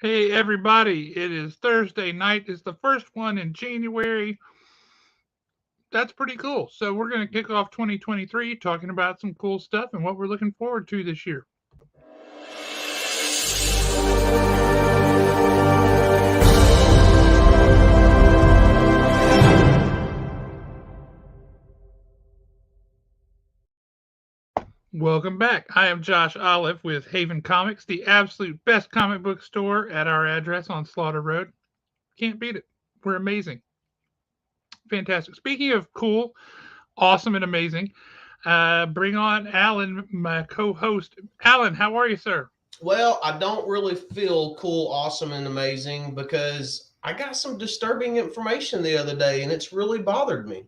Hey, everybody. It is Thursday night. It's the first one in January. That's pretty cool. So, we're going to kick off 2023 talking about some cool stuff and what we're looking forward to this year. Welcome back. I am Josh Olive with Haven Comics, the absolute best comic book store at our address on Slaughter Road. Can't beat it. We're amazing. Fantastic. Speaking of cool, awesome, and amazing, bring on Alan, my co host. Alan, how are you, sir? Well, I don't really feel cool, awesome, and amazing because I got some disturbing information the other day and it's really bothered me.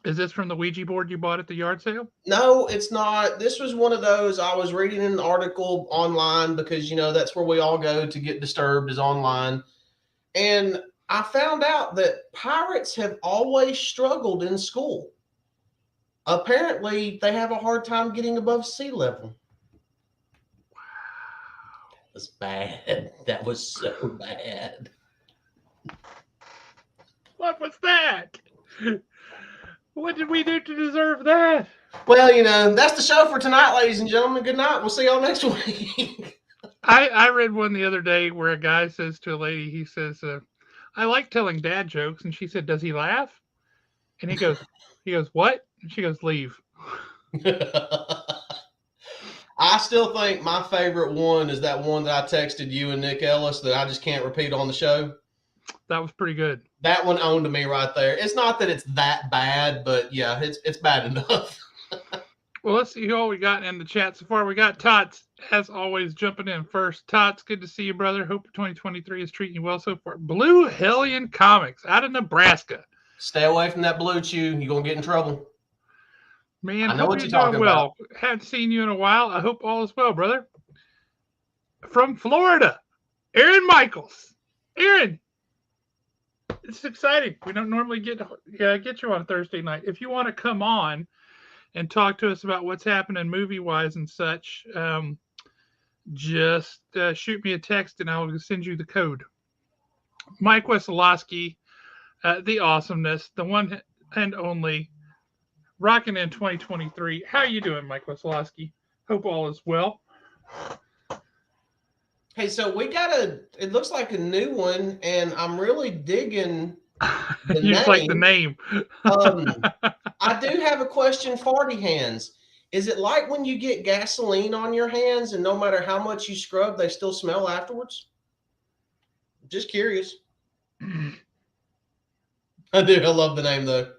Is this from the Ouija board you bought at the yard sale? No, it's not. This was one of those. I was reading an article online because, that's where we all go to get disturbed is online. And I found out that pirates have always struggled in school. Apparently, they have a hard time getting above sea level. Was bad. That was so bad. What was that? What did we do to deserve that? Well, that's the show for tonight, ladies and gentlemen. Good night. We'll see y'all next week. I read one the other day where a guy says to a lady, he says, I like telling dad jokes. And she said, does he laugh? And he goes, what? And she goes, leave. I still think my favorite one is that one that I texted you and Nick Ellis that I just can't repeat on the show. That was pretty good. That one owned to me right there. It's not that it's that bad, but yeah, it's bad enough. Well, let's see who we got in the chat so far. We got Tots, as always, jumping in first. Tots, good to see you, brother. Hope 2023 is treating you well so far. Blue Hellion Comics out of Nebraska. Stay away from that blue chew. You're going to get in trouble. Man, I know what you're talking about. Haven't seen you in a while. I hope all is well, brother. From Florida, Aaron Michaels. Aaron, it's exciting. We don't normally get you on a Thursday night. If you want to come on and talk to us about what's happening movie-wise and such, just shoot me a text and I'll send you the code. Mike Wesolowski, the awesomeness, the one and only, rocking in 2023. How are you doing, Mike Wesolowski? Hope all is well. Hey, so we got it looks like a new one, and I'm really digging the you name. Like the name. I do have a question, Farty Hands. Is it like when you get gasoline on your hands and no matter how much you scrub, they still smell afterwards? Just curious. I do. I love the name, though.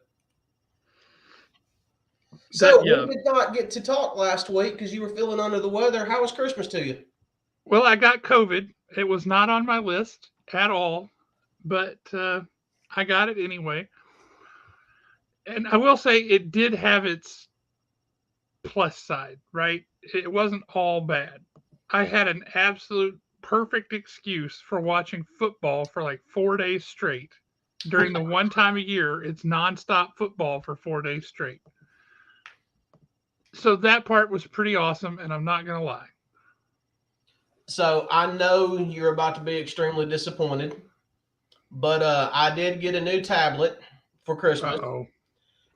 So we did not get to talk last week because you were feeling under the weather. How was Christmas to you? Well, I got COVID. It was not on my list at all, but I got it anyway. And I will say it did have its plus side, right? It wasn't all bad. I had an absolute perfect excuse for watching football for like 4 days straight. During the one time a year, it's nonstop football for 4 days straight. So that part was pretty awesome, and I'm not going to lie. So I know you're about to be extremely disappointed, but I did get a new tablet for Christmas. Uh-oh.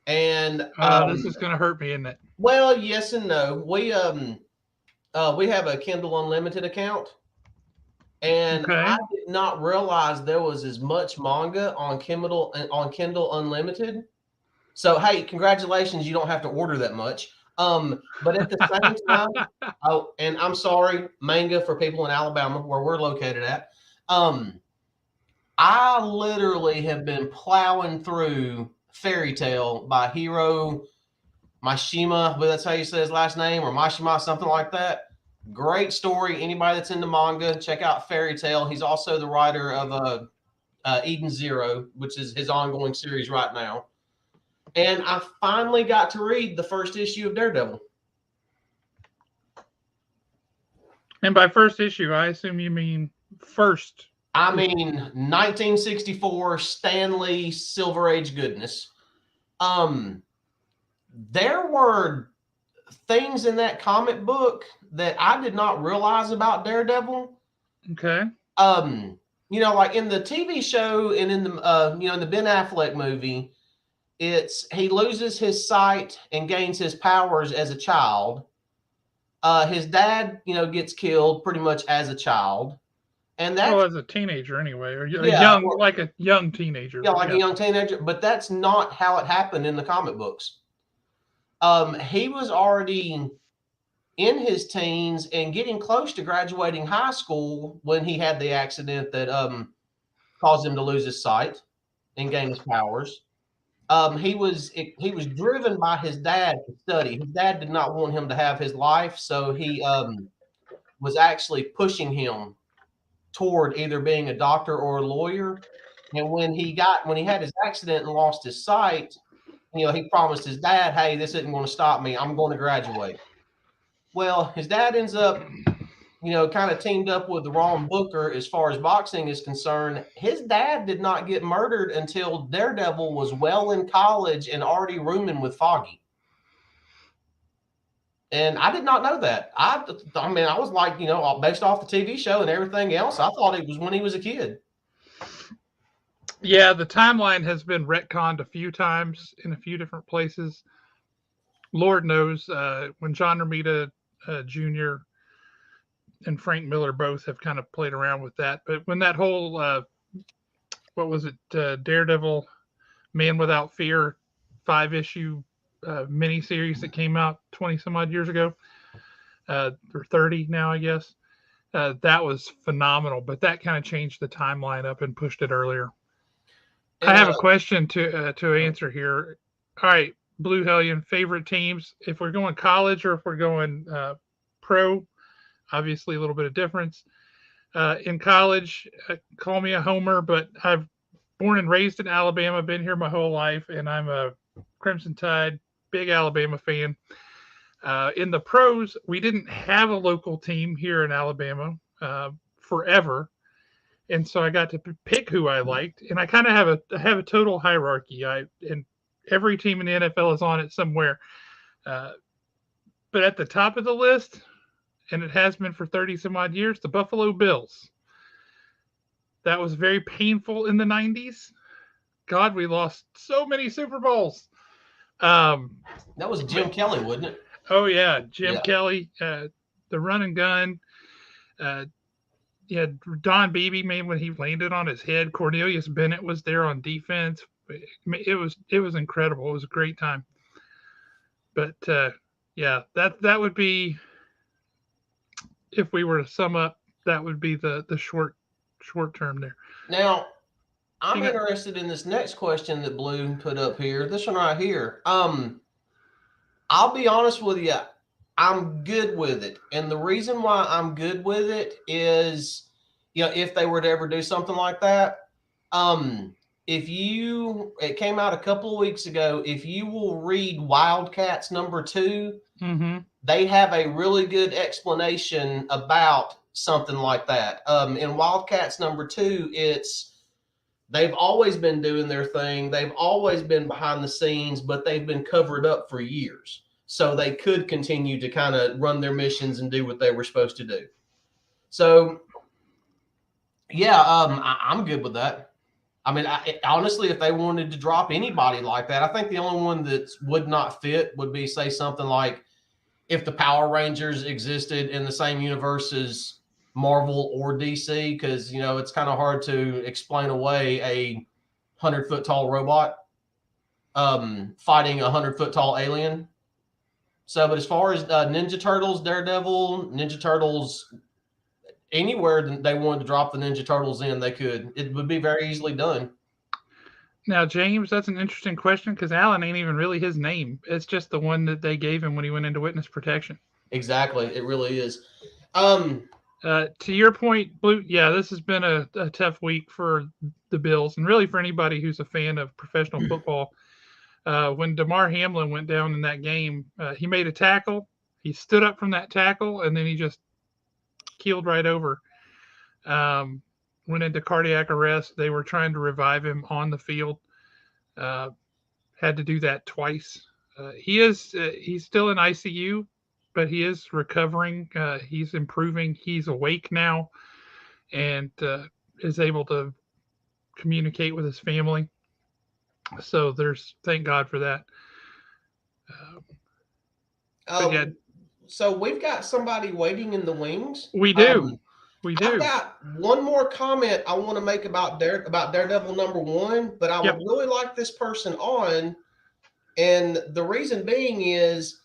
And this is going to hurt me, isn't it? Well, yes and no. We have a Kindle Unlimited account, and okay. I did not realize there was as much manga on Kindle Unlimited. So hey, congratulations! You don't have to order that much. But at the same time, and I'm sorry, manga for people in Alabama, where we're located at. I literally have been plowing through Fairy Tale by Hiro Mashima, but that's how you say his last name, or Mashima, something like that. Great story. Anybody that's into manga, check out Fairy Tale. He's also the writer of Eden Zero, which is his ongoing series right now. And I finally got to read the first issue of Daredevil. And by first issue, I assume you mean first. I mean 1964 Stanley Silver Age goodness. There were things in that comic book that I did not realize about Daredevil. Okay. Um, like in the TV show and in the in the Ben Affleck movie, it's he loses his sight and gains his powers as a child. His dad, gets killed pretty much as a child, and Well, that's as a teenager anyway, or a yeah, young, like a young teenager. yeah, But like a yeah, young teenager. But that's not how it happened in the comic books. He was already in his teens and getting close to graduating high school when he had the accident that caused him to lose his sight and gain his powers. He was driven by his dad to study. His dad did not want him to have his life, so he was actually pushing him toward either being a doctor or a lawyer. And when he had his accident and lost his sight, he promised his dad, "Hey, this isn't going to stop me. I'm going to graduate." Well, his dad ends up, kind of teamed up with the wrong booker as far as boxing is concerned. His dad did not get murdered until Daredevil was well in college and already rooming with Foggy. And I did not know that. I mean, I was like, based off the TV show and everything else, I thought it was when he was a kid. yeah. The timeline has been retconned a few times in a few different places. Lord knows when John Romita Jr. and Frank Miller both have kind of played around with that. But when that whole what was it, Daredevil, Man Without Fear, 5 issue miniseries that came out 20 some odd years ago, or 30 now, I guess. That was phenomenal, but that kind of changed the timeline up and pushed it earlier. I And have a question to answer here. All right, Blue Hellion, favorite teams. If we're going college or if we're going pro, obviously a little bit of difference. In college, call me a homer, but I've born and raised in Alabama, been here my whole life, and I'm a Crimson Tide, big Alabama fan. In the pros, we didn't have a local team here in Alabama forever, and so I got to pick who I liked, and I kind of have a total hierarchy. And every team in the NFL is on it somewhere, uh, but at the top of the list, and it has been for 30 some odd years, the Buffalo Bills. That was very painful in the 90s. God, we lost so many Super Bowls. Um, that was but, Jim Kelly, wasn't it? oh, yeah, Jim Yeah. Kelly, the run and gun. Uh, yeah, Don Beebe, man, when he landed on his head. Cornelius Bennett was there on defense. It was incredible. It was a great time. But yeah, that would be, if we were to sum up, that would be the short term there. Now, I'm You got interested in this next question that Blue put up here. This one right here. I'll be honest with you. I'm good with it. And the reason why I'm good with it is, if they were to ever do something like that, it came out a couple of weeks ago. If you will read Wildcats #2, mm-hmm. they have a really good explanation about something like that. In Wildcats #2, they've always been doing their thing. They've always been behind the scenes, but they've been covered up for years. So they could continue to kind of run their missions and do what they were supposed to do. So, yeah, I'm good with that. I mean, honestly, if they wanted to drop anybody like that, I think the only one that would not fit would be, say, something like if the Power Rangers existed in the same universe as Marvel or DC, because it's kind of hard to explain away a 100-foot tall robot fighting a 100-foot tall alien. So, but as far as Ninja Turtles, Daredevil, Ninja Turtles, anywhere they wanted to drop the Ninja Turtles in, they could. It would be very easily done. Now, James, that's an interesting question because Alan ain't even really his name. It's just the one that they gave him when he went into witness protection. Exactly, it really is. To your point, Blue, yeah, this has been a tough week for the Bills and really for anybody who's a fan of professional football. When Damar Hamlin went down in that game, he made a tackle. He stood up from that tackle and then he just keeled right over. Went into cardiac arrest. They were trying to revive him on the field. Had to do that twice. He's still in ICU, but he is recovering. He's improving. He's awake now, and is able to communicate with his family. So there's thank God for that. Uh, but yeah, So we've got somebody waiting in the wings. we do, we I've do. got one more comment I want to make about Daredevil #1, but I would Yep. really like this person on, and the reason being is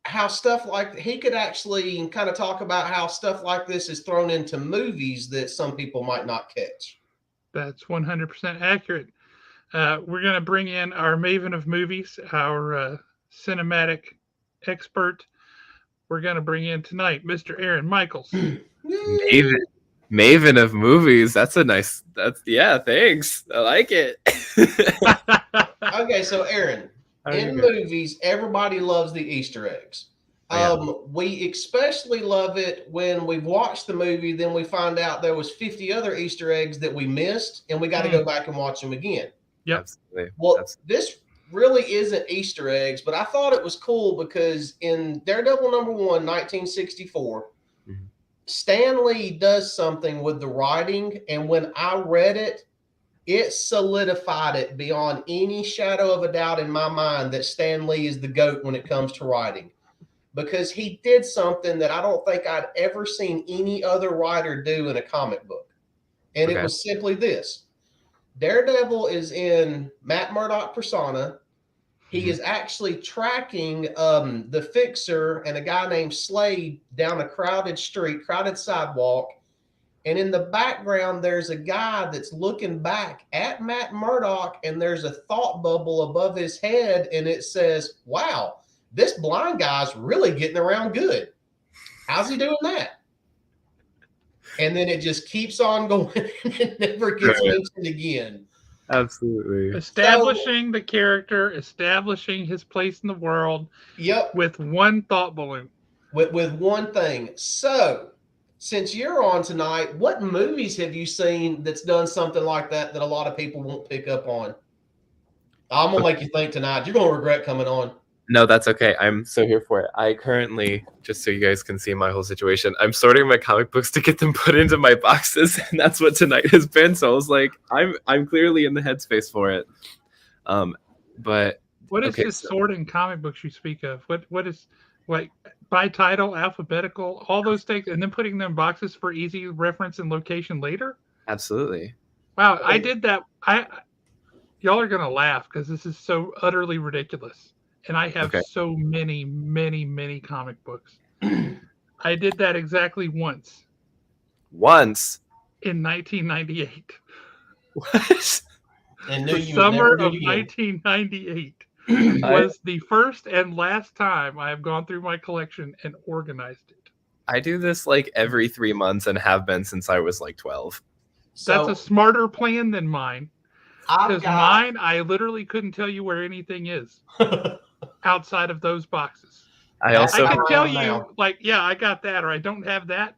how stuff like he could actually kind of talk about how stuff like this is thrown into movies that some people might not catch. That's 100% accurate. We're going to bring in our maven of movies, our cinematic expert. We're going to bring in tonight Mr. Aaron Michaels. Maven, Maven of movies. That's a nice. That's yeah. Thanks. I like it. Okay, so Aaron, in movies, everybody loves the Easter eggs. We especially love it when we've watched the movie, then we find out there was 50 other Easter eggs that we missed, and we got to go back and watch them again. Yep. Absolutely. Well, Absolutely. this really isn't Easter eggs, but I thought it was cool because in Daredevil #1, 1964, Stan Lee does something with the writing, and when I read it, it solidified it beyond any shadow of a doubt in my mind that Stan Lee is the GOAT when it comes to writing. Because he did something that I don't think I'd ever seen any other writer do in a comic book. And it was simply this. Daredevil is in Matt Murdock persona. He is actually tracking the Fixer and a guy named Slade down a crowded street, crowded sidewalk. And in the background, there's a guy that's looking back at Matt Murdock, and there's a thought bubble above his head, and it says, wow, this blind guy's really getting around good. How's he doing that? And then it just keeps on going and it never gets mentioned again. Absolutely. Establishing the character, establishing his place in the world. Yep. With one thought balloon. With one thing. So, since you're on tonight, what movies have you seen that's done something like that a lot of people won't pick up on? I'm going to make you think tonight. You're going to regret coming on. No, that's okay. I'm so here for it. I currently, just so you guys can see my whole situation, I'm sorting my comic books to get them put into my boxes, and that's what tonight has been. So I was like, I'm clearly in the headspace for it. But what is this sorting comic books you speak of? What is like by title, alphabetical, all those things, and then putting them in boxes for easy reference and location later? Absolutely. Wow, I did that. Y'all are gonna laugh because this is so utterly ridiculous. And I have so many, many, many comic books. I did that exactly once. Once? In 1998. What? The summer of 1998 was the first and last time I have gone through my collection and organized it. I do this like every 3 months and have been since I was like 12. That's a smarter plan than mine. Because mine, I literally couldn't tell you where anything is. Outside of those boxes. I can tell you, like, yeah, I got that, or I don't have that.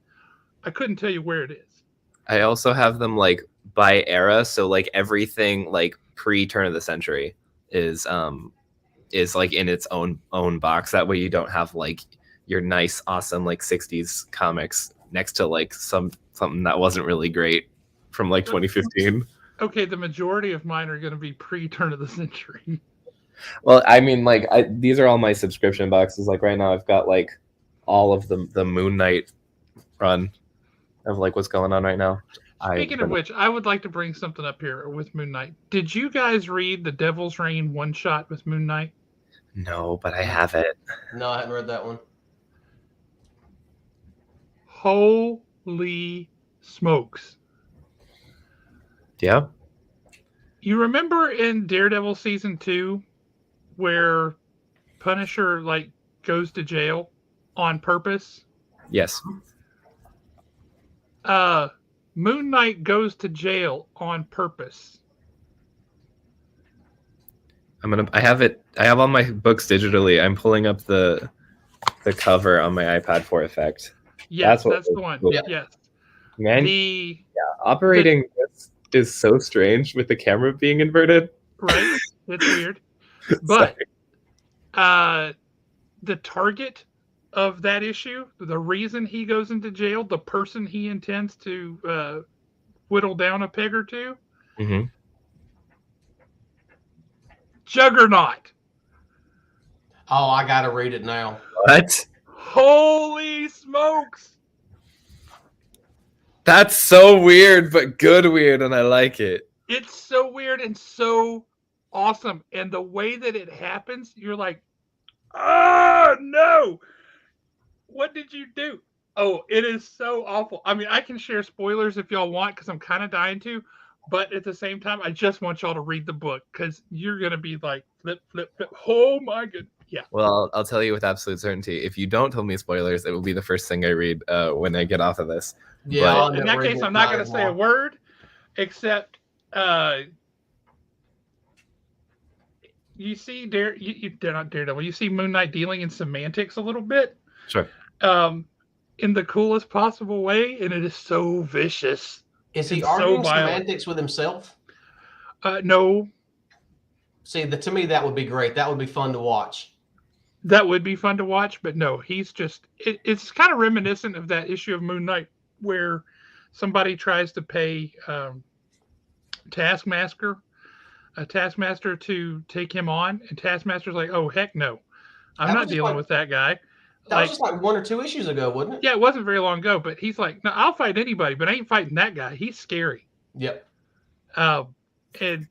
I couldn't tell you where it is. I also have them like by era, so like everything like pre-turn of the century is like in its own box. That way you don't have like your nice, awesome like 60s comics next to like something that wasn't really great from like 2015. Okay, the majority of mine are going to be pre-turn of the century. Well, I mean, like, these are all my subscription boxes. Like, right now, I've got, like, all of the Moon Knight run of, like, what's going on right now. Speaking of which, I would like to bring something up here with Moon Knight. Did you guys read the Devil's Reign one-shot with Moon Knight? No, but I have it. No, I haven't read that one. Holy smokes. Yeah. You remember in Daredevil Season 2 where Punisher like goes to jail on purpose? Yes. Moon Knight goes to jail on purpose. I have all my books digitally. I'm pulling up the cover on my iPad for effect. Yes, that's the one. Cool. Yes. Man, operating this is so strange with the camera being inverted. Right? It's weird. But the target of that issue, the reason he goes into jail, the person he intends to whittle down a peg or two, Mm-hmm. Juggernaut. Oh, I gotta read it now. What? Holy smokes! That's so weird, but good weird, and I like it. It's so weird and so awesome. And the way that it happens, you're like, oh no! What did you do? Oh, it is so awful. I mean, I can share spoilers if y'all want because I'm kind of dying to. But at the same time, I just want y'all to read the book because you're going to be like, flip, flip, flip. Oh my god. Yeah. Well, I'll tell you with absolute certainty. If you don't tell me spoilers, it will be the first thing I read when I get off of this. Yeah, But- I'll In end that up reading case, it I'm not tonight going to say a tomorrow. word except you see they're not Daredevil. You see Moon Knight dealing in semantics a little bit, Sure. in the coolest possible way, and it is so vicious. Is he It's so arguing violent. semantics with himself? No, See, to me, that would be great. That would be fun to watch. that would be fun to watch, but no, he's just it's kind of reminiscent of that issue of Moon Knight where somebody tries to pay Taskmaster to take him on, and Taskmaster's like, "Oh heck no, I'm That not was just dealing like- with that guy." That was just like 1 or 2 issues ago, wasn't it? Yeah, it wasn't very long ago, but he's like, "No, I'll fight anybody, but I ain't fighting that guy. He's scary." Yep. And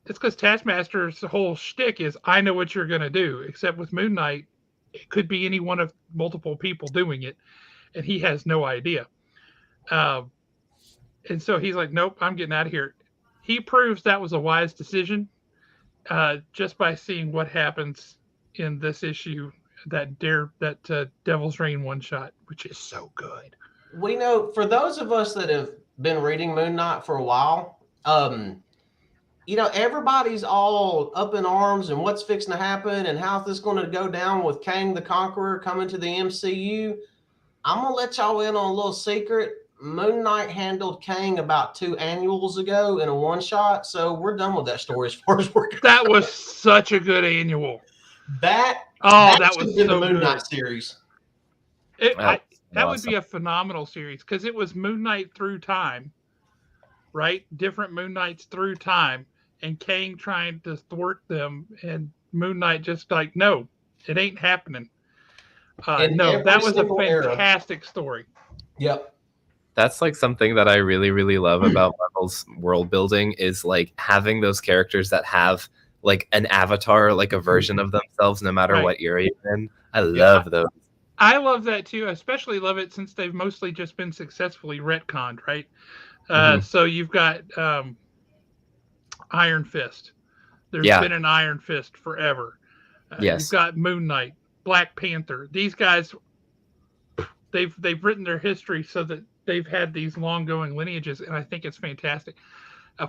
it's because Taskmaster's whole shtick is, "I know what you're gonna do," except with Moon Knight, it could be any one of multiple people doing it, and he has no idea. And so he's like, "Nope, I'm getting out of here." He proves that was a wise decision just by seeing what happens in this issue, that Devil's Reign one shot, which is so good. We know, for those of us that have been reading Moon Knight for a while, everybody's all up in arms and what's fixing to happen and how's this going to go down with Kang the Conqueror coming to the MCU. I'm going to let y'all in on a little secret. Moon Knight handled Kang about 2 annuals ago in a one-shot, so we're done with that story as far as we're concerned. That was such a good annual. That That should was be so the Moon good. Knight series. That would Awesome. be a phenomenal series because it was Moon Knight through time, right? Different Moon Knights through time, and Kang trying to thwart them, and Moon Knight just like, no, it ain't happening. In No, every that was a single era. fantastic story. Yep. That's like something that I really, really love about Marvel's world building is like having those characters that have like an avatar, like a version of themselves, no matter Right. what era you're in. I love those. I love that too. I especially love it since they've mostly just been successfully retconned, right? Mhm. So you've got Iron Fist. There's Yeah. been an Iron Fist forever. Yes. You've got Moon Knight, Black Panther. These guys, they've written their history so that they've had these long-going lineages, and I think it's fantastic.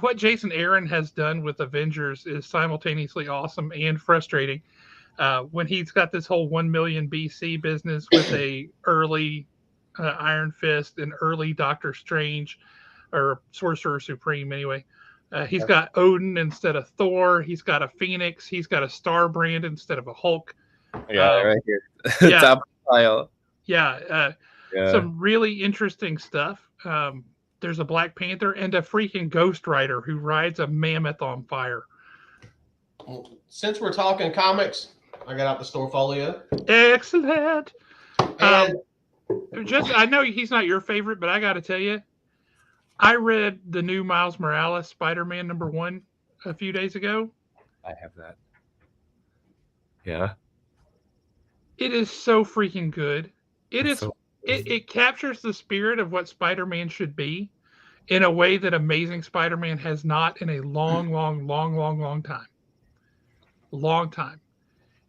What Jason Aaron has done with Avengers is simultaneously awesome and frustrating. When he's got this whole 1 million BC business with a early Iron Fist and early Doctor Strange, or Sorcerer Supreme anyway. He's got Odin instead of Thor. He's got a Phoenix. He's got a Star Brand instead of a Hulk. Yeah, right here. yeah. Top pile. Yeah, Yeah. some really interesting stuff. There's a Black Panther and a freaking Ghost Rider who rides a mammoth on fire. Since we're talking comics, I got out the Storefolio. Excellent. And I know he's not your favorite, but I got to tell you, I read the new Miles Morales Spider-Man #1 a few days ago. I have that. Yeah. It is so freaking good. It's so- It captures the spirit of what Spider-Man should be in a way that Amazing Spider-Man has not in a long time. Long time.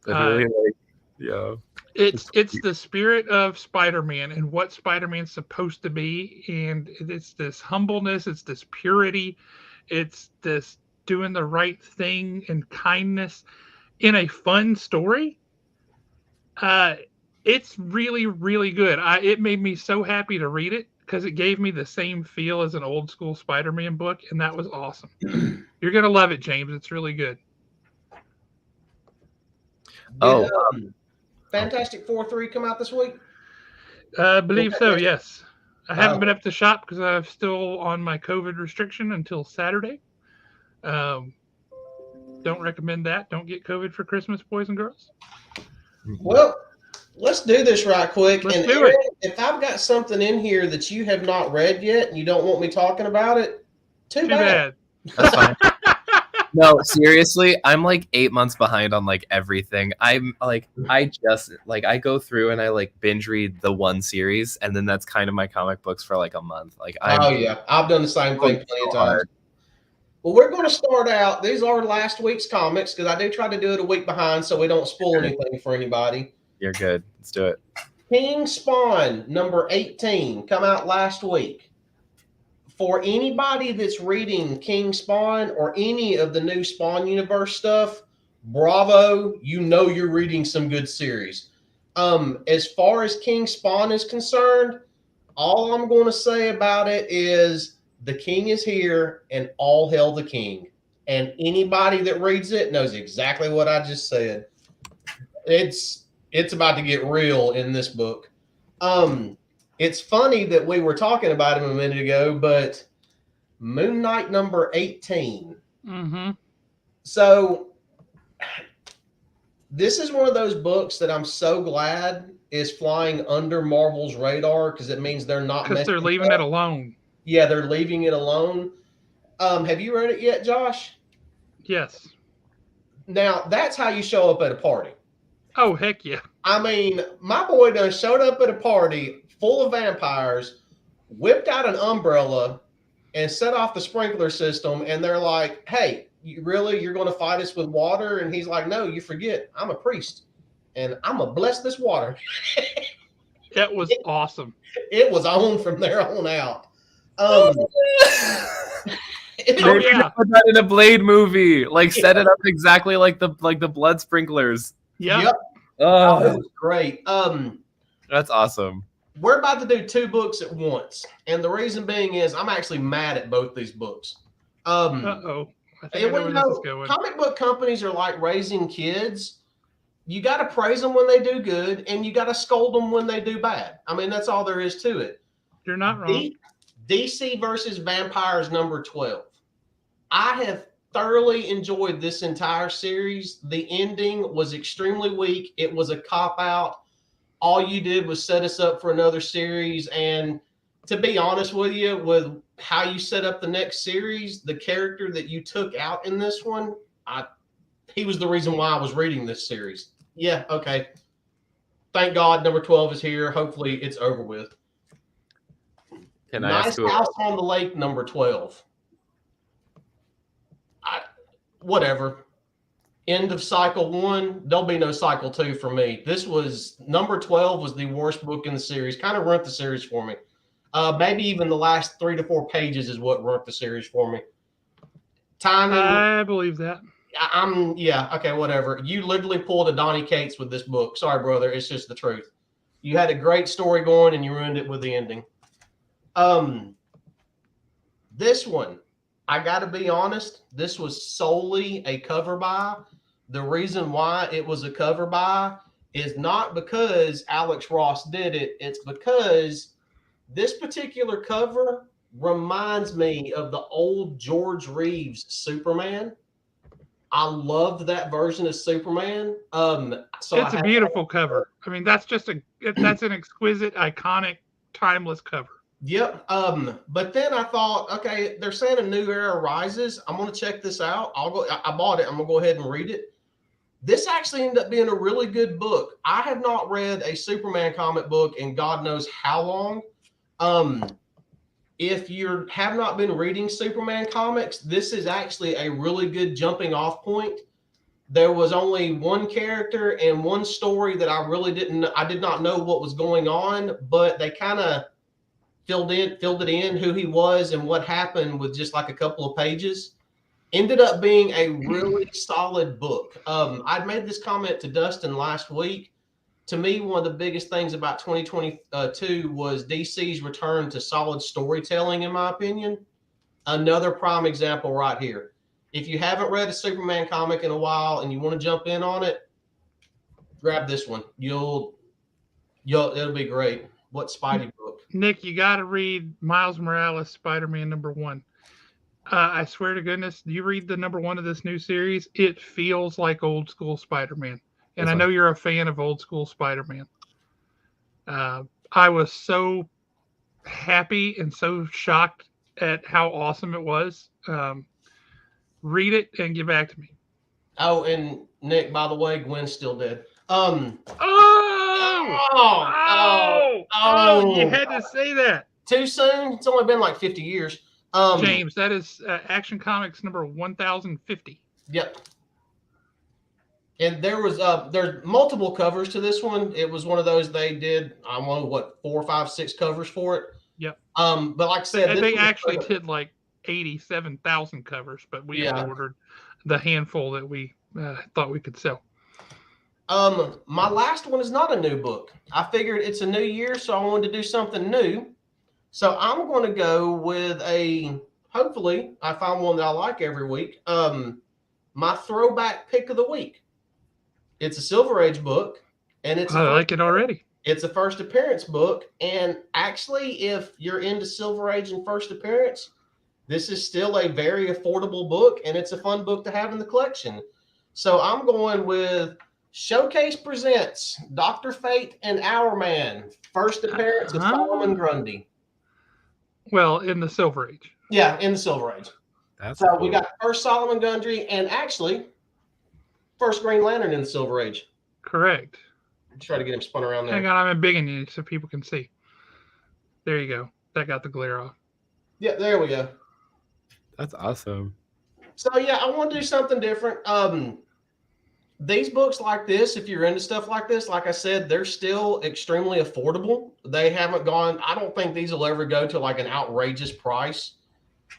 I really like, yeah. It's the spirit of Spider-Man and what Spider-Man's supposed to be, and it's this humbleness, it's this purity, it's this doing the right thing and kindness in a fun story. It's really, really good. It made me so happy to read it because it gave me the same feel as an old school Spider-Man book, and that was awesome. You're gonna love it, James. It's really good. Fantastic Four 3 come out this week? I believe so, yes. I haven't Oh. been up to shop because I'm still on my COVID restriction until Saturday. Um, don't recommend that. Don't get COVID for Christmas, boys and girls. Well, let's do this right quick. Let's And do Aaron, it. if I've got something in here that you have not read yet and you don't want me talking about it, too Too bad. bad. That's fine. No, seriously, I'm like 8 months behind on like everything. I'm like, I just like I go through and I like binge read the one series, and then that's kind of my comic books for like a month. Like Oh, yeah. I've done the same thing plenty of times. hard. Well, we're going to start out. These are last week's comics because I do try to do it a week behind so we don't spoil anything for anybody. You're good. Let's do it. King Spawn, number 18, come out last week. For anybody that's reading King Spawn or any of the new Spawn universe stuff, bravo, you know you're reading some good series. As far as King Spawn is concerned, all I'm going to say about it is the king is here and all hail the king. And anybody that reads it knows exactly what I just said. It's about to get real in this book. It's funny that we were talking about him a minute ago, but Moon Knight number 18. Mm-hmm. So this is one of those books that I'm so glad is flying under Marvel's radar because it means they're not Because they're leaving it alone. Yeah, they're leaving it alone. Have you read it yet, Josh? Yes. Now, that's how you show up at a party. Oh, heck yeah. I mean, my boy done showed up at a party full of vampires, whipped out an umbrella, and set off the sprinkler system. And they're like, hey, you're going to fight us with water? And he's like, no, you forget. I'm a priest, and I'm going to bless this water. That was awesome. It was on from there on out. Maybe yeah. put that in a Blade movie. Like set it up exactly like the blood sprinklers. Yep. Oh, That was great. That's awesome. We're about to do 2 books at once, and the reason being is I'm actually mad at both these books. Uh-oh. I think I know where this is going. Comic book companies are like raising kids. You got to praise them when they do good, and you got to scold them when they do bad. I mean, that's all there is to it. You're not wrong. DC versus Vampires number 12. I have thoroughly enjoyed this entire series. The ending was extremely weak. It was a cop-out. All you did was set us up for another series. And to be honest with you, with how you set up the next series, the character that you took out in this one, he was the reason why I was reading this series. Yeah, okay. Thank God number 12 is here. Hopefully it's over with. Can I Nice ask you? House on the Lake number 12. Whatever. End of cycle 1. There'll be no cycle 2 for me. This was number 12 was the worst book in the series. Kind of ruined the series for me. Maybe even the last 3 to 4 pages is what ruined the series for me. Timing. I believe that. Okay, whatever. You literally pulled a Donnie Cates with this book. Sorry, brother. It's just the truth. You had a great story going and you ruined it with the ending. This one, I got to be honest, this was solely a cover buy. The reason why it was a cover buy is not because Alex Ross did it. It's because this particular cover reminds me of the old George Reeves Superman. I loved that version of Superman. It's a beautiful cover. I mean, that's an exquisite, iconic, timeless cover. Yep. But then I thought, okay, they're saying a new era rises. I'm going to check this out. I bought it. I'm going to go ahead and read it. This actually ended up being a really good book. I have not read a Superman comic book in God knows how long. If you have not been reading Superman comics, this is actually a really good jumping off point. There was only one character and one story that I did not know what was going on, but they kind of filled it in who he was and what happened with just like a couple of pages. Ended up being a really solid book. I'd made this comment to Dustin last week. To me, one of the biggest things about 2022 was DC's return to solid storytelling, in my opinion. Another prime example right here. If you haven't read a Superman comic in a while and you want to jump in on it, grab this one. It'll be great. What Spidey book? Nick, you got to read Miles Morales Spider-Man #1. I swear to goodness, you read the #1 of this new series, it feels like old school Spider-Man. And I know you're a fan of old school Spider-Man. I was so happy and so shocked at how awesome it was. Read it and get back to me. Oh, and Nick, by the way, Gwen's still dead. Oh! You had to say that. Too soon? It's only been like 50 years. James, that is Action Comics number 1050. Yep. And there's multiple covers to this one. It was one of those they did, I don't know, what, 4, 5, 6 covers for it. Yep. But like I said, they actually did like 87,000 covers, but we ordered the handful that we thought we could sell. My last one is not a new book. I figured it's a new year, so I wanted to do something new. So I'm going to go with hopefully I find one that I like every week. My throwback pick of the week. It's a Silver Age book, and I like it already. It's a first appearance book, and actually, if you're into Silver Age and first appearance, this is still a very affordable book, and it's a fun book to have in the collection. So I'm going with Showcase presents Dr. Fate and Our Man, first appearance of Solomon Grundy. Well, in the Silver Age. Yeah, in the Silver Age. That's cool. We got first Solomon Grundy and actually first Green Lantern in the Silver Age. Correct. Try to get him spun around there. Hang on, I'm embiggening you so people can see. There you go. That got the glare off. Yeah, there we go. That's awesome. So yeah, I want to do something different. These books like this, if you're into stuff like this, like I said, they're still extremely affordable. They haven't gone, I don't think these will ever go to like an outrageous price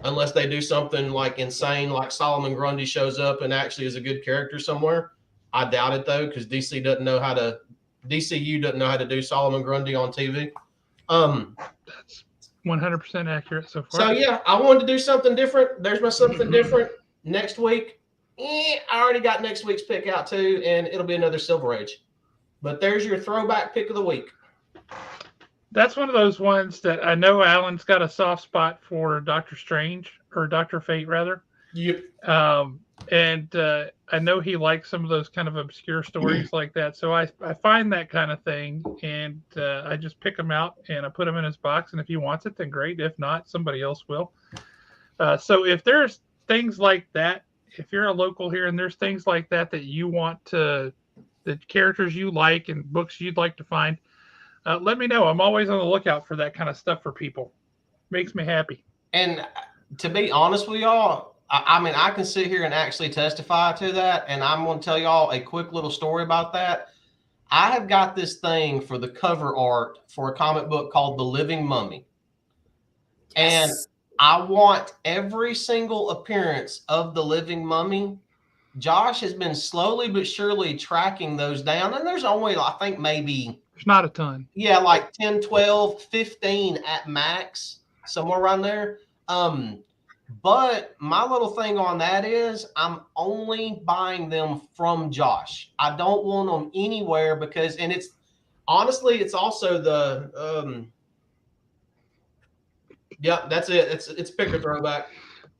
unless they do something like insane, like Solomon Grundy shows up and actually is a good character somewhere. I doubt it though, because DCU doesn't know how to do Solomon Grundy on TV. That's 100% accurate so far. So yeah, I wanted to do something different. There's my something different next week. I already got next week's pick out too, and it'll be another Silver Age. But there's your throwback pick of the week. That's one of those ones that I know Alan's got a soft spot for Doctor Strange, or Dr. Fate rather. Yep. And I know he likes some of those kind of obscure stories like that. So I find that kind of thing, and I just pick them out and I put them in his box. And if he wants it, then great. If not, somebody else will. So if there's things like that, if you're a local here and there's things like that you want to, the characters you like and books you'd like to find, let me know. I'm always on the lookout for that kind of stuff for people. Makes me happy. And to be honest with y'all, I mean, I can sit here and actually testify to that. And I'm going to tell y'all a quick little story about that. I have got this thing for the cover art for a comic book called The Living Mummy. Yes. And I want every single appearance of The Living Mummy. Josh has been slowly but surely tracking those down. And there's only, I think, maybe... There's not a ton. Yeah, like 10, 12, 15 at max, somewhere around there. But my little thing on that is I'm only buying them from Josh. I don't want them anywhere because, and it's honestly, it's also the, yeah, that's it. It's pick or throwback.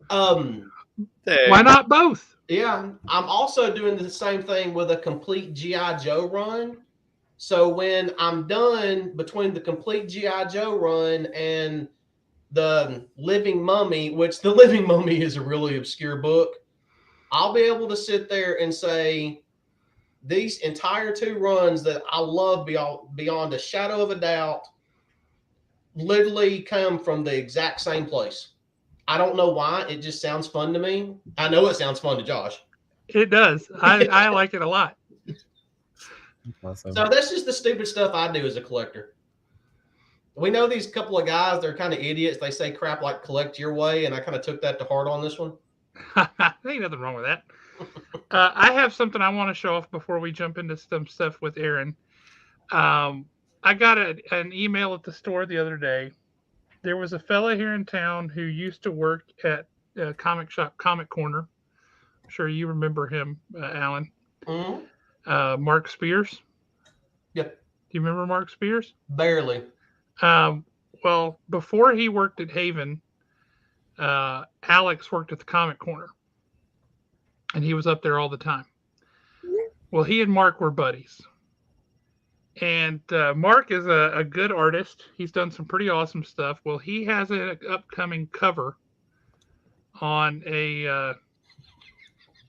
Why not both? Yeah, I'm also doing the same thing with a complete G.I. Joe run. So when I'm done between the complete G.I. Joe run and the Living Mummy, which the Living Mummy is a really obscure book, I'll be able to sit there and say these entire 2 runs that I love beyond a shadow of a doubt literally come from the exact same place. I don't know why. It just sounds fun to me. I know it sounds fun to Josh. It does. I like it a lot. Awesome. So that's just the stupid stuff I do as a collector. We know these couple of guys, they're kind of idiots. They say crap like collect your way, and I kind of took that to heart on this one. Ain't nothing wrong with that. I have something I want to show off before we jump into some stuff with Aaron. I got an email at the store the other day. There was a fella here in town who used to work at a comic shop, Comic Corner. I'm sure you remember him, Alan. Mm-hmm. Mark Spears. Yep. Do you remember Mark Spears? Barely. Well, before he worked at Haven, Alex worked at the Comic Corner, and he was up there all the time. Well, he and Mark were buddies. And Mark is a good artist. He's done some pretty awesome stuff. Well, he has an upcoming cover on a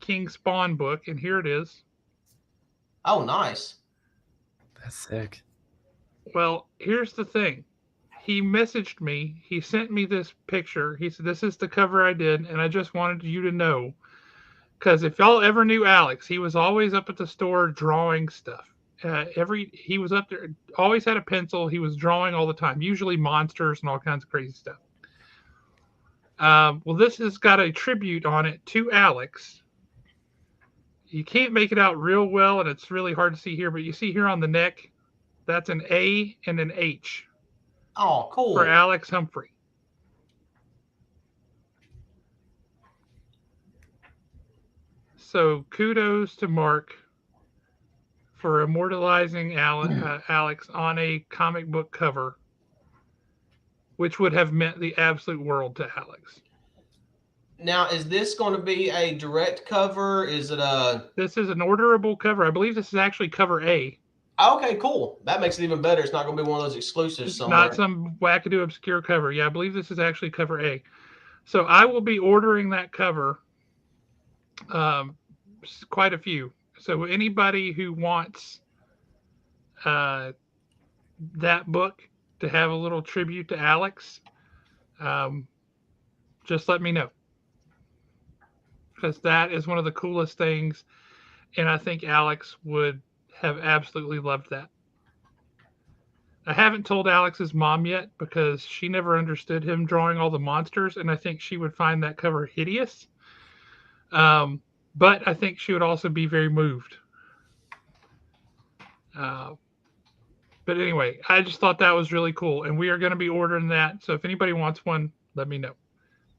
King Spawn book, and here it is. Oh, nice. That's sick. Well, here's the thing. He messaged me. He sent me this picture. He said, "This is the cover I did, and I just wanted you to know." Because if y'all ever knew Alex, he was always up at the store drawing stuff. He was up there, always had a pencil. He was drawing all the time, usually monsters and all kinds of crazy stuff. Well, this has got a tribute on it to Alex. You can't make it out real well, and it's really hard to see here, but you see here on the neck, that's an A and an H. Oh, cool. For Alex Humphrey. So kudos to Mark for immortalizing Alex on a comic book cover, which would have meant the absolute world to Alex. Now, is this going to be a direct cover? Is it a... This is an orderable cover. I believe this is actually cover A. Okay, cool. That makes it even better. It's not going to be one of those exclusives somewhere. Not some wackadoo obscure cover. Yeah, I believe this is actually cover A. So I will be ordering that cover, quite a few. So anybody who wants that book to have a little tribute to Alex, just let me know. Because that is one of the coolest things, and I think Alex would have absolutely loved that. I haven't told Alex's mom yet because she never understood him drawing all the monsters, and I think she would find that cover hideous. But I think she would also be very moved. But anyway, I just thought that was really cool, and we are going to be ordering that. So if anybody wants one, let me know.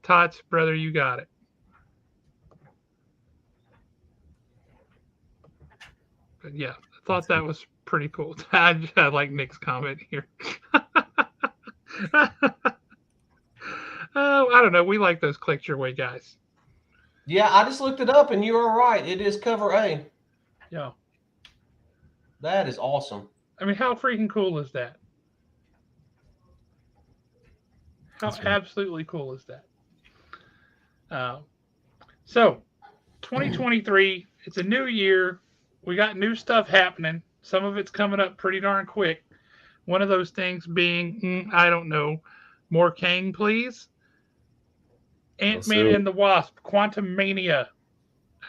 Tots, brother, you got it. But yeah, I thought that was pretty cool. I like Nick's comment here. Oh, I don't know. We like those clicked your way guys. Yeah, I just looked it up, and you are right. It is cover A. Yeah. That is awesome. I mean, how freaking cool is that? How absolutely cool is that? So, 2023, it's a new year. We got new stuff happening. Some of it's coming up pretty darn quick. One of those things being, I don't know, more Kang, please. Ant-Man and the Wasp, Quantumania.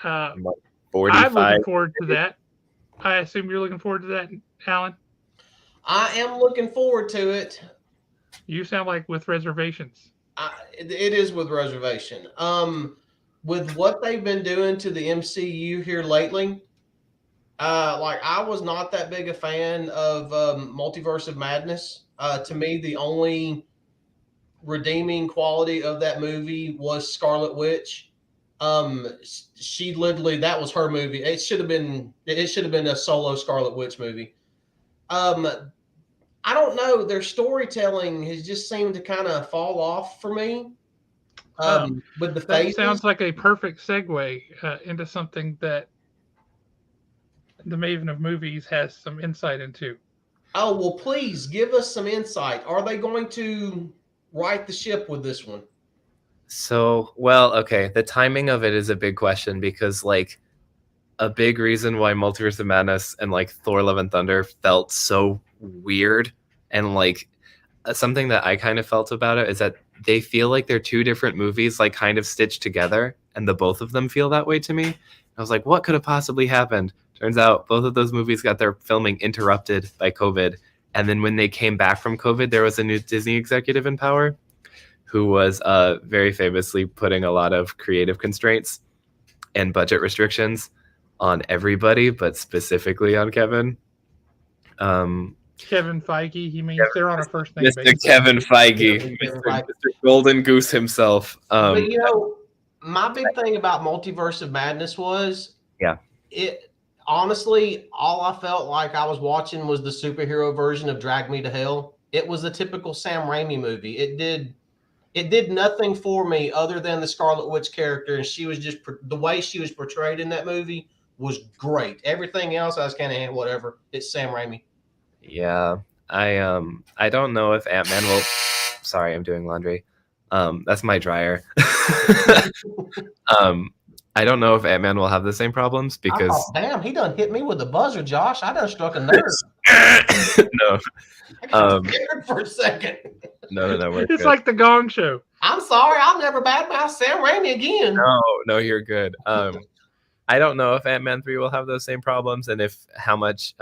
45. I'm looking forward to that. I assume you're looking forward to that, Alan? I am looking forward to it. You sound like with reservations. It is with reservation. With what they've been doing to the MCU here lately, like I was not that big a fan of Multiverse of Madness. To me, the only redeeming quality of that movie was Scarlet Witch. She literally, that was her movie. It should have been a solo Scarlet Witch movie. I don't know. Their storytelling has just seemed to kind of fall off for me. With the phases. That sounds like a perfect segue into something that the Maven of Movies has some insight into. Oh, well, please give us some insight. Are they going to right the ship with this one? So, well, okay. The timing of it is a big question because, like, a big reason why Multiverse of Madness and, like, Thor Love and Thunder felt so weird and, like, something that I kind of felt about it is that they feel like they're two different movies, like, kind of stitched together, and the both of them feel that way to me. I was like, what could have possibly happened? Turns out both of those movies got their filming interrupted by COVID. And then when they came back from COVID, there was a new Disney executive in power who was very famously putting a lot of creative constraints and budget restrictions on everybody, but specifically on Kevin. Kevin Feige, he means they're on a first name Mr. basis. Kevin Feige, Mr. Golden Goose himself. But my big thing about Multiverse of Madness was honestly, all I felt like I was watching was the superhero version of Drag Me to Hell. It was a typical Sam Raimi movie. It did nothing for me other than the Scarlet Witch character, and she was just the way she was portrayed in that movie was great. Everything else, I was kind of whatever. It's Sam Raimi. Yeah, I don't know if Ant-Man will. Sorry, I'm doing laundry. That's my dryer. I don't know if Ant-Man will have the same problems I because thought, damn, he done hit me with the buzzer, Josh. I done struck a nerve. no, I got scared for a second. no, we're It's good. like the Gong Show. I'm sorry, I'll never badmouth Sam Raimi again. No, you're good. I don't know if Ant-Man 3 will have those same problems and if how much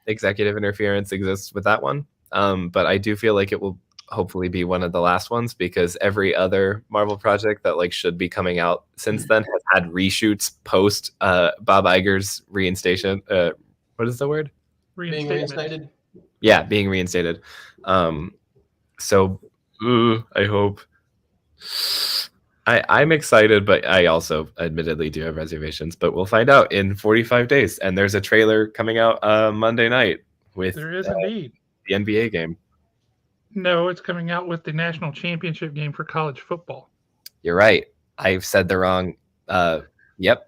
executive interference exists with that one. But I do feel like it will hopefully be one of the last ones because every other Marvel project that like should be coming out since then has had reshoots post Bob Iger's reinstation. What is the word? Being reinstated. Yeah, being reinstated. So I hope. I'm excited, but I also admittedly do have reservations. But we'll find out in 45 days. And there's a trailer coming out Monday night with There is indeed the NBA game. No, it's coming out with the national championship game for college football. You're right. I've said the wrong. Yep.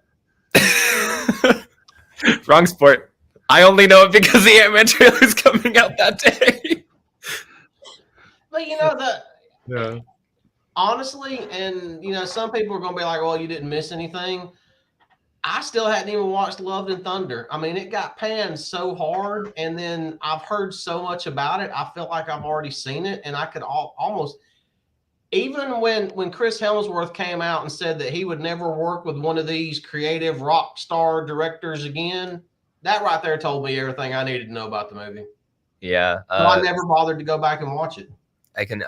Wrong sport. I only know it because the Ant-Man trailer is coming out that day. But you know Yeah. honestly, and you know, some people are going to be like, "Well, you didn't miss anything." I still hadn't even watched Love and Thunder. I mean, it got panned so hard, and then I've heard so much about it. I feel like I've already seen it, and I could almost even when Chris Hemsworth came out and said that he would never work with one of these creative rock star directors again. That right there told me everything I needed to know about the movie. Yeah. So I never bothered to go back and watch it. I can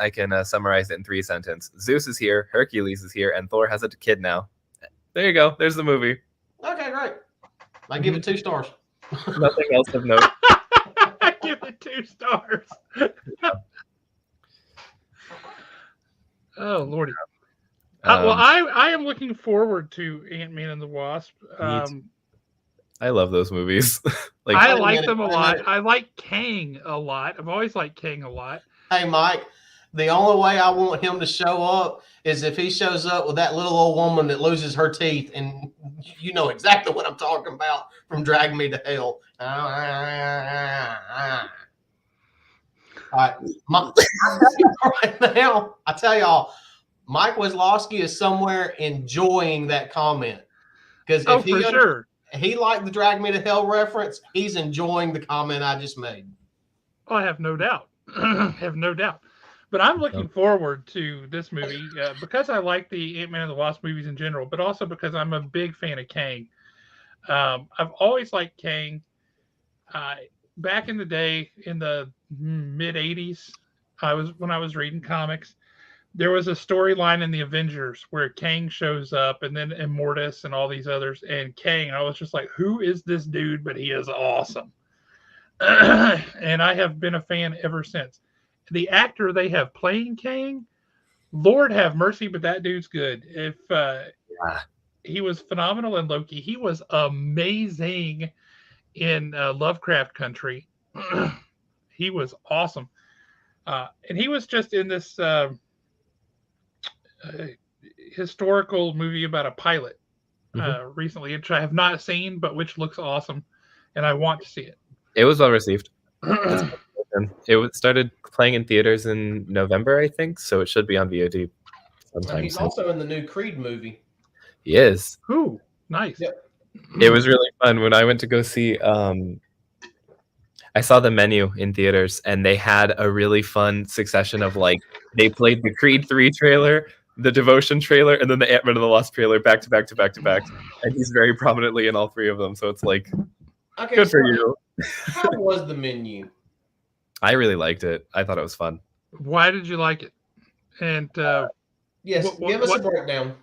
summarize it in 3 sentences. Zeus is here, Hercules is here, and Thor has a kid now. There you go. There's the movie. Okay, great. I give it 2 stars. Nothing else of note. I give it 2 stars. Oh Lordy. Well, I am looking forward to Ant-Man and the Wasp. I love those movies. Like I like them a lot. I like Kang a lot. I've always liked Kang a lot. Hey, Mike, the only way I want him to show up is if he shows up with that little old woman that loses her teeth, and you know exactly what I'm talking about from Drag Me to Hell. All right, right now, I tell y'all, Mike Wazlowski is somewhere enjoying that comment because if he liked the Drag Me to Hell reference, he's enjoying the comment I just made. Oh, I have no doubt. Have no doubt. But I'm looking forward to this movie because I like the Ant-Man and the Wasp movies in general, but also because I'm a big fan of Kang. I've always liked Kang. Back in the day, in the mid 80s, when I was reading comics, there was a storyline in the Avengers where Kang shows up, and then Immortus and all these others, and Kang. I was just like, who is this dude? But he is awesome. And I have been a fan ever since. The actor they have playing Kang, Lord have mercy, but that dude's good. He was phenomenal in Loki. He was amazing in Lovecraft Country. He was awesome. And he was just in this historical movie about a pilot recently, which I have not seen, but which looks awesome, and I want to see it. It was well received. It started playing in theaters in November, I think, so it should be on VOD sometime. He's also in the new Creed movie. He is. Ooh, nice. Yep. It was really fun when I went to go see. I saw the menu in theaters, and they had a really fun succession of like they played the Creed 3 trailer, the Devotion trailer, and then the Ant-Man and the Wasp trailer back to back to back to back, and he's very prominently in all 3 of them. So it's like, good for you. How was the menu? I really liked it. I thought it was fun. Why did you like it? And yes, give us a breakdown.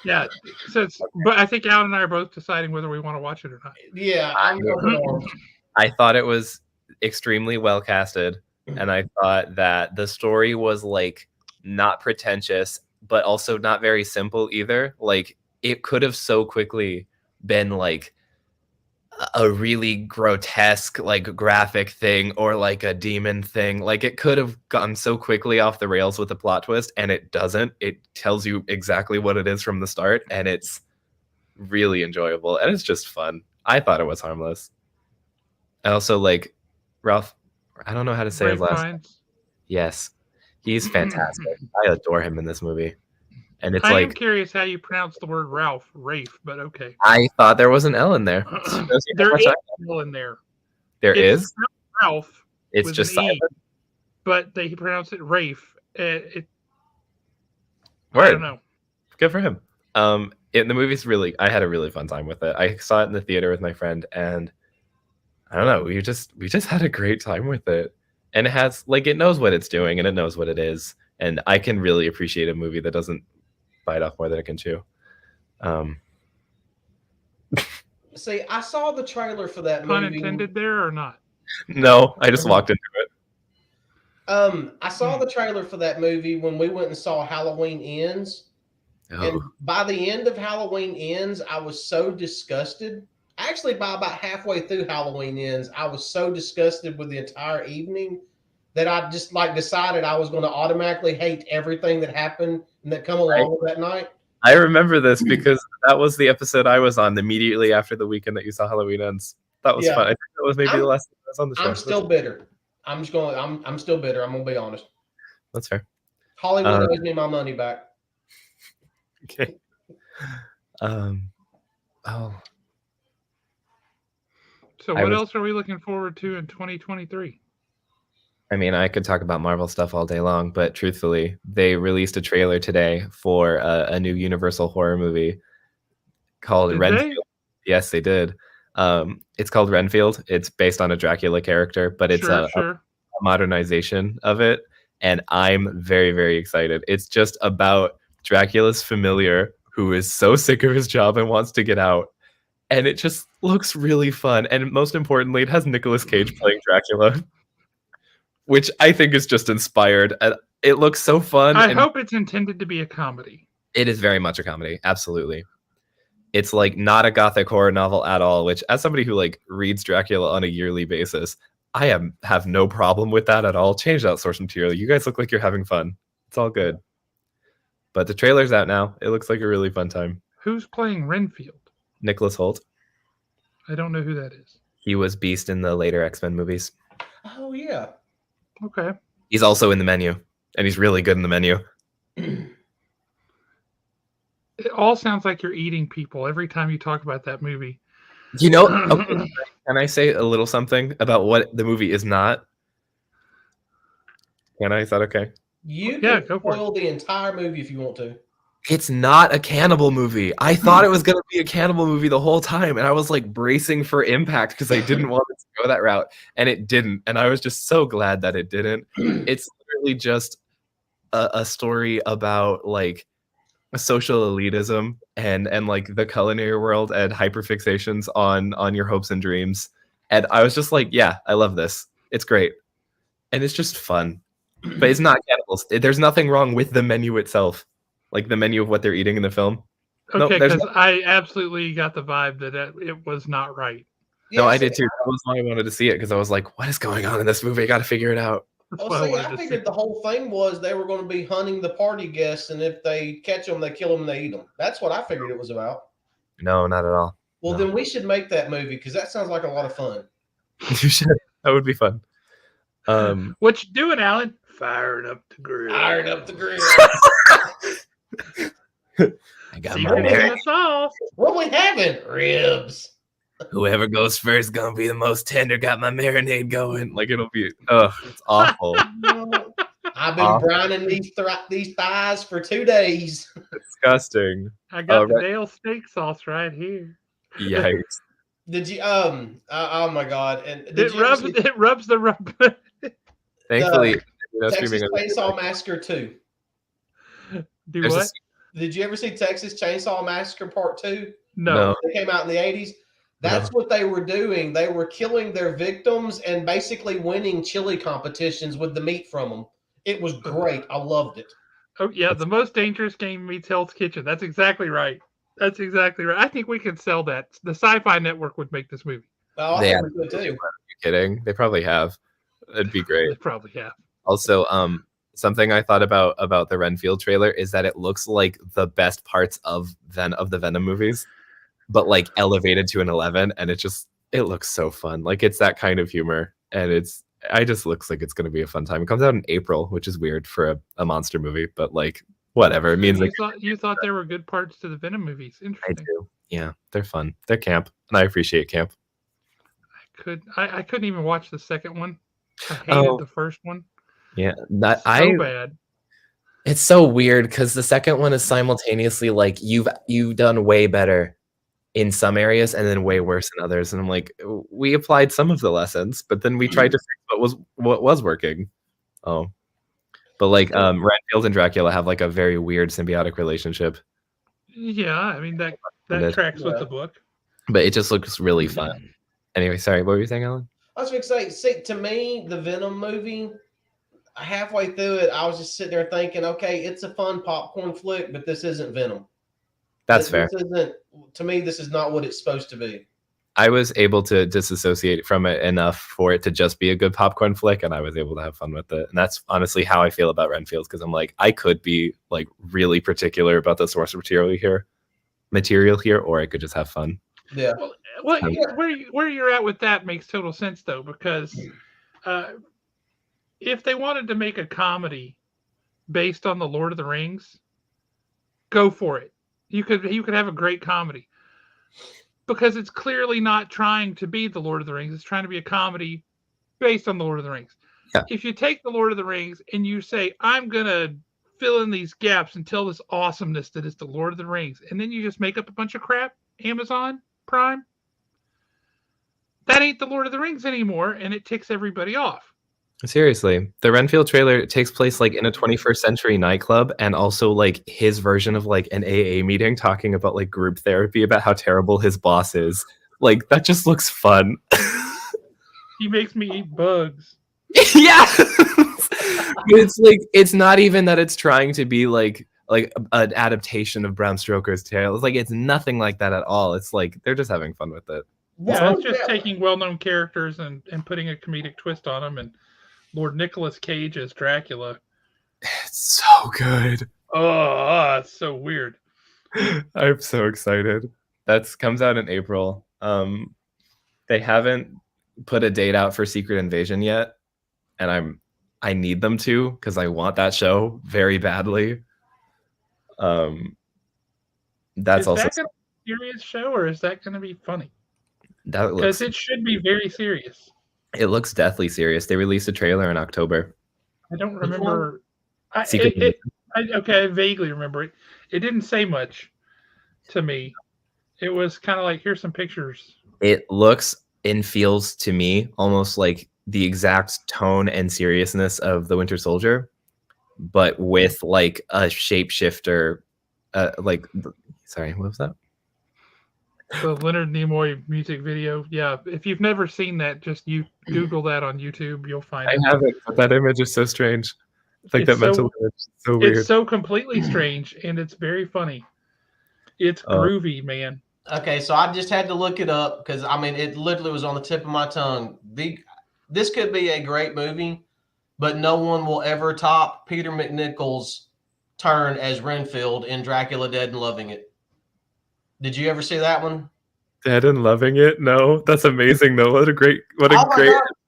Yeah, but I think Alan and I are both deciding whether we want to watch it or not. Yeah, I thought it was extremely well casted, and I thought that the story was like not pretentious, but also not very simple either. Like it could have so quickly been like a really grotesque, like graphic thing or like a demon thing. Like it could have gone so quickly off the rails with a plot twist, and it doesn't. It tells you exactly what it is from the start, and it's really enjoyable and it's just fun. I thought it was harmless. I also like Ralph. I don't know how to say his Rafe last name. Fiennes. Yes, he's fantastic. I adore him in this movie, and it's I am like curious how you pronounce the word Ralph, Rafe, but okay. I thought there was an L in there. Shows you how There much is I- L in there. there It's is. spelled Ralph It's with just an E, silent. but they pronounce it Rafe. I Word. don't know. Good for him. The movie's really. I had a really fun time with it. I saw it in the theater with my friend, and I don't know. We just had a great time with it, and it has like it knows what it's doing and it knows what it is, and I can really appreciate a movie that doesn't bite off more than it can chew. See, I saw the trailer for that Pun movie. intended there or not? No, I just walked into it. I saw the trailer for that movie when we went and saw Halloween Ends. Oh. And by the end of Halloween Ends, I was so disgusted. Actually, by about halfway through Halloween Ends, I was so disgusted with the entire evening that I just like decided I was going to automatically hate everything that happened and that come along with that night. I remember this because that was the episode I was on immediately after the weekend that you saw Halloween Ends. That was Yeah. fun. I think that was maybe the last time I was on the show. I'm still bitter. I'm still bitter. I'm gonna be honest. That's fair. Hollywood owes me my money back. Okay. Oh. So what else are we looking forward to in 2023? I mean, I could talk about Marvel stuff all day long, but truthfully, they released a trailer today for a new Universal horror movie called Renfield. Yes, they did. It's called Renfield. It's based on a Dracula character, but it's a modernization of it. And I'm very, very excited. It's just about Dracula's familiar who is so sick of his job and wants to get out. And it just looks really fun. And most importantly, it has Nicolas Cage playing Dracula, which I think is just inspired. It looks so fun. I hope it's intended to be a comedy. It is very much a comedy. Absolutely. It's like not a gothic horror novel at all, which as somebody who like reads Dracula on a yearly basis, I have no problem with that at all. Change that source material. You guys look like you're having fun. It's all good. But the trailer's out now. It looks like a really fun time. Who's playing Renfield? Nicholas Hoult. I don't know who that is. He was Beast in the later X-Men movies. Oh, yeah. Okay. He's also in The Menu, and he's really good in The Menu. It all sounds like you're eating people every time you talk about that movie. You know, okay, can I say a little something about what the movie is not? Can I? Is that okay? You can spoil the entire movie if you want to. It's not a cannibal movie. I thought it was going to be a cannibal movie the whole time, and I was like bracing for impact because I didn't want it to go that route, and it didn't. And I was just so glad that it didn't. It's literally just a story about like social elitism and like the culinary world and hyperfixations on your hopes and dreams. And I was just like, yeah, I love this. It's great. And it's just fun. But it's not cannibals. There's nothing wrong with the menu itself. Like the menu of what they're eating in the film. Okay, because I absolutely got the vibe that it was not right. No, I did too. That was why I wanted to see it, because I was like, what is going on in this movie? I got to figure it out. I figured the whole thing was they were going to be hunting the party guests, and if they catch them, they kill them and they eat them. That's what I figured it was about. No, not at all. Well, then we should make that movie, because that sounds like a lot of fun. You should. That would be fun. What you doing, Alan? Firing up the grill. Firing up the grill. I got my sauce. What we having? Ribs. Whoever goes first gonna be the most tender. Got my marinade going. Like it'll be. It's awful. I've been brining these thighs for 2 days. Disgusting. I got the Dale steak sauce right here. Yikes! Did you? Oh my god! And it rubs the rub. Thankfully, Texas Chainsaw Massacre 2. Do what? Did you ever see Texas Chainsaw Massacre Part 2? No. It came out in the 80s. That's what they were doing. They were killing their victims and basically winning chili competitions with the meat from them. It was great. I loved it. Oh, yeah. The most dangerous game meets Hell's Kitchen. That's exactly right. That's exactly right. I think we could sell that. The Sci-Fi Network would make this movie. Oh, I They think we could absolutely too. would. Are you kidding? They probably have. It'd be great. They probably have. Also, something I thought about the Renfield trailer is that it looks like the best parts of the Venom movies, but like elevated to an 11, and it looks so fun. Like it's that kind of humor, and I just looks like it's gonna be a fun time. It comes out in April, which is weird for a monster movie, but like whatever. It means You like thought there were good parts to the Venom movies. I Interesting. do. Yeah, they're fun. They're camp, and I appreciate camp. I couldn't even watch the second one. I hated Oh. the first one. Yeah, So bad. It's so weird because the second one is simultaneously like you've done way better in some areas and then way worse in others, and I'm like, we applied some of the lessons, but then we tried to fix what was working. Oh, but like Renfield and Dracula have like a very weird symbiotic relationship, Yeah, I mean that That- tracks with the book. but it just looks really fun. Anyway, sorry, what were you saying, Alan? I was going to say, see, to me, the Venom movie, halfway through it, I was just sitting there thinking, okay, it's a fun popcorn flick, but this isn't Venom. That's fair. This isn't, to me, this is not what it's supposed to be. I was able to disassociate from it enough for it to just be a good popcorn flick, and I was able to have fun with it. And that's honestly how I feel about Renfield, because I'm like, I could be like really particular about the source material here, or I could just have fun. Yeah. Well, where you're at with that makes total sense though, because if they wanted to make a comedy based on the Lord of the Rings, go for it. You could have a great comedy. Because it's clearly not trying to be the Lord of the Rings. It's trying to be a comedy based on the Lord of the Rings. Yeah. If you take the Lord of the Rings and you say, I'm going to fill in these gaps and tell this awesomeness that is the Lord of the Rings, and then you just make up a bunch of crap, Amazon Prime, that ain't the Lord of the Rings anymore, and it ticks everybody off. Seriously, the Renfield trailer takes place like in a 21st century nightclub, and also like his version of like an AA meeting talking about like group therapy about how terrible his boss is. Like that just looks fun. He makes me eat bugs. Yeah. It's like it's not even that it's trying to be like an adaptation of Bram Stoker's tale. It's like it's nothing like that at all. It's like they're just having fun with it. Yeah, it's just taking well-known characters and putting a comedic twist on them, and Lord Nicolas Cage as Dracula. It's so good. Oh, it's so weird. I'm so excited. That comes out in April. They haven't put a date out for Secret Invasion yet, and I need them to because I want that show very badly. That's is also that going to be a serious show, or is that going to be funny? That looks. Because it should be very serious. It looks deathly serious. They released a trailer in October. I don't remember. I vaguely remember it. It didn't say much to me. It was kind of like, here's some pictures. It looks and feels to me almost like the exact tone and seriousness of The Winter Soldier, but with like a shapeshifter. Sorry, what was that? The Leonard Nimoy music video. Yeah, if you've never seen that, just Google that on YouTube. You'll find it. I haven't, but that image is so strange. Like It's that mental image is so weird. It's so completely strange, and it's very funny. It's groovy, man. Okay, so I just had to look it up because, I mean, it literally was on the tip of my tongue. This could be a great movie, but no one will ever top Peter McNichol's turn as Renfield in Dracula Dead and Loving It. Did you ever see that one? Dead and Loving It? No, that's amazing though. What a great God.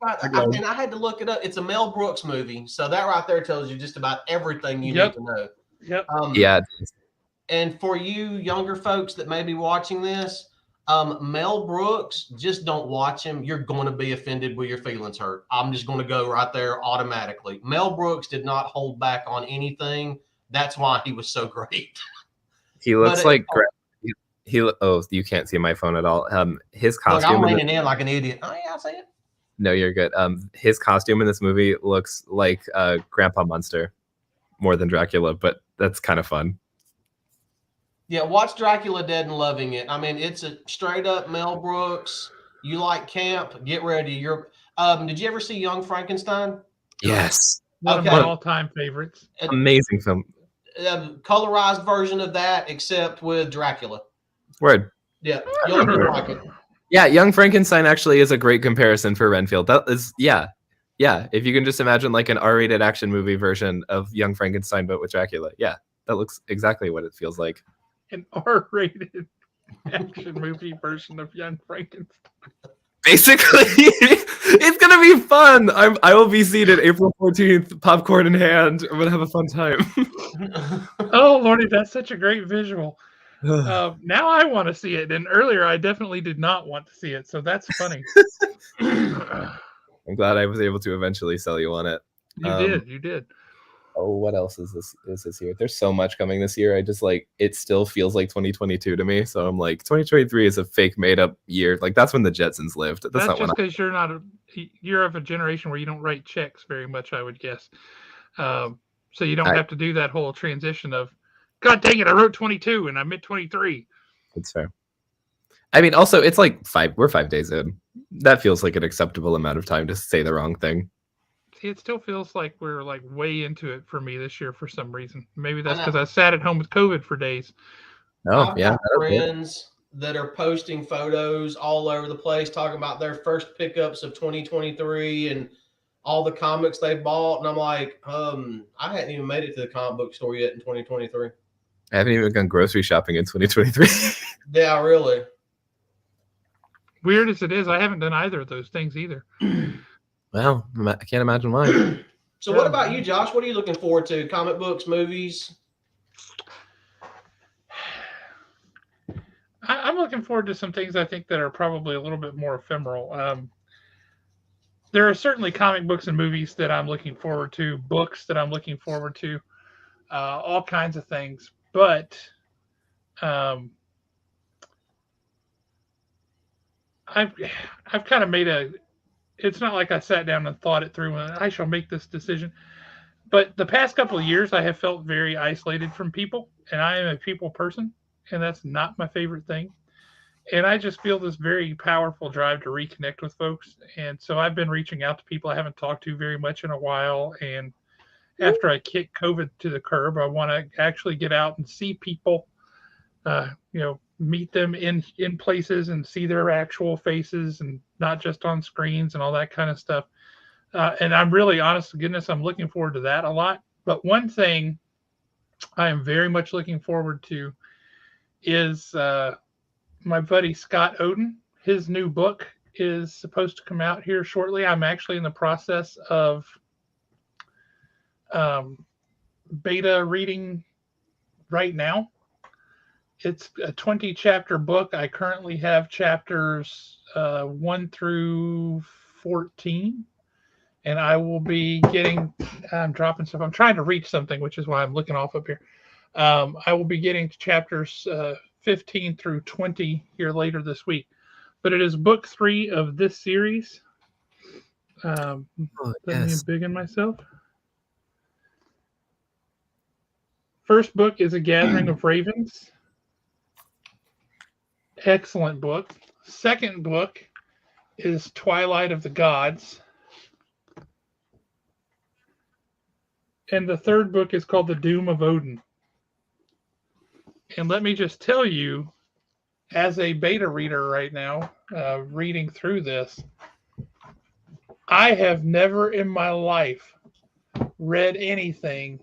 And I had to look it up. It's a Mel Brooks movie, so that right there tells you just about everything you need to know. Yep. Yeah. And for you younger folks that may be watching this, Mel Brooks, just don't watch him. You're going to be offended with your feelings hurt. I'm just going to go right there automatically. Mel Brooks did not hold back on anything. That's why he was so great. He looks like you can't see my phone at all. His costume. Look, I'm leaning in like an idiot. Oh yeah, I see it. No, you're good. His costume in this movie looks like Grandpa Munster more than Dracula, but that's kind of fun. Yeah, watch Dracula Dead and Loving It. I mean, it's a straight up Mel Brooks. You like camp? Get ready. Did you ever see Young Frankenstein? Yes. One of my all-time favorites. Amazing film. Colorized version of that, except with Dracula. Word. Yeah, you'll like it. Yeah, Young Frankenstein actually is a great comparison for Renfield. That is, yeah. If you can just imagine like an R-rated action movie version of Young Frankenstein, but with Dracula. Yeah, that looks exactly what it feels like. An R-rated action movie version of Young Frankenstein. Basically, it's gonna be fun. I will be seated April 14th, popcorn in hand. I'm gonna have a fun time. Oh Lordy, that's such a great visual. Now I want to see it, and earlier I definitely did not want to see it, so that's funny. I'm glad I was able to eventually sell you on it. You did. Oh, what else is this year? There's so much coming this year. I just like it still feels like 2022 to me. So I'm like 2023 is a fake made up year. Like that's when the Jetsons lived. That's not just because you're of a generation where you don't write checks very much, I would guess. So you don't have to do that whole transition of, God dang it, I wrote 22 and I'm at 23. That's fair. I mean, also it's like we're 5 days in. That feels like an acceptable amount of time to say the wrong thing. See, it still feels like we're like way into it for me this year for some reason. Maybe that's because I sat at home with COVID for days. Oh, I've got friends that are posting photos all over the place talking about their first pickups of 2023 and all the comics they've bought. And I'm like, I hadn't even made it to the comic book store yet in 2023. I haven't even gone grocery shopping in 2023. Yeah, really. Weird as it is, I haven't done either of those things either. Well, I can't imagine why. So what about you, Josh? What are you looking forward to? Comic books, movies? I'm looking forward to some things I think that are probably a little bit more ephemeral. There are certainly comic books and movies that I'm looking forward to, books that I'm looking forward to, all kinds of things. But I've kind of made it's not like I sat down and thought it through and I shall make this decision. But the past couple of years, I have felt very isolated from people, and I am a people person, and that's not my favorite thing. And I just feel this very powerful drive to reconnect with folks. And so I've been reaching out to people I haven't talked to very much in a while. And after I kick COVID to the curb, I want to actually get out and see people, meet them in places and see their actual faces and not just on screens and all that kind of stuff. And I'm really, honest to goodness, I'm looking forward to that a lot. But one thing I am very much looking forward to is my buddy Scott Oden. His new book is supposed to come out here shortly. I'm actually in the process of beta reading right now. It's a 20-chapter book. I currently have chapters 1 through 14. And I will be I'm dropping stuff. I'm trying to reach something, which is why I'm looking off up here. I will be getting to chapters 15 through 20 here later this week. But it is book 3 of this series. Let me big in myself. First book is A Gathering of Ravens. Excellent book. Second book is Twilight of the Gods. And the third book is called The Doom of Odin. And let me just tell you, as a beta reader right now, reading through this, I have never in my life read anything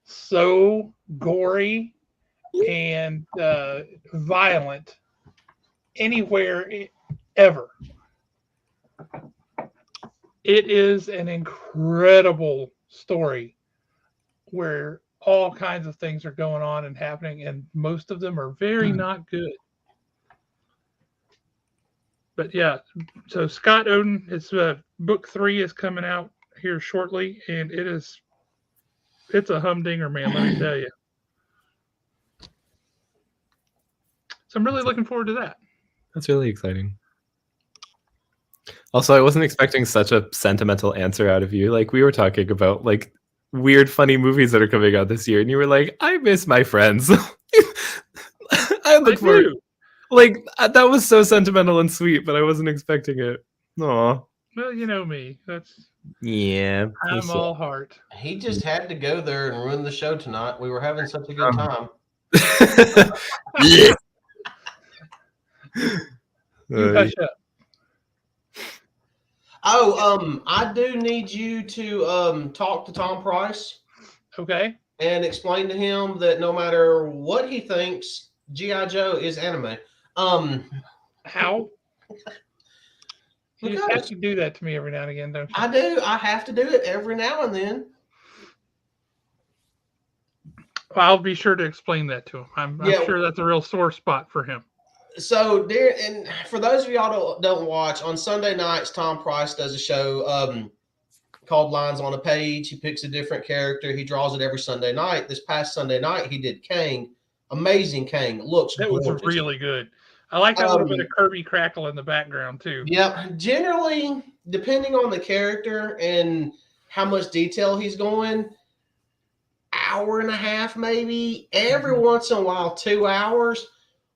so gory and violent anywhere ever. It is an incredible story where all kinds of things are going on and happening, and most of them are very not good. But yeah, so Scott Oden, his book 3 is coming out here shortly, and it's a humdinger, man, let me tell you. So I'm really looking forward to that. That's really exciting. Also, I wasn't expecting such a sentimental answer out of you. Like, we were talking about like weird, funny movies that are coming out this year, and you were like, "I miss my friends." I look forward. Like, that was so sentimental and sweet, but I wasn't expecting it. Aw. Well, you know me. Yeah. I'm all heart. He just had to go there and ruin the show tonight. We were having such a good time. Yeah. You hush up. Oh, I do need you to talk to Tom Price Okay. and explain to him that no matter what he thinks, G.I. Joe is anime. How? You just have Because to do that to me every now and again, don't you? I do. I have to do it every now and then. Well, I'll be sure to explain that to him. I'm Yeah. sure that's a real sore spot for him. So, and for those of y'all don't watch, on Sunday nights, Tom Price does a show called Lines on a Page. He picks a different character. He draws it every Sunday night. This past Sunday night, he did Kang. Amazing Kang. Looks That gorgeous. was really good. I like that little bit of Kirby crackle in the background too. Yeah, generally, depending on the character and how much detail he's going, hour and a half maybe. Every once in a while, 2 hours.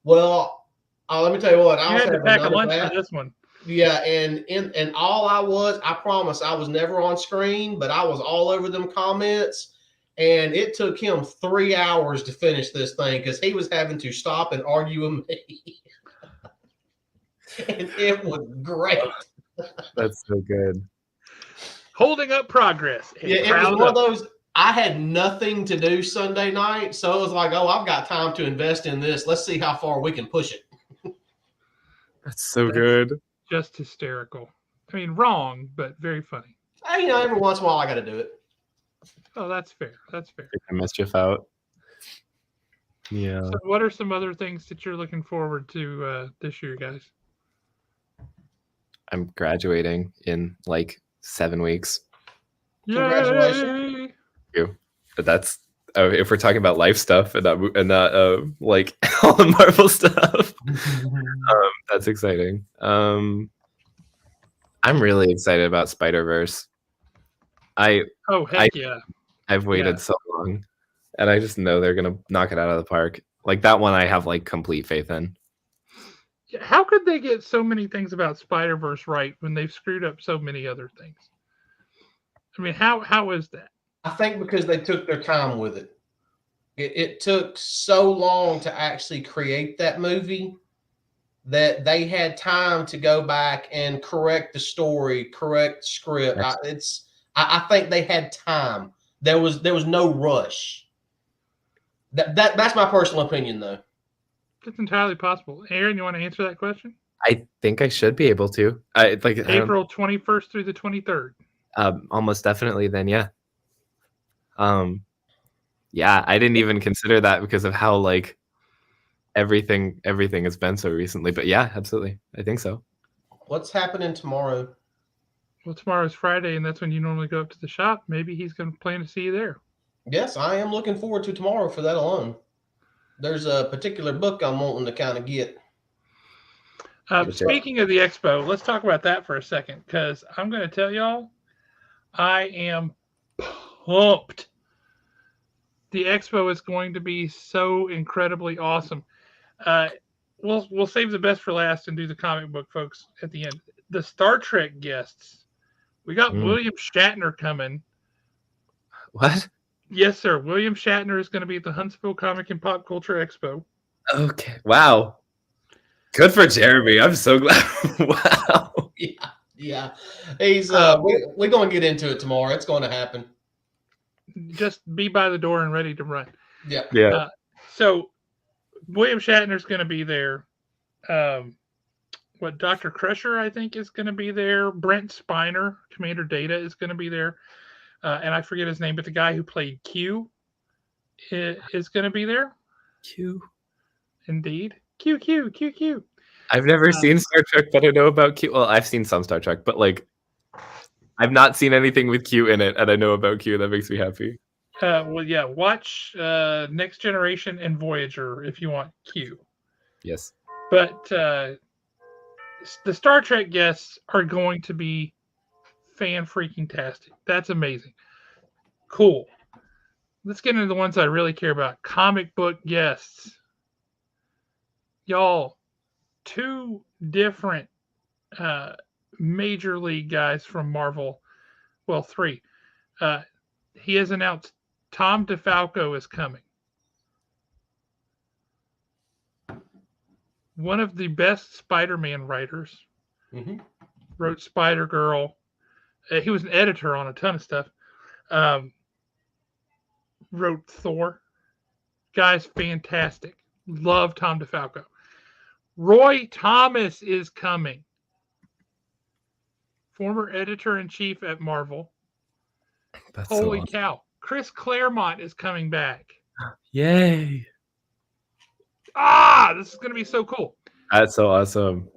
Well, let me tell you what. I You also had to have pack a another lunch bat. for this one. Yeah, and all I promise, I was never on screen, but I was all over them comments, and it took him 3 hours to finish this thing because he was having to stop and argue with me, and it was great. That's so good. Holding up progress. Yeah, it was one of those. I had nothing to do Sunday night, so it was like, oh, I've got time to invest in this. Let's see how far we can push it. That's so good. Just hysterical. I mean, wrong, but very funny. Every once in a while, I got to do it. Oh, that's fair. That's fair. Take mischief out. Yeah. So, what are some other things that you're looking forward to this year, guys? I'm graduating in like 7 weeks. Congratulations. Yay! You. But that's if we're talking about life stuff and not like all the Marvel stuff. That's exciting. I'm really excited about Spider-Verse. Oh, heck yeah. I've waited so long, and I just know they're gonna knock it out of the park. Like that one, I have like complete faith in. How could they get so many things about Spider-Verse right when they've screwed up so many other things? I mean, how is that? I think because they took their time with it. It took so long to actually create that movie that they had time to go back and correct the story, correct the script. I think they had time. There was no rush. That's my personal opinion, though. It's entirely possible. Aaron, you want to answer that question? I think I should be able to. April 21st through the 23rd. Almost definitely. Then yeah. Yeah, I didn't even consider that because of how like everything has been so recently. But yeah, absolutely, I think so. What's happening tomorrow? Well, tomorrow's Friday, and that's when you normally go up to the shop. Maybe he's going to plan to see you there. Yes, I am looking forward to tomorrow for that alone. There's a particular book I'm wanting to kind of get. Speaking of the expo, let's talk about that for a second, because I'm going to tell y'all, I am pumped. The expo is going to be so incredibly awesome. We'll save the best for last and do the comic book folks at the end. The Star Trek guests. We got William Shatner coming. What? Yes, sir. William Shatner is going to be at the Huntsville Comic and Pop Culture Expo. Okay. Wow. Good for Jeremy. I'm so glad. Wow. Yeah. He's we're going to get into it tomorrow. It's going to happen. Just be by the door and ready to run. Yeah. Yeah. So William Shatner's going to be there. Dr. Crusher, I think, is going to be there. Brent Spiner, Commander Data, is going to be there. And I forget his name, but the guy who played Q is going to be there. Q. Indeed. Q. I've never seen Star Trek, but I know about Q. Well, I've seen some Star Trek, but like I've not seen anything with Q in it, and I know about Q. That makes me happy. Watch Next Generation and Voyager if you want Q. Yes. But the Star Trek guests are going to be fan-freaking-tastic. That's amazing. Cool. Let's get into the ones I really care about. Comic book guests. Y'all, 2 different major league guys from Marvel. Well, 3. He has announced Tom DeFalco is coming. one of the best Spider-Man writers. Mm-hmm. Wrote Spider-Girl. He was an editor on a ton of stuff. Um, wrote Thor. Guy's fantastic. Love Tom DeFalco. Roy Thomas is coming. Former editor-in-chief at Marvel. That's Holy so awesome. cow. Chris Claremont is coming back. Yay. This is going to be so cool. That's so awesome.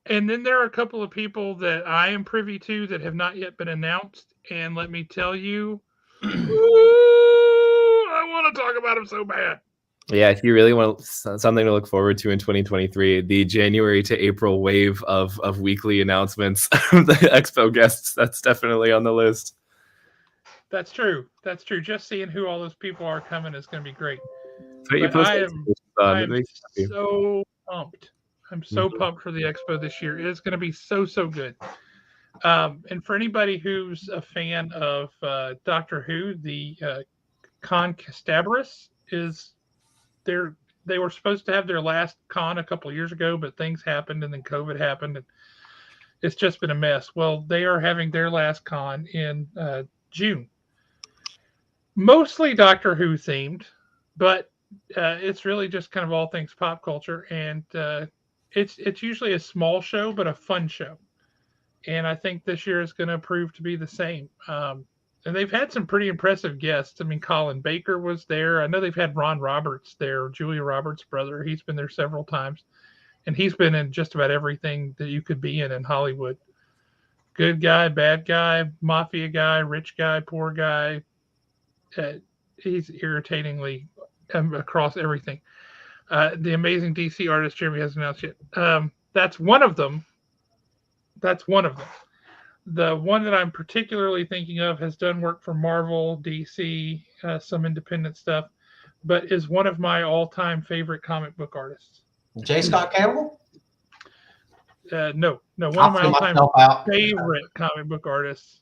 And then there are a couple of people that I am privy to that have not yet been announced. And let me tell you, I want to talk about them so bad. Yeah, if you really want something to look forward to in 2023, the January to April wave of weekly announcements of the Expo guests, that's definitely on the list. That's true. That's true. Just seeing who all those people are coming is going to be great. But I am so pumped. I'm so Mhm. pumped for the Expo this year. It is going to be so good. And for anybody who's a fan of Doctor Who, the Con Castabris is there. They were supposed to have their last con a couple of years ago, but things happened and then COVID happened, and it's just been a mess. Well, they are having their last con in June, mostly Doctor Who themed, but it's really just kind of all things pop culture, and it's usually a small show but a fun show. And I think this year is going to prove to be the same. And they've had some pretty impressive guests. I mean, Colin Baker was there. I know they've had Ron Roberts there, Julia Roberts' brother. He's been there several times, and he's been in just about everything that you could be in Hollywood. Good guy, bad guy, mafia guy, rich guy, poor guy. He's irritatingly across everything. The amazing DC artist Jeremy hasn't announced yet. That's one of them. That's one of them. The one that I'm particularly thinking of has done work for Marvel, DC, some independent stuff, but is one of my all-time favorite comic book artists. J. Scott Campbell? No, one I'll of my all-time favorite comic book artists.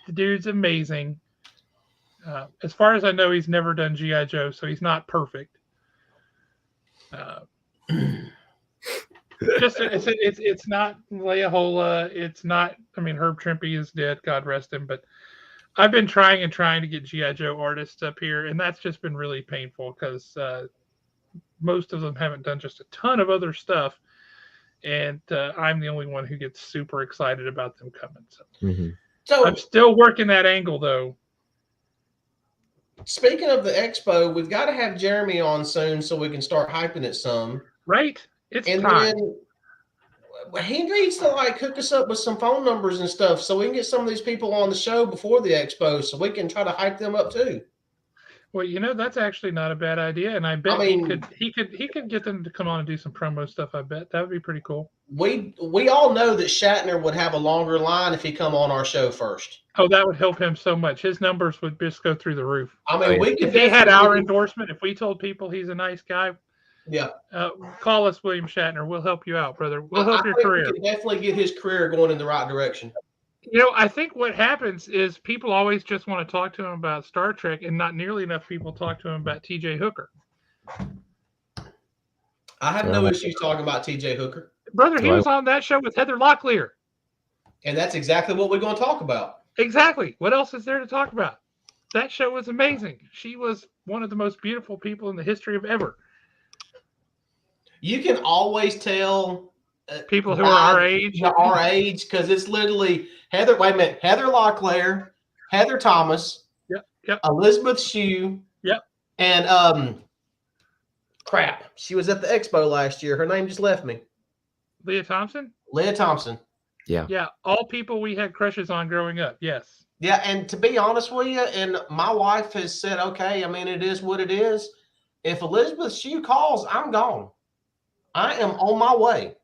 The dude's amazing. As far as I know, he's never done G.I. Joe, so he's not perfect. It's not Leia. It's not. I mean, Herb Trimpe is dead. God rest him. But I've been trying to get GI Joe artists up here, and that's just been really painful because most of them haven't done just a ton of other stuff, and I'm the only one who gets super excited about them coming. So I'm still working that angle though. Speaking of the expo, we've got to have Jeremy on soon so we can start hyping it some. Right? It's time. Then he needs to hook us up with some phone numbers and stuff so we can get some of these people on the show before the expo so we can try to hype them up too. Well, that's actually not a bad idea, and I bet he could get them to come on and do some promo stuff. I bet that would be pretty cool. We all know that Shatner would have a longer line if he come on our show first. Oh, that would help him so much. His numbers would just go through the roof. I mean, if he had our endorsement, if we told people he's a nice guy, yeah, call us, William Shatner. We'll help you out, brother. We'll help your career. We can definitely get his career going in the right direction. I think what happens is people always just want to talk to him about Star Trek, and not nearly enough people talk to him about T.J. Hooker. I have no issues talking about T.J. Hooker. Brother, he was on that show with Heather Locklear. And that's exactly what we're going to talk about. Exactly. What else is there to talk about? That show was amazing. She was one of the most beautiful people in the history of ever. You can always tell people who are our age, because it's literally Heather Locklear, Heather Thomas, yep, Elizabeth Shue, and crap, she was at the expo last year. Her name just left me. Leah Thompson. Yeah, all people we had crushes on growing up. Yes. Yeah, and to be honest with you, and my wife has said, okay, I mean, it is what it is. If Elizabeth Shue calls, I'm gone. I am on my way.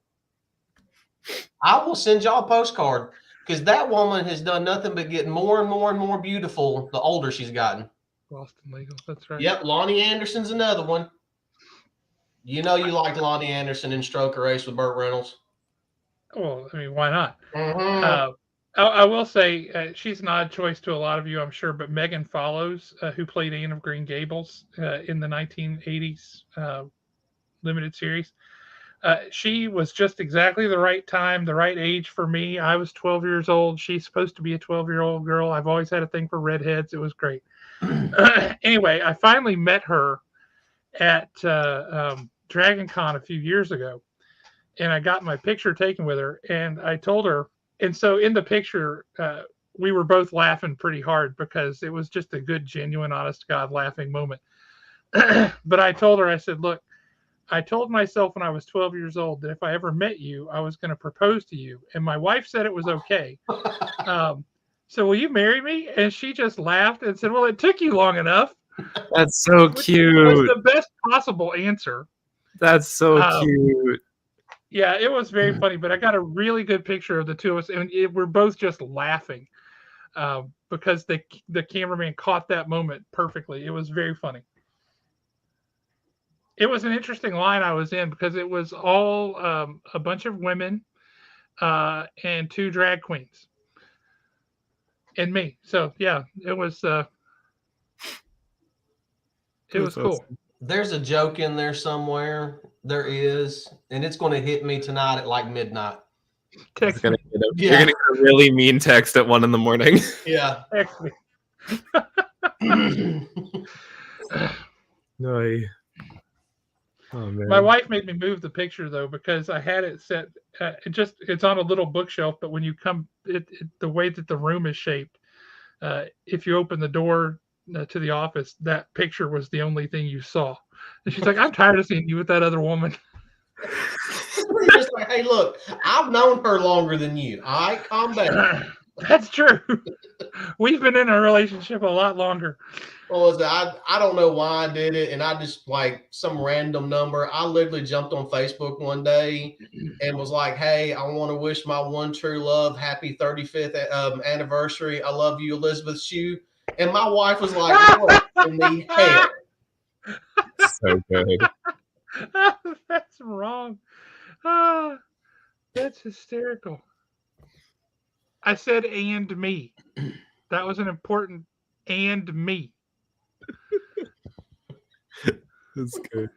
I will send y'all a postcard because that woman has done nothing but get more and more and more beautiful the older she's gotten. Boston Legal, that's right. Yep, Lonnie Anderson's another one. You know you liked Lonnie Anderson in Stroker Race with Burt Reynolds. Well, I mean, why not? Mm-hmm. I will say she's an odd choice to a lot of you, I'm sure, but Megan Follows, who played Anne of Green Gables in the 1980s limited series. She was just exactly the right time, the right age for me. I was 12 years old. She's supposed to be a 12-year-old girl. I've always had a thing for redheads. It was great. Anyway, I finally met her at Dragon Con a few years ago, and I got my picture taken with her, and I told her, and so in the picture, we were both laughing pretty hard because it was just a good, genuine, honest to God laughing moment. But I told her, I said, look, I told myself when I was 12 years old that if I ever met you, I was going to propose to you. And my wife said it was okay. So will you marry me? And she just laughed and said, well, it took you long enough. That's so Which cute. was the best possible answer. That's so cute. Yeah, it was very funny, but I got a really good picture of the two of us, and we're both just laughing because the cameraman caught that moment perfectly. It was very funny. It was an interesting line I was in because it was all a bunch of women and two drag queens and me. So yeah, it was cool. Awesome. There's a joke in there somewhere. There is, and it's going to hit me tonight at like midnight. You're gonna get a really mean text at 1 a.m. Yeah. Text me. No. Oh, man. My wife made me move the picture though because I had it set. It's on a little bookshelf, but when you come, the way that the room is shaped, if you open the door to the office, that picture was the only thing you saw. And she's like, "I'm tired of seeing you with that other woman." Just like, hey, look, I've known her longer than you. All right, calm down. That's true. We've been in a relationship a lot longer. Well, I don't know why I did it, and I just like some random number. I literally jumped on Facebook one day and was like, "Hey, I want to wish my one true love happy 35th anniversary. I love you, Elizabeth Shue." And my wife was like, "What in the hell?" So good. That's wrong. That's hysterical. I said and me. That was an important and me. That's good.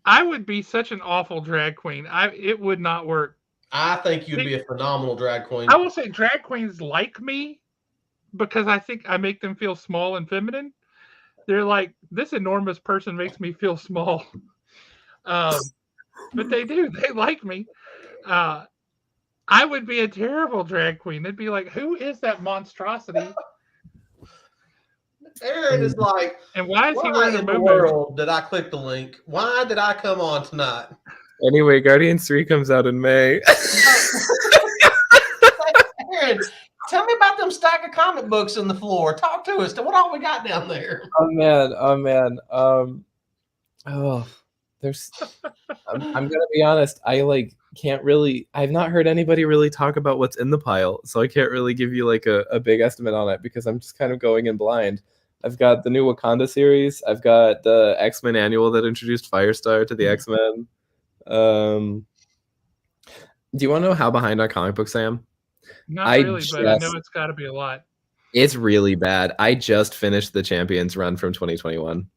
I would be such an awful drag queen. It would not work. I think you'd be a phenomenal drag queen. I will say drag queens like me because I think I make them feel small and feminine. They're like, this enormous person makes me feel small. But they do. They like me. I would be a terrible drag queen. They'd be like, who is that monstrosity? Aaron is like, and why is he wearing in the world did I click the link? Why did I come on tonight? Anyway, Guardians 3 comes out in May. Aaron, tell me about them stack of comic books on the floor. Talk to us. What all we got down there? Oh man. There's. I'm gonna be honest. I can't really. I've not heard anybody really talk about what's in the pile, so I can't really give you like a big estimate on it because I'm just kind of going in blind. I've got the new Wakanda series. I've got the X-Men annual that introduced Firestar to the X-Men. Do you want to know how behind on comic books I am? Not really, but I know it's got to be a lot. It's really bad. I just finished the Champions run from 2021,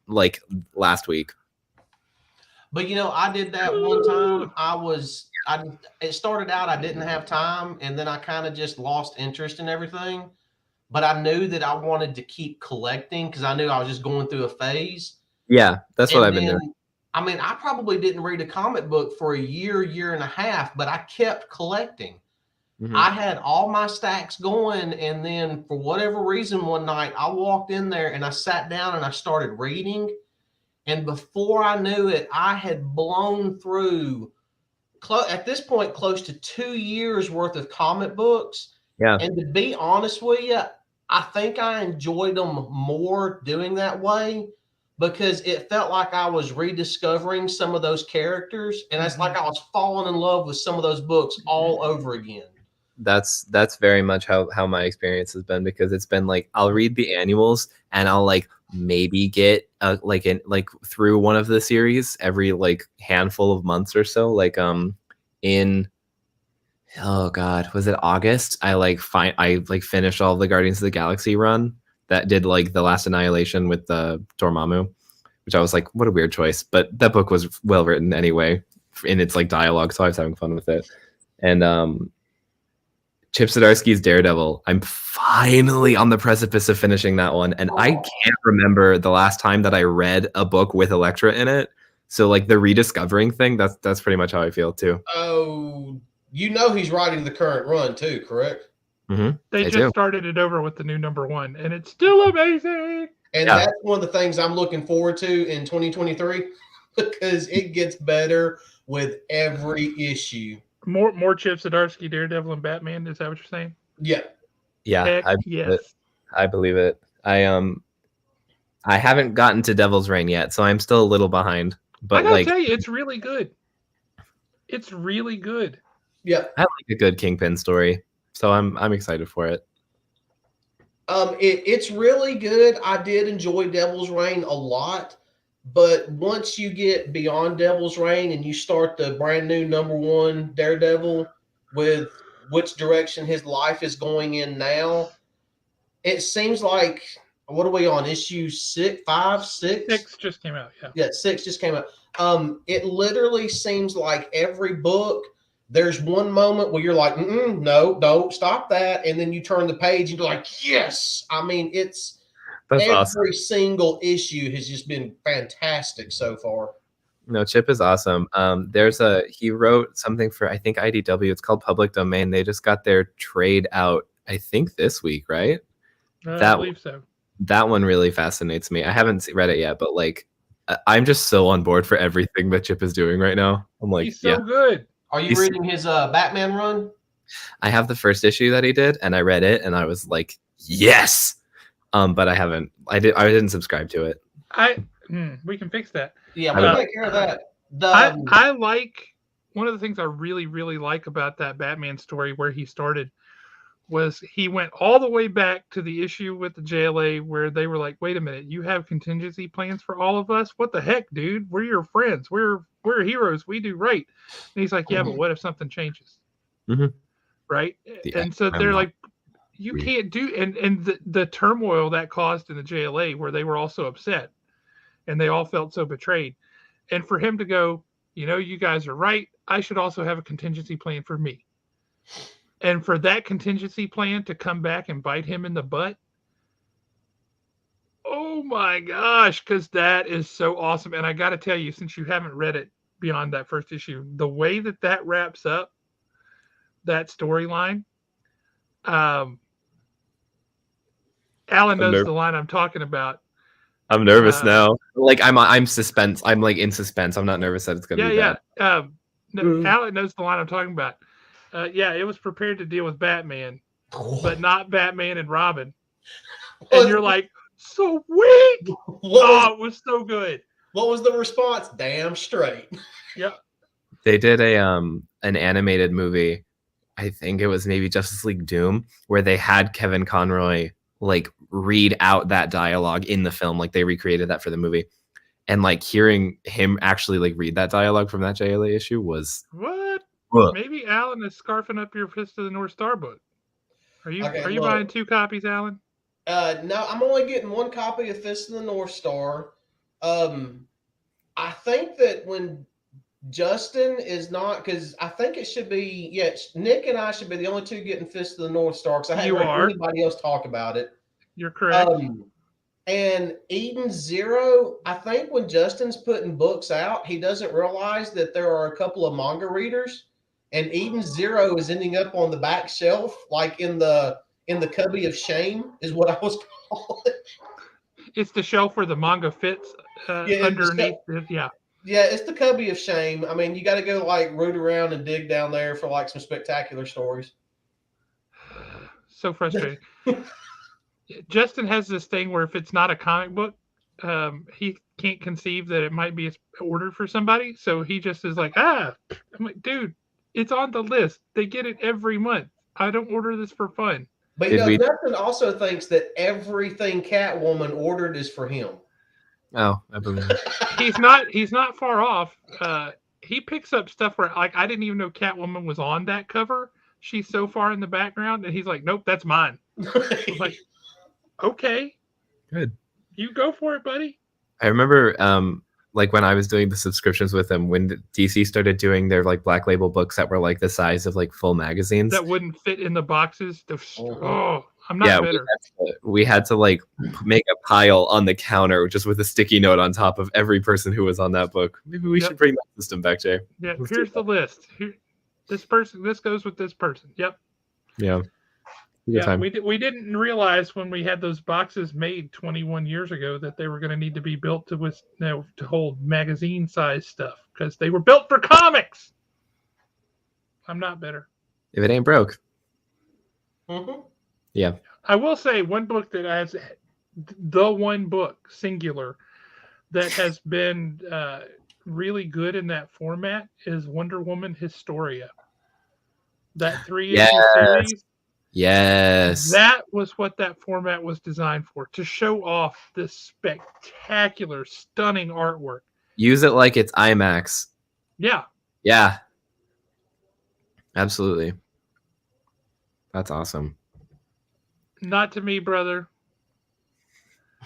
like last week. But I did that one time. It started out I didn't have time, and then I kind of just lost interest in everything. But I knew that I wanted to keep collecting because I knew I was just going through a phase. Yeah, that's what I've been doing. I mean, I probably didn't read a comic book for a year and a half, but I kept collecting. Mm-hmm. I had all my stacks going, and then for whatever reason, one night I walked in there and I sat down and I started reading. And before I knew it, I had blown through, at this point, close to 2 years worth of comic books. Yeah. And to be honest with you, I think I enjoyed them more doing that way because it felt like I was rediscovering some of those characters. And it's like I was falling in love with some of those books all over again. That's very much how my experience has been, because it's been like I'll read the annuals and I'll maybe get through one of the series every handful of months or so. In oh god, was it August? I finished all of the Guardians of the Galaxy run that did the Last Annihilation with the Dormammu. which I was like, what a weird choice. But that book was well written anyway in its like dialogue, so I was having fun with it. And Chip Zdarsky's Daredevil. I'm finally on the precipice of finishing that one, and I can't remember the last time that I read a book with Elektra in it. So like the rediscovering thing, that's pretty much how I feel too. Oh, you know he's writing the current run too, correct? Mm-hmm. They just started it over with the new #1, and it's still amazing. And that's one of the things I'm looking forward to in 2023 because it gets better with every issue. More Chip Zdarsky, Daredevil, and Batman. Is that what you're saying? Yeah. Yeah, yes. I believe it. I haven't gotten to Devil's Reign yet, so I'm still a little behind. But I gotta like, tell you, it's really good. It's really good. Yeah. I like a good Kingpin story, so I'm excited for it. It's really good. I did enjoy Devil's Reign a lot, but once you get beyond Devil's Reign and you start the brand new #1 Daredevil with which direction his life is going in now, it seems like, what are we on, issue 6, 5, 6? 6 just came out, yeah. Yeah, 6 just came out. It literally seems like every book, there's one moment where you're like, no, don't stop that. And then you turn the page and you're like, yes. I mean, That's every awesome. single issue has just been fantastic so far. No, Chip is awesome. He wrote something for, I think, IDW. It's called Public Domain. They just got their trade out, I think, this week, right? I believe so. That one really fascinates me. I haven't read it yet, but like, I'm just so on board for everything that Chip is doing right now. I'm like, he's so good. Are you reading his Batman run? I have the first issue that he did, and I read it, and I was like, yes. But I haven't. I didn't subscribe to it. We can fix that. Yeah, we'll take care of that. I like, one of the things I really, really like about that Batman story where he started was he went all the way back to the issue with the JLA where they were like, wait a minute, you have contingency plans for all of us? What the heck, dude? We're your friends. We're heroes. We do right. And he's like, yeah, but what if something changes? Mm-hmm. Right? And so they're like, you can't do, and the turmoil that caused in the JLA where they were all so upset and they all felt so betrayed. And for him to go, you guys are right. I should also have a contingency plan for me. And for that contingency plan to come back and bite him in the butt, oh my gosh, because that is so awesome. And I got to tell you, since you haven't read it beyond that first issue, the way that wraps up that storyline, Alan knows the line I'm talking about. I'm nervous now. Like I'm suspense. I'm like in suspense. I'm not nervous that it's gonna be bad. Alan knows the line I'm talking about. It was prepared to deal with Batman, but not Batman and Robin. And you're like, sweet. It was so good. What was the response? Damn straight. Yep. They did an animated movie. I think it was maybe Justice League Doom, where they had Kevin Conroy like read out that dialogue in the film. Like they recreated that for the movie. And like hearing him actually like read that dialogue from that JLA issue was what? Maybe Alan is scarfing up your Fist of the North Star book. Are you buying 2 copies, Alan? No, I'm only getting 1 copy of Fist of the North Star. I think that when Justin is not, because I think it should be, Nick and I should be the only 2 getting Fist of the North Star because I haven't heard anybody else talk about it. You're correct. And Eden Zero, I think when Justin's putting books out, he doesn't realize that there are a couple of manga readers, and Eden Zero is ending up on the back shelf, like in the cubby of shame, is what I was calling it. It's the shelf where the manga fits underneath. Yeah, it's the cubby of shame. I mean, you got to go like root around and dig down there for like some spectacular stories. So frustrating. Justin has this thing where if it's not a comic book, he can't conceive that it might be ordered for somebody. So he just is like, I'm like, dude, it's on the list. They get it every month. I don't order this for fun. But Justin also thinks that everything Catwoman ordered is for him. Oh, I believe it. He's not far off. He picks up stuff where like I didn't even know Catwoman was on that cover. She's so far in the background, and he's like, nope, that's mine. I was like, okay, good. You go for it, buddy. I remember like when I was doing the subscriptions with them, when DC started doing their like black label books that were like the size of like full magazines. That wouldn't fit in the boxes. Oh, I'm Yeah, not bitter. we had to like make a pile on the counter just with a sticky note on top of every person who was on that book. Maybe we should bring that system back, Jay. Yeah, here's the list. Here, this goes with this person. Yep. Yeah. Yeah, we didn't realize when we had those boxes made 21 years ago that they were going to need to be built to hold magazine size stuff because they were built for comics. I'm not bitter. If it ain't broke. Mm-hmm. Yeah. I will say one book that has the one book singular that has been really good in that format is Wonder Woman Historia. That 3-issue series. Yes. That was what that format was designed for, to show off this spectacular, stunning artwork. Use it like it's IMAX. Yeah. Yeah. Absolutely. That's awesome. Not to me, brother.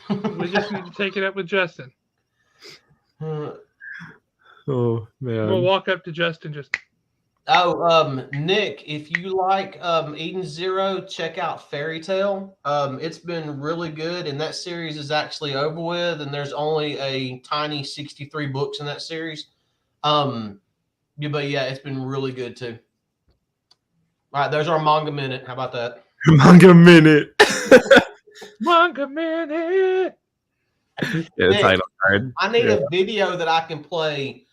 We just need to take it up with Justin. Oh, man. We'll walk up to Justin just... Nick, if you like Eden Zero, check out Fairy Tale. It's been really good, and that series is actually over with, and there's only a tiny 63 books in that series. But yeah, it's been really good too. All right, there's our manga minute. How about that? Manga minute. Manga minute. Yeah, Nick, title card. I need a video that I can play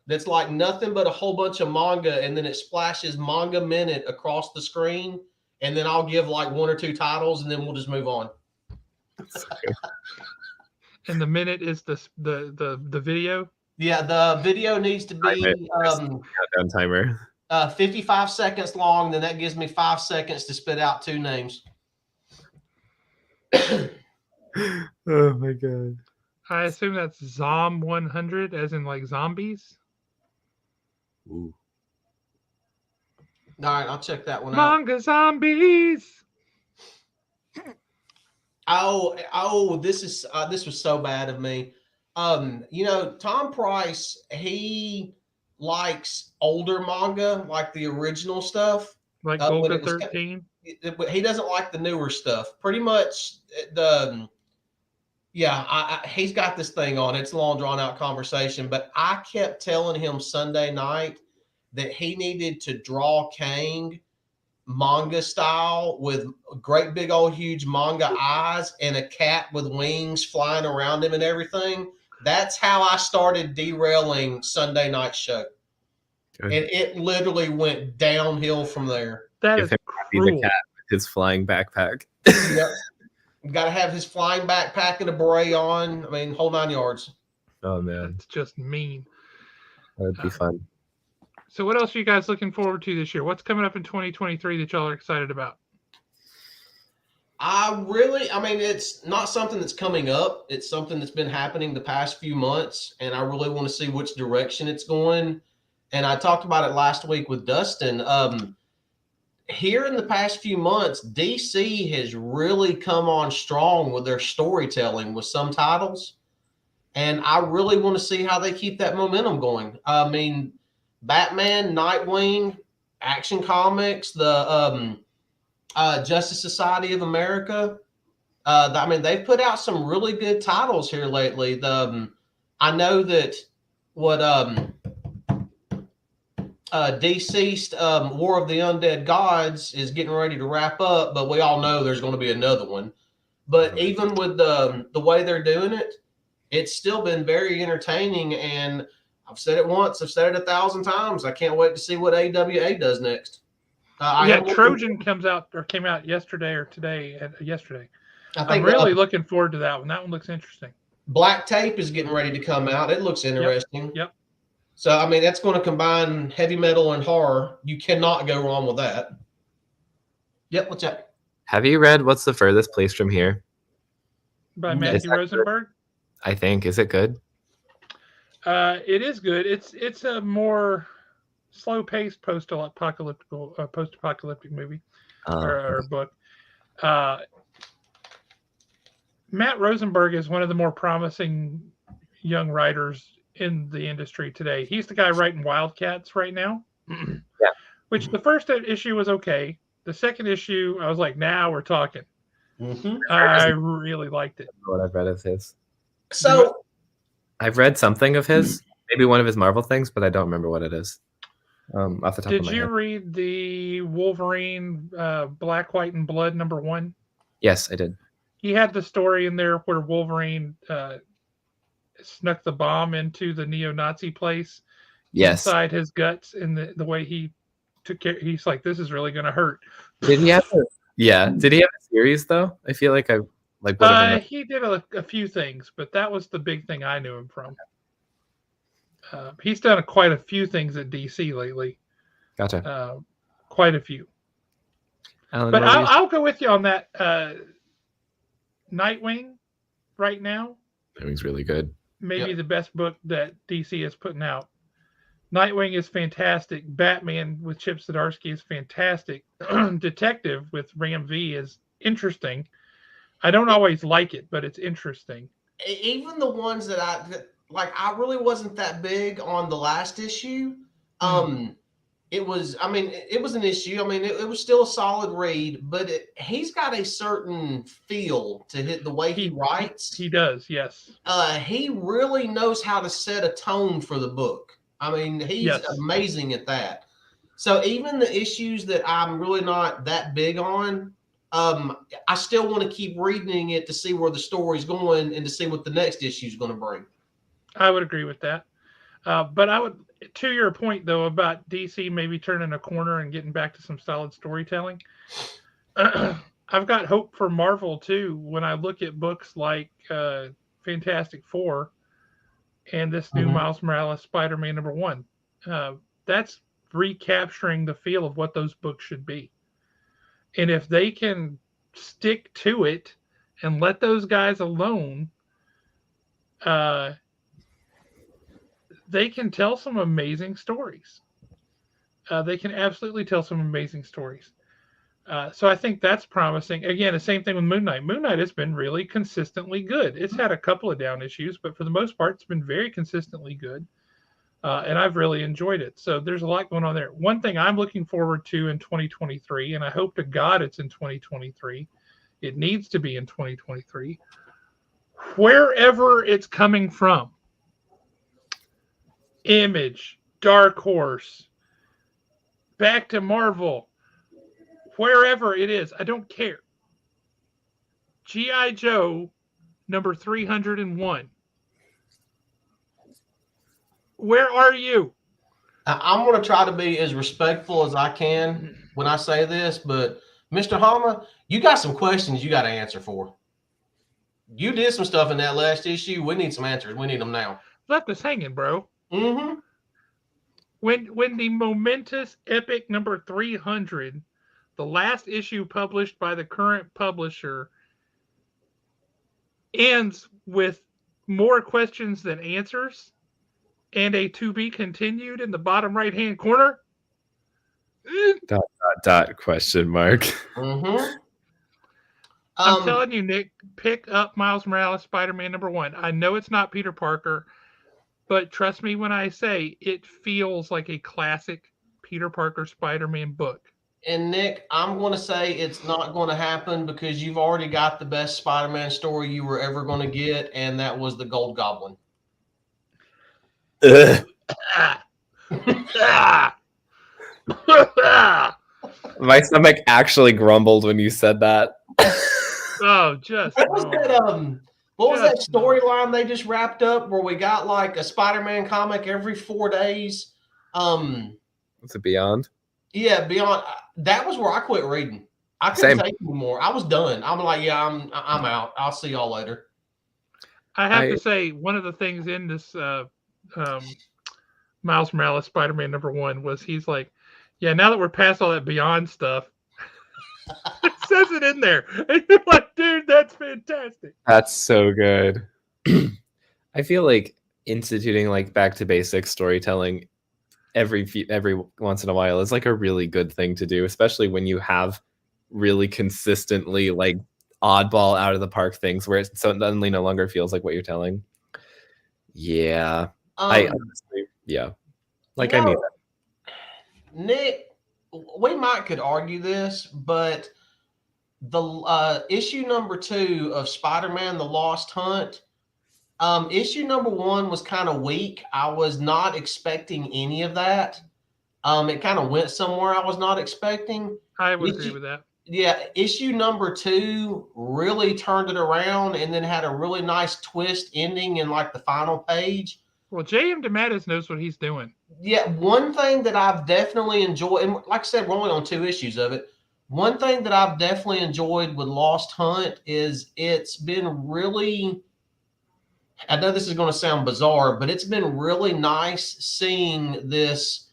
that's like nothing but a whole bunch of manga, and then it splashes manga minute across the screen, and then I'll give like 1 or 2 titles, and then we'll just move on. And the minute is the video? Yeah, the video needs to be countdown timer. 55 seconds long, then that gives me 5 seconds to spit out 2 names. Oh my god. I assume that's Zom 100, as in like zombies. Ooh. All right, I'll check that one out. Manga zombies. Oh, this was so bad of me. Tom Price, he likes older manga, like the original stuff. Like Golga 13? He doesn't like the newer stuff. Pretty much he's got this thing on. It's a long, drawn-out conversation, but I kept telling him Sunday night that he needed to draw Kang manga style with great big old huge manga eyes and a cat with wings flying around him and everything. That's how I started derailing Sunday night show. And it literally went downhill from there. That is cruel. The cat with his flying backpack. Yep. Got to have his flying backpack and a beret on. I mean, whole 9 yards. Oh, man. It's just mean. That would be fun. So what else are you guys looking forward to this year? What's coming up in 2023 that y'all are excited about? It's not something that's coming up. It's something that's been happening the past few months, and I really want to see which direction it's going. And I talked about it last week with Dustin. Here in the past few months, DC has really come on strong with their storytelling with some titles. And I really want to see how they keep that momentum going. I mean, Batman, Nightwing, Action Comics, the Justice Society of America. They've put out some really good titles here lately. I know that what Deceased War of the Undead Gods is getting ready to wrap up, but we all know there's going to be another one. But even with the way they're doing it, it's still been very entertaining. And I've said it once, I've said it 1,000 times. I can't wait to see what AWA does next. Trojan came out yesterday or today. Yesterday. I'm really looking forward to that one. That one looks interesting. Black Tape is getting ready to come out. It looks interesting. Yep. So, that's going to combine heavy metal and horror. You cannot go wrong with that. Yep, what's up? Have you read What's the Furthest Place from Here? By Matthew Rosenberg? I think. Is it good? It is good. It's a more slow-paced post-apocalyptic movie or book. Matt Rosenberg is one of the more promising young writers in the industry today. He's the guy writing Wildcats right now. Yeah. Which the first issue was okay. The second issue, I was like, now we're talking. Mm-hmm. I really liked it. What I've read of his. So I've read something of his, maybe one of his Marvel things, but I don't remember what it is. Off the top of Did my you head. read the Wolverine Black, White, and Blood #1? Yes, I did. He had the story in there where Wolverine snuck the bomb into the neo-Nazi place Yes. inside his guts, and the way he took care. He's like, this is really going to hurt. Did he have Did he have a series though? I feel like I would have he did a few things, but that was the big thing I knew him from. He's done quite a few things at DC lately. Gotcha. Quite a few. Alan, But what I'll go with you on that. Nightwing right now, Nightwing's really good. maybe the best book that DC is putting out. Nightwing is fantastic. Batman with Chip Zdarsky is fantastic. Detective with Ram V is interesting. I don't always like it, but it's interesting. Even the ones that I really wasn't that big on the last issue. It was an issue. I mean, it was still a solid read, but he's got a certain feel to hit the way he writes. He does, yes. He really knows how to set a tone for the book. I mean, he's amazing at that. So even the issues that I'm really not that big on, I still want to keep reading it to see where the story's going and to see what the next issue is going to bring. I would agree with that. But I would, to your point, though, about DC maybe turning a corner and getting back to some solid storytelling, I've got hope for Marvel, too, when I look at books like Fantastic Four and this new Miles Morales Spider-Man #1. That's recapturing the feel of what those books should be. And if they can stick to it and let those guys alone, they can tell some amazing stories. They can absolutely tell some amazing stories. So I think that's promising. Again, the same thing with Moon Knight. Moon Knight has been really consistently good. It's had a couple of down issues, but for the most part, it's been very consistently good. And I've really enjoyed it. So there's a lot going on there. One thing I'm looking forward to in 2023, and I hope to God it's in 2023. It needs to be in 2023. Wherever it's coming from, Image, Dark Horse, back to Marvel, wherever it is, I don't care. G.I. Joe number 301. Where are you? I'm going to try to be as respectful as I can when I say this, but Mr. Hama, you got some questions you got to answer for. You did some stuff in that last issue. We need some answers. We need them now. Left us hanging, bro. Mm-hmm. When the momentous epic number 300, the last issue published by the current publisher, ends with more questions than answers and a to be continued in the bottom right hand corner. Question mark. Mm-hmm. I'm telling you, Nick, pick up Miles Morales Spider-Man #1. I know it's not Peter Parker, but trust me when I say it feels like a classic Peter Parker Spider-Man book. And Nick, I'm going to say it's not going to happen because you've already got the best Spider-Man story you were ever going to get, and that was the Gold Goblin. My stomach actually grumbled when you said that. Oh, just what was that? What was that storyline they just wrapped up where we got like a Spider-Man comic every 4 days? Was it Beyond? Yeah, Beyond. That was where I quit reading. I couldn't take anymore. I was done. I'm like, yeah, I'm out. I'll see y'all later. I have to say, one of the things in this Miles Morales Spider-Man #1 was he's like, yeah, now that we're past all that Beyond stuff, it says it in there. And you're like, dude, that's fantastic. That's so good. I feel like instituting like back to basics storytelling every once in a while is like a really good thing to do, especially when you have really consistently like oddball out of the park things where it suddenly no longer feels like what you're telling. Yeah. I honestly, yeah. Like, I need that. Nick, we might could argue this, but the issue number 2 of Spider-Man: The Lost Hunt, issue number 1 was kind of weak. I was not expecting any of that. It kind of went somewhere I was not expecting. I would agree with that. Yeah, issue number 2 really turned it around and then had a really nice twist ending in like the final page. Well, J.M. DeMatteis knows what he's doing. Yeah, one thing that I've definitely enjoyed, and like I said, we're only on 2 issues of it. One thing that I've definitely enjoyed with Lost Hunt is it's been really, I know this is going to sound bizarre, but it's been really nice seeing this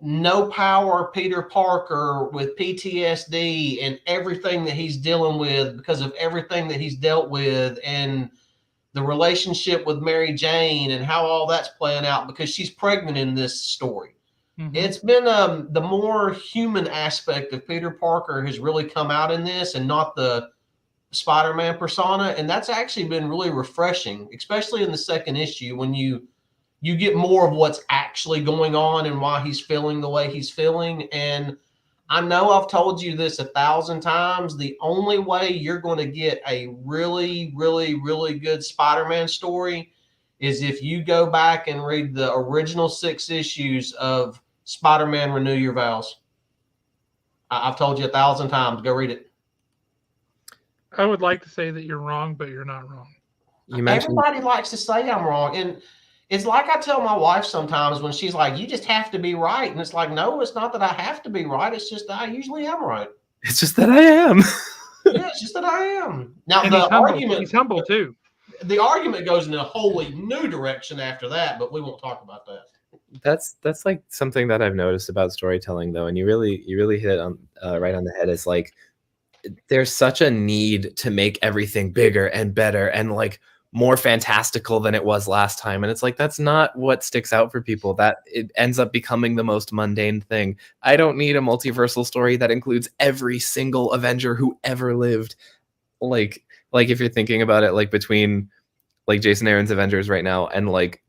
no power Peter Parker with PTSD and everything that he's dealing with because of everything that he's dealt with, and the relationship with Mary Jane and how all that's playing out because she's pregnant in this story. Mm-hmm. It's been the more human aspect of Peter Parker has really come out in this, and not the Spider-Man persona, and that's actually been really refreshing, especially in the second issue when you get more of what's actually going on and why he's feeling the way he's feeling. And I know I've told you this 1,000 times. The only way you're going to get a really, really, really good Spider-Man story is if you go back and read the original 6 issues of Spider-Man: Renew Your Vows. I've told you 1,000 times. Go read it. I would like to say that you're wrong, but you're not wrong. Everybody likes to say I'm wrong. And it's like I tell my wife sometimes when she's like, you just have to be right. And it's like, no, it's not that I have to be right. It's just that I usually am right. It's just that I am. Yeah, it's just that I am. Now, and he's humble too. The argument goes in a wholly new direction after that, but we won't talk about that. That's like something that I've noticed about storytelling, though. And you really hit it on right on the head. Is like, there's such a need to make everything bigger and better and like more fantastical than it was last time. And it's like, that's not what sticks out for people. That it ends up becoming the most mundane thing. I don't need a multiversal story that includes every single Avenger who ever lived. Like if you're thinking about it, like between like Jason Aaron's Avengers right now and like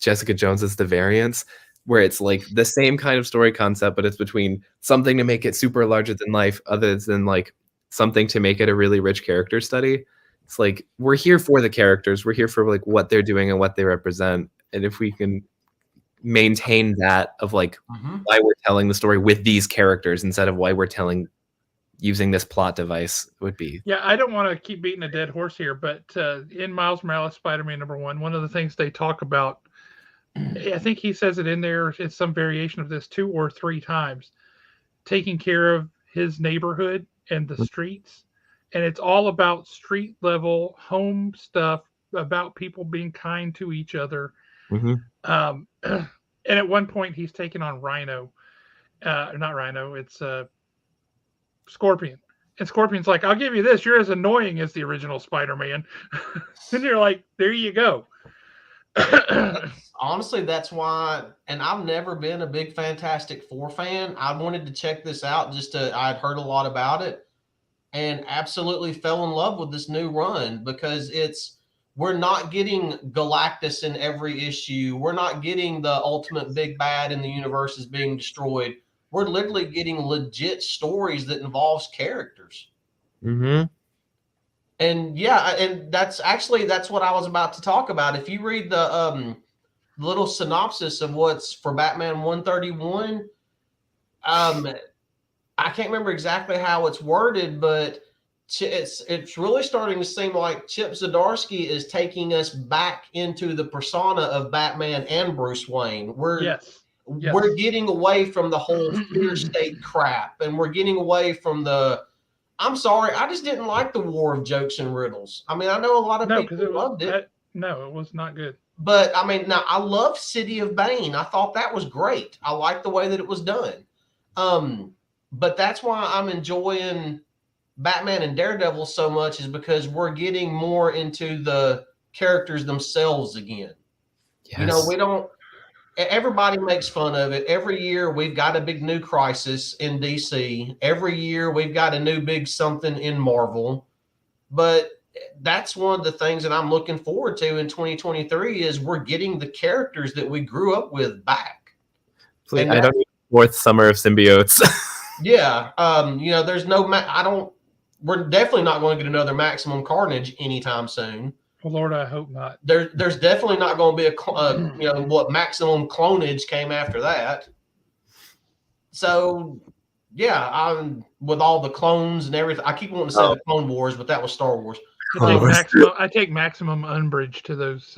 Jessica Jones's The Variants, where it's like the same kind of story concept, but it's between something to make it super larger than life, other than like something to make it a really rich character study. It's like, we're here for the characters. We're here for like what they're doing and what they represent. And if we can maintain that of like why we're telling the story with these characters instead of why we're telling using this plot device would be. Yeah, I don't want to keep beating a dead horse here, but in Miles Morales Spider-Man #1, one of the things they talk about, I think he says it in there, it's some variation of this 2 or 3 times, taking care of his neighborhood and the streets. And it's all about street level home stuff, about people being kind to each other. And at one point he's taken on Rhino, not Rhino, it's Scorpion. And Scorpion's like, I'll give you this, you're as annoying as the original Spider-Man. And you're like, there you go. Honestly, that's why, and I've never been a big Fantastic Four fan. I wanted to check this out I'd heard a lot about it and absolutely fell in love with this new run because we're not getting Galactus in every issue. We're not getting the ultimate big bad in the universe is being destroyed. We're literally getting legit stories that involves characters. And yeah, and that's what I was about to talk about. If you read the little synopsis of what's for Batman 131, I can't remember exactly how it's worded, but it's really starting to seem like Chip Zdarsky is taking us back into the persona of Batman and Bruce Wayne. We're getting away from the whole fear state crap, and we're getting away from I'm sorry, I just didn't like the War of Jokes and Riddles. I mean, I know a lot of people loved it. No, it was not good. But I mean, now I love City of Bane. I thought that was great. I liked the way that it was done. But that's why I'm enjoying Batman and Daredevil so much, is because we're getting more into the characters themselves again. Yes. You know, everybody makes fun of it. Every year we've got a big new crisis in DC. Every year we've got a new big something in Marvel. But that's one of the things that I'm looking forward to in 2023 is we're getting the characters that we grew up with back. Please, And I don't need a fourth summer of symbiotes. yeah, there's no, we're definitely not going to get another Maximum Carnage anytime soon. Well, Lord, I hope not. There's definitely not going to be what Maximum Clonage came after that. So, yeah, I'm with all the clones and everything. I keep wanting to say the Clone Wars, but that was Star Wars. I take maximum umbrage to those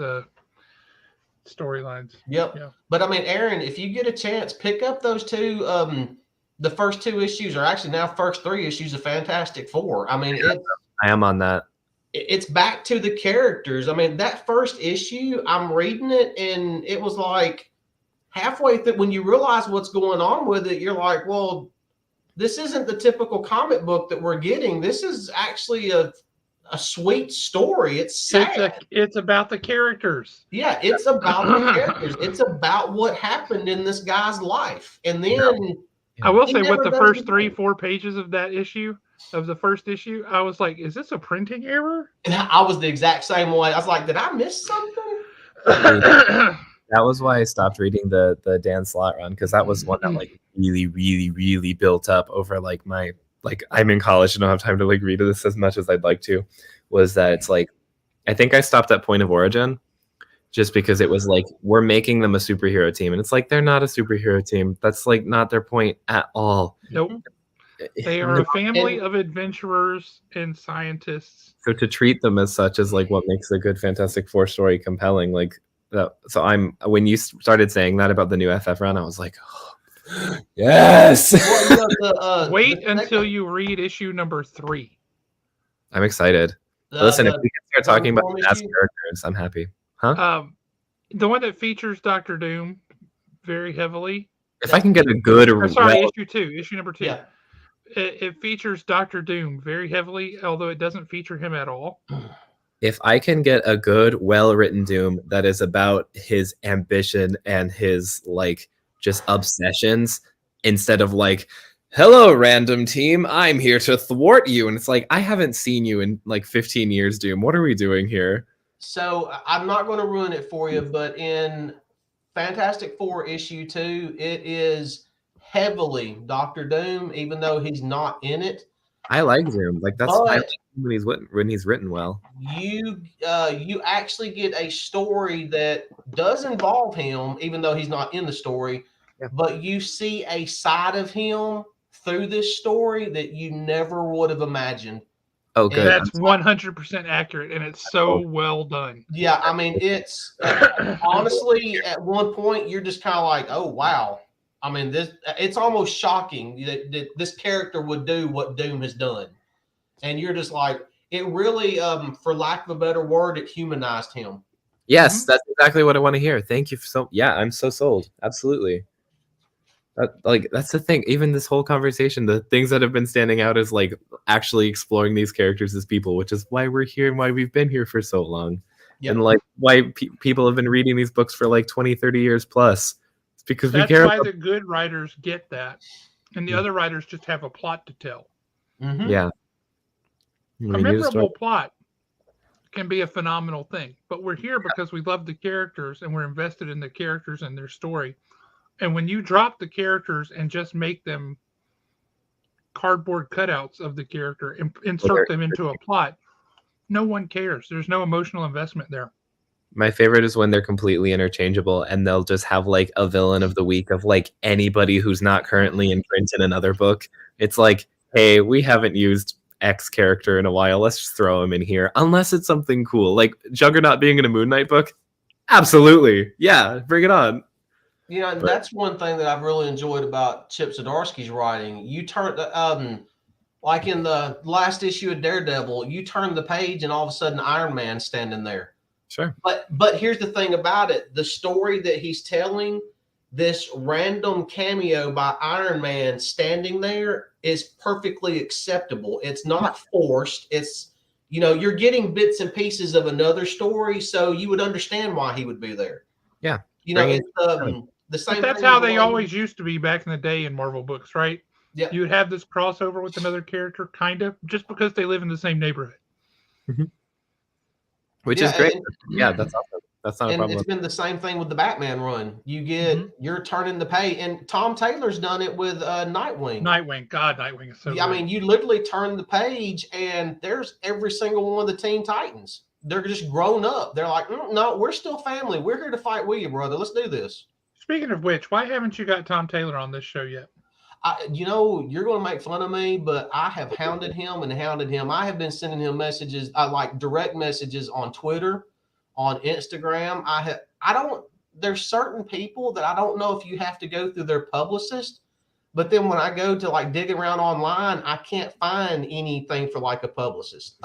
storylines. Yep. Yeah. But I mean, Aaron, if you get a chance, pick up those two. The first 2 issues, or actually now first 3 issues of Fantastic Four. I mean, I am on that. It's back to the characters. I mean, that first issue, I'm reading it, and it was like halfway through when you realize what's going on with it, you're like, well, this isn't the typical comic book that we're getting. This is actually a sweet story. It's sad. It's about the characters. Yeah, it's about the characters. It's about what happened in this guy's life. And then I will say with the first 3-4 pages of that issue, of the first issue, I was like, is this a printing error? And I was the exact same way. I was like, did I miss something? That was why I stopped reading the Dan Slott run, because that was one that like really, really, really built up over like my I'm in college and don't have time to like read this as much as I'd like to. Was that it's like I think I stopped at Point of Origin just because it was like we're making them a superhero team, and it's like they're not a superhero team. That's like not their point at all. Nope. They are a family of adventurers and scientists. So to treat them as such is like what makes a good Fantastic Four story compelling. Like that. So when you started saying that about the new FF run, I was like, oh, yes. Wait until you read issue number 3. I'm excited. Listen, if we can start talking about the past characters, I'm happy. Huh? The one that features Dr. Doom very heavily. If I can get a good issue number 2. Yeah. It features Dr. Doom very heavily, although it doesn't feature him at all. If I can get a good, well-written Doom that is about his ambition and his like just obsessions, instead of like, hello, random team, I'm here to thwart you. And it's like, I haven't seen you in like 15 years, Doom. What are we doing here? So I'm not going to ruin it for you, but in Fantastic Four issue 2, it is heavily Dr. Doom, even though he's not in it. I like Doom. Like that's I like when he's written well. You actually get a story that does involve him, even though he's not in the story. Yeah. But you see a side of him through this story that you never would have imagined. Oh, good. And that's 100% accurate, and it's so well done. Yeah, I mean, it's honestly at one point you're just kind of like, oh wow. I mean, it's almost shocking that this character would do what Doom has done, and you're just like, it really, for lack of a better word, it humanized him. Yes, that's exactly what I want to hear. Thank you I'm so sold. Absolutely. That's the thing. Even this whole conversation, the things that have been standing out is like actually exploring these characters as people, which is why we're here and why we've been here for so long. Yep. And like why people have been reading these books for like 20, 30 years plus. It's because that's we care why the good writers get that. And the other writers just have a plot to tell. Mm-hmm. Yeah. A memorable plot can be a phenomenal thing. But we're here because we love the characters and we're invested in the characters and their story. And when you drop the characters and just make them cardboard cutouts of the character and insert them into a plot, no one cares. There's no emotional investment there. My favorite is when they're completely interchangeable and they'll just have like a villain of the week of like anybody who's not currently in print in another book. It's like, hey, we haven't used X character in a while. Let's just throw him in here. Unless it's something cool. Like Juggernaut being in a Moon Knight book. Absolutely. Yeah, bring it on. You know, that's one thing that I've really enjoyed about Chip Zdarsky's writing. You turn like in the last issue of Daredevil, you turn the page and all of a sudden Iron Man's standing there. Sure. But here's the thing about it. The story that he's telling, this random cameo by Iron Man standing there is perfectly acceptable. It's not forced. It's, you're getting bits and pieces of another story, so you would understand why he would be there. Yeah. It's the same. But that's how they always used to be back in the day in Marvel books, right? Yeah. You would have this crossover with another character, kind of, just because they live in the same neighborhood. Mm-hmm. which Yeah, is great. Yeah, that's awesome. That's not a and problem. it's been the same thing with the Batman run. You're turning the page, and Tom Taylor's done it with Nightwing. Nightwing, God, Nightwing is so I good. mean, you literally turn the page, and there's every single one of the Teen Titans. They're just grown up. They're like, no, we're still family. We're here to fight with you, brother. Let's do this. Speaking of which, why haven't you got Tom Taylor on this show yet? You're going to make fun of me, but I have hounded him and hounded him. I have been sending him messages, like direct messages on Twitter, on Instagram. There's certain people that I don't know if you have to go through their publicist, but then when I go to like dig around online, I can't find anything for like a publicist.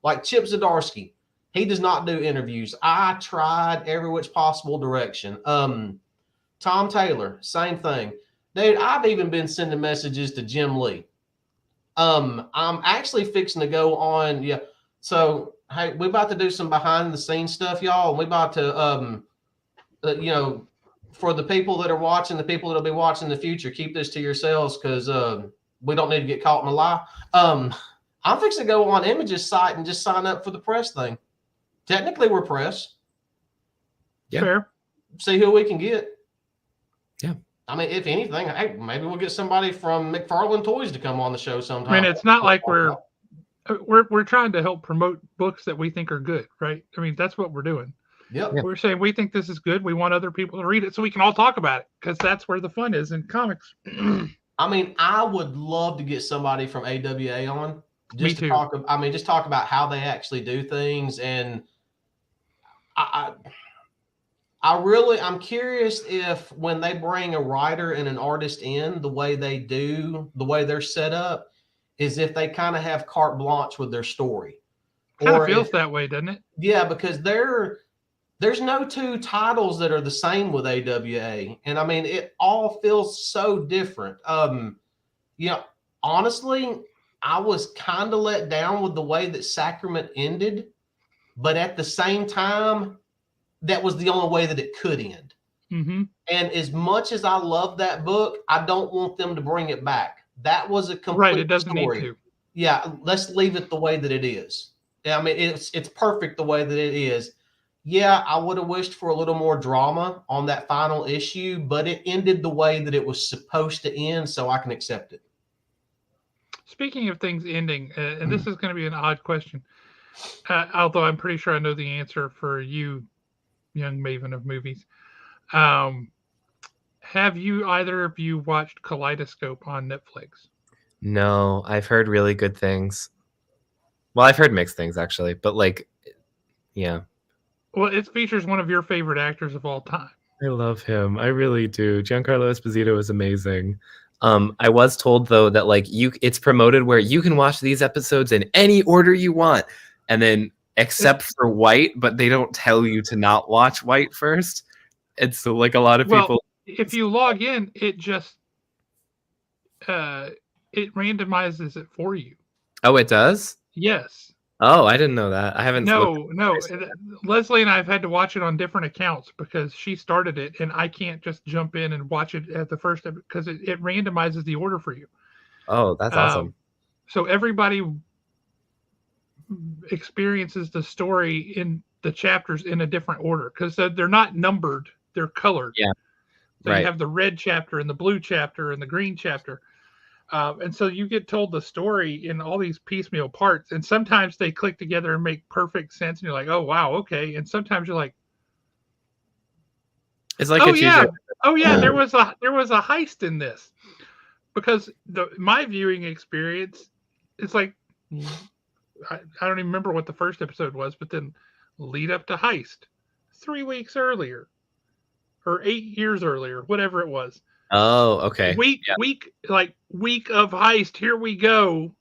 Like Chip Zdarsky, he does not do interviews. I tried every which possible direction. Tom Taylor, same thing. Dude, I've even been sending messages to Jim Lee. I'm actually fixing to go on. Yeah. So, hey, we're about to do some behind the scenes stuff, y'all. We're about to, for the people that are watching, the people that'll be watching in the future, keep this to yourselves because we don't need to get caught in a lie. I'm fixing to go on Image's site and just sign up for the press thing. Technically, we're press. Yeah. Fair. See who we can get. Yeah. I mean, if anything, hey, maybe we'll get somebody from McFarlane Toys to come on the show sometime. I mean, it's not like we're trying to help promote books that we think are good, right? I mean, that's what we're doing. Yep. We're saying we think this is good. We want other people to read it so we can all talk about it because that's where the fun is in comics. I mean, I would love to get somebody from AWA on Me too. Just talk about how they actually do things. And I'm curious if when they bring a writer and an artist in, the way they're set up is if they kind of have carte blanche with their story. Kind of feels that way, doesn't it? Yeah, because there's no two titles that are the same with AWA. And I mean, it all feels so different. Honestly, I was kind of let down with the way that Sacrament ended, but at the same time, that was the only way that it could end. Mm-hmm. And as much as I love that book, I don't want them to bring it back. That was a complete right. It doesn't story. need to. Yeah, let's leave it the way that it is. I mean, it's perfect the way that it is. Yeah, I would have wished for a little more drama on that final issue, but it ended the way that it was supposed to end, so I can accept it. Speaking of things ending, and this is going to be an odd question, although I'm pretty sure I know the answer for you, young maven of movies. Have either of you watched Kaleidoscope on Netflix? No, I've heard really good things. Well, I've heard mixed things actually, but yeah. Well, it features one of your favorite actors of all time. I love him. I really do. Giancarlo Esposito is amazing. I was told though that it's promoted where you can watch these episodes in any order you want, and then except for White, but they don't tell you to not watch White first. And so a lot of people, if you log in, it just it randomizes it for you. Oh, it does? Yes. Oh, I didn't know that. I haven't. No. Leslie and I have had to watch it on different accounts because she started it, and I can't just jump in and watch it at the first because it randomizes the order for you. Oh, that's awesome. So everybody experiences the story in the chapters in a different order because they're not numbered; they're colored. Yeah. So you have the red chapter and the blue chapter and the green chapter. And so you get told the story in all these piecemeal parts, and sometimes they click together and make perfect sense, and you're like, "Oh wow, okay." And sometimes you're like, "It's like oh yeah, there was a heist in this," because my viewing experience, it's like I don't even remember what the first episode was, but then lead up to heist 3 weeks earlier or 8 years earlier, whatever it was. Oh, okay. Week of heist. Here we go.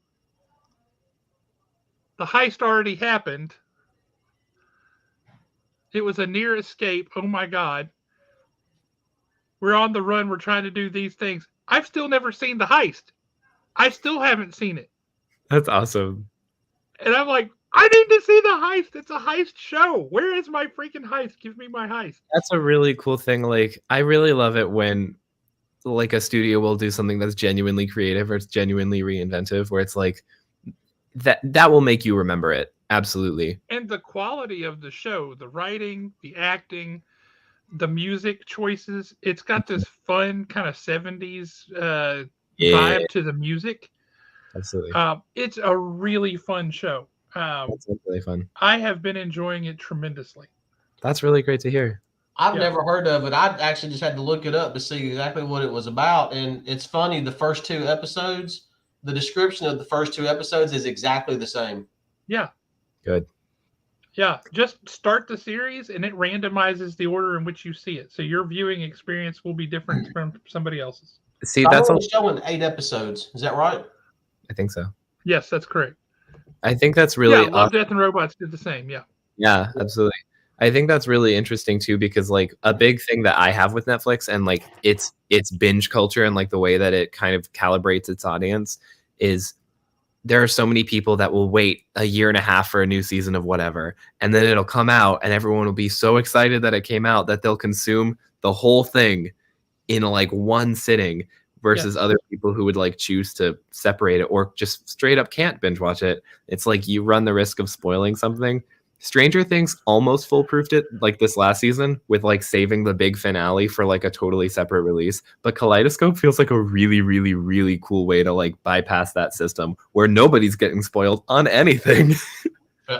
The heist already happened. It was a near escape. Oh my God. We're on the run. We're trying to do these things. I've still never seen the heist. I still haven't seen it. That's awesome. And I'm like, I need to see the heist. It's a heist show. Where is my freaking heist? Give me my heist. That's a really cool thing. I really love it when a studio will do something that's genuinely creative or it's genuinely reinventive, where it's that will make you remember it. Absolutely. And the quality of the show, the writing, the acting, the music choices, it's got this fun kind of 70s Yeah, vibe to the music. absolutely. It's a really fun show. Um, That's really fun. I have been enjoying it tremendously. That's really great to hear. I've Yeah. never heard of it. I actually just had to look it up to see exactly what it was about. And it's funny, the first 2 episodes, the description of the first 2 episodes is exactly the same. Yeah. Good. Yeah. Just start the series and it randomizes the order in which you see it. So your viewing experience will be different from somebody else's. See, I'm that's only showing 8 episodes. Is that right? I think so. Yes, that's correct. I think that's Yeah, really Love, Death, and Robots did the same. Yeah. Yeah, absolutely. I think that's really interesting too, because like a big thing that I have with Netflix and like its binge culture and like the way that it kind of calibrates its audience is there are so many people that will wait a year and a half for a new season of whatever, and then it'll come out and everyone will be so excited that it came out that they'll consume the whole thing in like one sitting versus Yes. other people who would like choose to separate it or just straight up can't binge watch it. It's like you run the risk of spoiling something. Stranger Things almost foolproofed it like this last season with like saving the big finale for like a totally separate release. But Kaleidoscope feels like a really, really, really cool way to like bypass that system where nobody's getting spoiled on anything.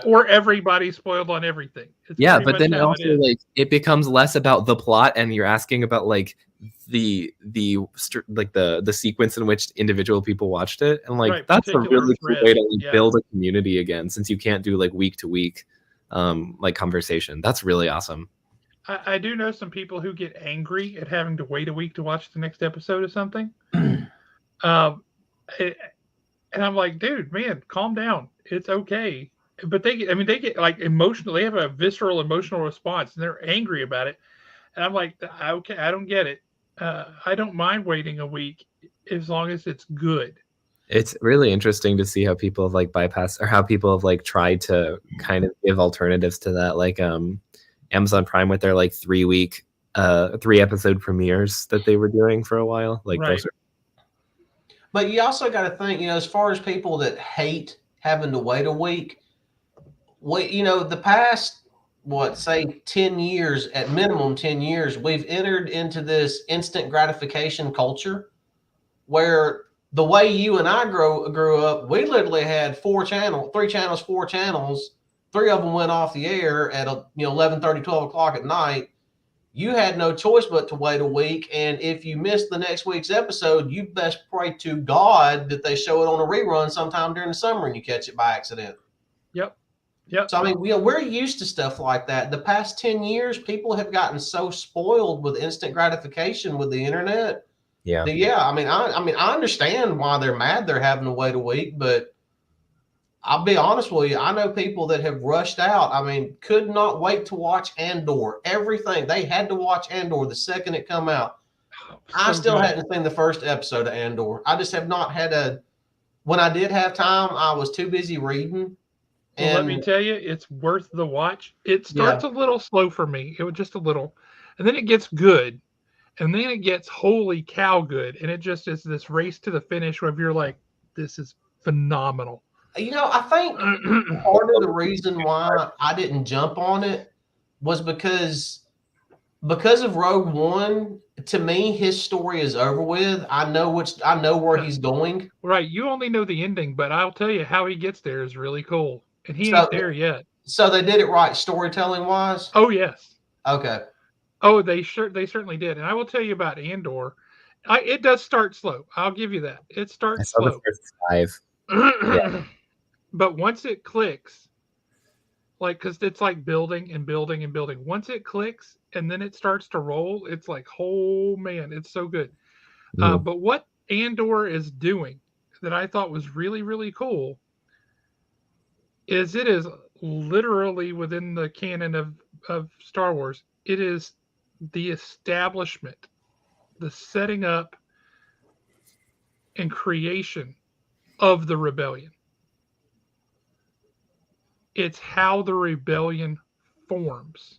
Or everybody spoiled on everything. It's Yeah, pretty but much then it how it also is. like it becomes less about the plot and you're asking about like the like the sequence in which individual people watched it, and like Right, that's a particular really cool thread. way to like Yeah. build a community again, since you can't do like week to week like conversation. That's really awesome. I do know some people who get angry at having to wait a week to watch the next episode of something. It, and I'm like, dude, man, calm down. It's okay. But they get like emotional. They have a visceral emotional response, and they're angry about it. And I'm like, okay, I don't get it. I don't mind waiting a week as long as it's good. It's really interesting to see how people have like bypassed or how people have like tried to kind of give alternatives to that, like Amazon Prime with their like 3-week 3-episode premieres that they were doing for a while. Like Right. those are But you also got to think, as far as people that hate having to wait a week, the past, say 10 years, at minimum 10 years, we've entered into this instant gratification culture where the way you and I grew up, we literally had 3 channels, 4 channels. 3 of them went off the air at 11:30, 12 o'clock at night. You had no choice but to wait a week, and if you missed the next week's episode, you best pray to God that they show it on a rerun sometime during the summer and you catch it by accident. Yep. So I mean, we're used to stuff like that. The past 10 years, people have gotten so spoiled with instant gratification with the internet. yeah. I mean, I understand why they're mad they're having to wait a week, but I'll be honest with you. I know people that have rushed out. I mean, could not wait to watch Andor. Everything. They had to watch Andor the second it come out. I So still good. hadn't seen the first episode of Andor. I just have not had when I did have time, I was too busy reading. Well, let me And tell you, it's worth the watch. It starts a little slow for me. It was just a little, and then it gets good, and then it gets holy cow good, and it just is this race to the finish where you're like, this is phenomenal. I think part of the reason why I didn't jump on it was because of Rogue One. To me, his story is over with. I know where he's going. Right, you only know the ending, but I'll tell you how he gets there is really cool, and he So, ain't there yet. so they did it right, storytelling wise. Oh yes. Okay. Oh, they certainly did, and I will tell you about Andor. It does start slow. I'll give you that. It I starts saw the slow. first 5. But once it clicks, like, because it's like building and building and building. Once it clicks and then it starts to roll, it's like, oh man, it's so good. But what Andor is doing that I thought was really, really cool is it is literally within the canon of Star Wars. It is the establishment, the setting up and creation of the rebellion. It's how the rebellion forms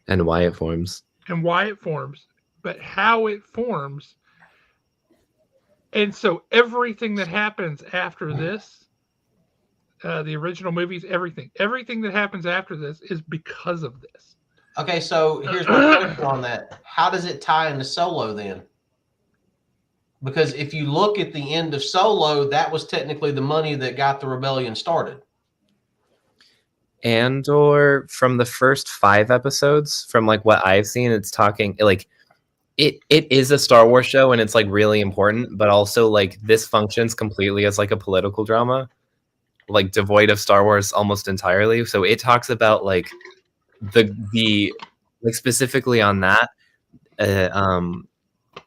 And why it forms. and why it forms, but how it forms. And so everything that happens after this, the original movies, everything that happens after this is because of this. Okay, so here's my question on that. How does it tie into Solo then? Because if you look at the end of Solo, that was technically the money that got the rebellion started. And or from the first 5 episodes, from like what I've seen, it's talking like it is a Star Wars show and it's like really important, but also like this functions completely as like a political drama, like devoid of Star Wars almost entirely. So it talks about like the like specifically on that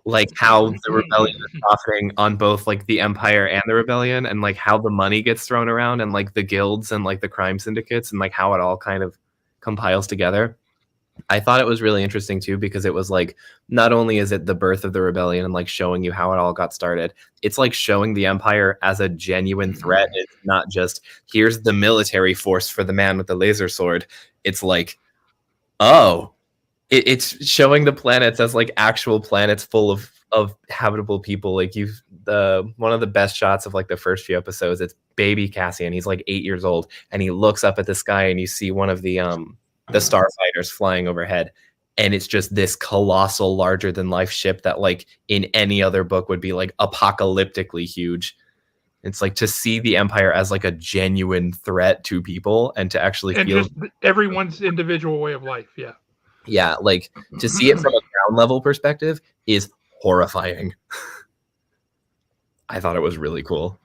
like how the rebellion is profiting on both like the Empire and the rebellion, and like how the money gets thrown around and like the guilds and like the crime syndicates and like how it all kind of compiles together. I thought it was really interesting too, because it was like not only is it the birth of the rebellion and like showing you how it all got started, it's like showing the Empire as a genuine threat. It's not just here's the military force for the man with the laser sword. It's like, oh, it's showing the planets as like actual planets full of habitable people. Like you've the one of the best shots of like the first few episodes, it's baby Cassian. He's like 8 years old and he looks up at the sky and you see one of the starfighters flying overhead, and it's just this colossal larger than life ship that like in any other book would be like apocalyptically huge. It's like to see the Empire as like a genuine threat to people and to actually And feel just everyone's individual way of life. yeah, like to see it from a ground level perspective is horrifying. I thought it was really cool.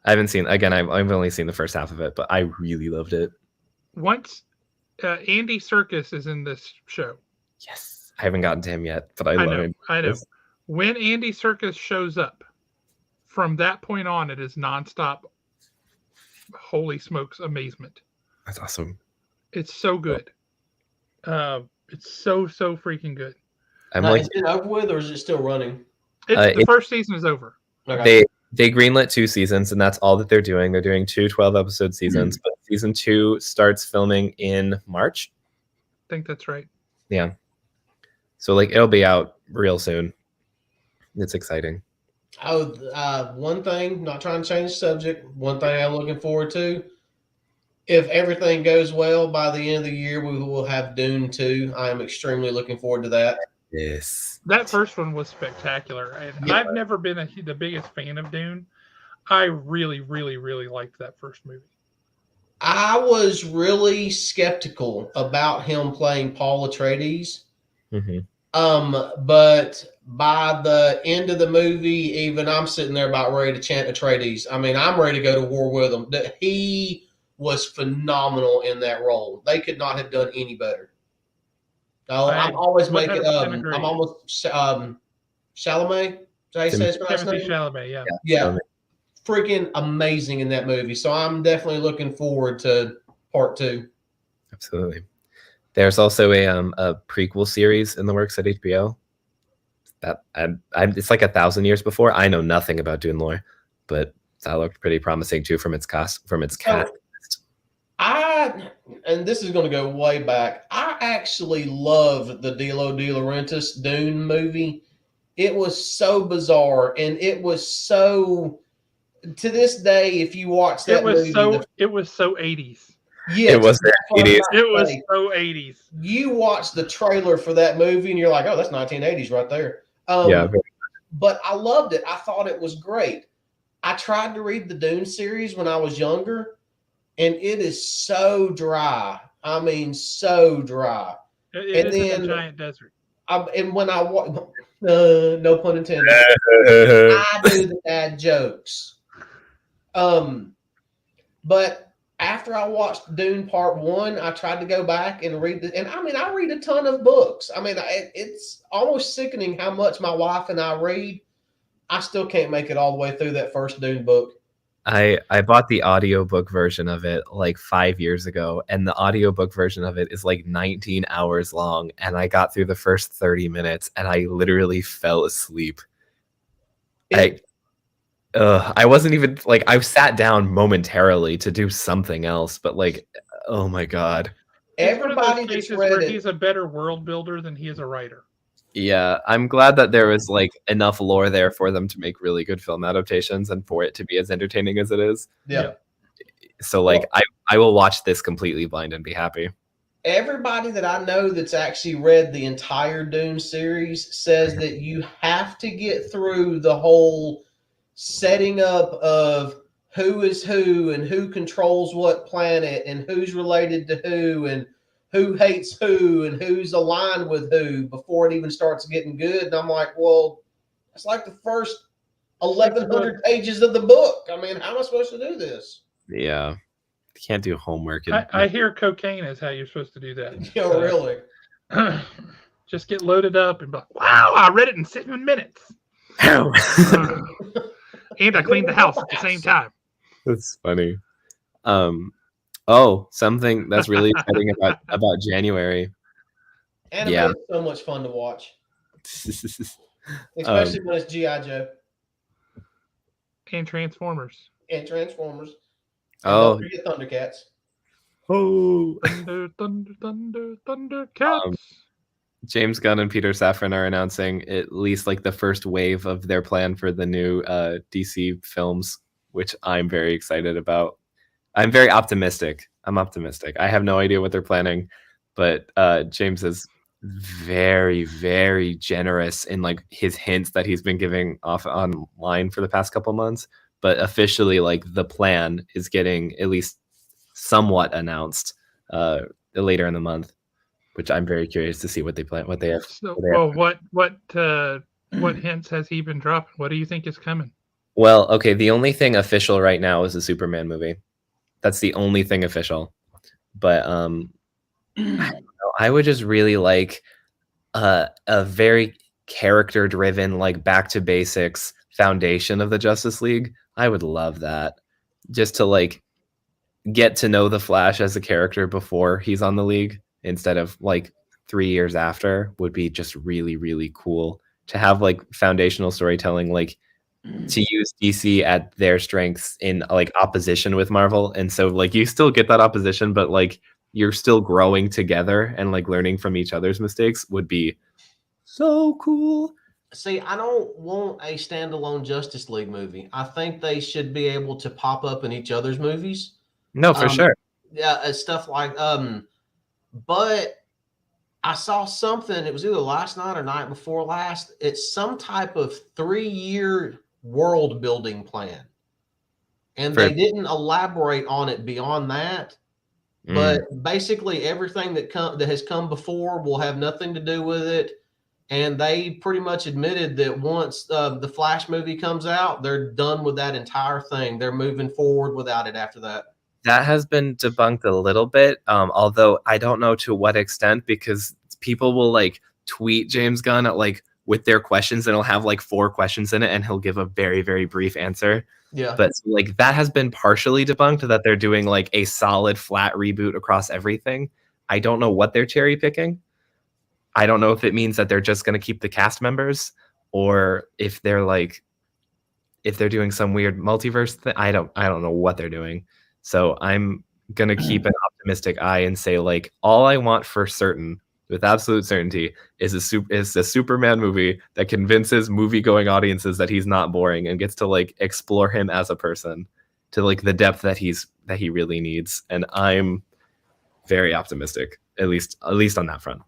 I haven't seen again. I've only seen the first half of it, but I really loved it. Once Andy Serkis is in this show. Yes, I haven't gotten to him yet, but I love him. I know. When Andy Serkis shows up, from that point on, it is nonstop. Holy smokes, amazement! That's awesome. It's so good. It's so freaking good. I'm like, is it over with or is it still running? The first season is over. Okay. They greenlit 2 seasons, and that's all that they're doing. They're doing 2 12-episode seasons, but season 2 starts filming in March. I think that's right. Yeah. So like it'll be out real soon. It's exciting. Oh, one thing, not trying to change the subject, one thing I'm looking forward to, if everything goes well, by the end of the year, we will have Dune 2. I am extremely looking forward to that. Yes. That first one was spectacular. And yeah. I've never been the biggest fan of Dune. I really liked that first movie. I was really skeptical about him playing Paul Atreides. Mm-hmm. But by the end of the movie, even I'm sitting there about ready to chant Atreides. I mean, I'm ready to go to war with him. He was phenomenal in that role. They could not have done any better. I'm always making I'm almost Chalamet. Is that how you say his last name? Chalamet, yeah. Freaking amazing in that movie. So I'm definitely looking forward to part 2. Absolutely. There's also a prequel series in the works at HBO. That it's like 1,000 years before. I know nothing about Dune lore, but that looked pretty promising too from its cast. And this is going to go way back. I actually loved the De Laurentiis Dune movie. It was so bizarre, and it was so. To this day, if you watch that movie, it was so 80s. Yeah, it was 80s. It was so 80s. You watch the trailer for that movie, and you're like, "Oh, that's 1980s right there." Yeah. But I loved it. I thought it was great. I tried to read the Dune series when I was younger, and it is so dry. I mean, so dry. It is in a giant desert. And when I watch, no pun intended, I do the bad jokes. But after I watched Dune Part 1, I tried to go back and read and I mean, I read a ton of books. I mean, it's almost sickening how much my wife and I read. I still can't make it all the way through that first Dune book. I bought the audiobook version of it like 5 years ago, and the audiobook version of it is like 19 hours long, and I got through the first 30 minutes and I literally fell asleep. I wasn't even like, I sat down momentarily to do something else, but like, oh my God. Everybody that's read it. He's a better world builder than he is a writer. Yeah, I'm glad that there was like enough lore there for them to make really good film adaptations and for it to be as entertaining as it is. Yeah. So like I will watch this completely blind and be happy. Everybody that I know that's actually read the entire Dune series says that you have to get through the whole setting up of who is who and who controls what planet and who's related to who and who hates who and who's aligned with who before it even starts getting good. And I'm like, well, it's like the first 1,100 pages of the book. I mean, how am I supposed to do this? Yeah. Can't do homework. I hear cocaine is how you're supposed to do that. Yeah, really. Just get loaded up and be like, wow, I read it in 7 minutes. And I cleaned the house at the same time. That's funny. Something that's really exciting about January. Anime is so much fun to watch. Especially when it's G.I. Joe. And Transformers. And don't forget Thundercats. Oh, Thundercats. James Gunn and Peter Safran are announcing at least like the first wave of their plan for the new DC films, which I'm very excited about. I'm very optimistic. I'm optimistic. I have no idea what they're planning, but James is very, very generous in like his hints that he's been giving off online for the past couple months. But officially, like the plan is getting at least somewhat announced later in the month, which I'm very curious to see what they plan, what they have. So, what hints has he been dropping? What do you think is coming? Well, okay, the only thing official right now is the Superman movie. That's the only thing official. But I would just really like a very character-driven, like back to basics foundation of the Justice League. I would love that. Just to like get to know the Flash as a character before he's on the league instead of like 3 years after would be just really, really cool to have like foundational storytelling, like to use DC at their strengths in like opposition with Marvel. And so like you still get that opposition, but like you're still growing together and like learning from each other's mistakes would be so cool. See, I don't want a standalone Justice League movie. I think they should be able to pop up in each other's movies. No, for sure. Yeah, stuff like but I saw something, it was either last night or night before last. It's some type of 3-year world building plan. And they didn't elaborate on it beyond that. But basically everything that has come before will have nothing to do with it. And they pretty much admitted that once the Flash movie comes out, they're done with that entire thing. They're moving forward without it after that. That has been debunked a little bit, although I don't know to what extent, because people will like tweet James Gunn at, like with their questions and it'll have like 4 questions in it and he'll give a very, very brief answer. Yeah. But like that has been partially debunked, that they're doing like a solid flat reboot across everything. I don't know what they're cherry picking. I don't know if it means that they're just going to keep the cast members or if they're doing some weird multiverse thing. I don't know what they're doing. So I'm going to keep an optimistic eye and say like all I want for certain, with absolute certainty, is a Superman movie that convinces movie-going audiences that he's not boring and gets to like explore him as a person to like the depth that he really needs. And I'm very optimistic, at least on that front.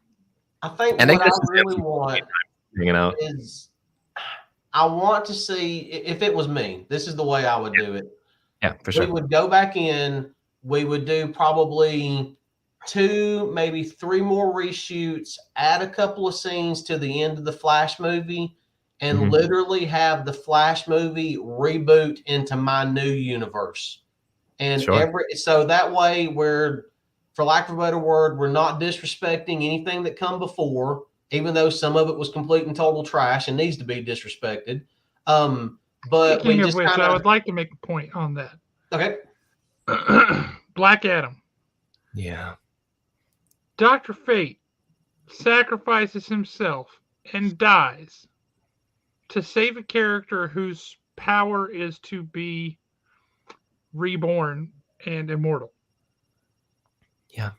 I think what I really want is I want to see, if it was me, this is the way I would do it. Yeah, for sure. We would go back in, we would do probably 2, maybe 3 more reshoots, add a couple of scenes to the end of the Flash movie, and literally have the Flash movie reboot into my new universe. And so that way we're, for lack of a better word, we're not disrespecting anything that come before, even though some of it was complete and total trash and needs to be disrespected. But speaking of which, I would like to make a point on that. Okay. Black Adam. Yeah. Dr. Fate sacrifices himself and dies to save a character whose power is to be reborn and immortal. Yeah,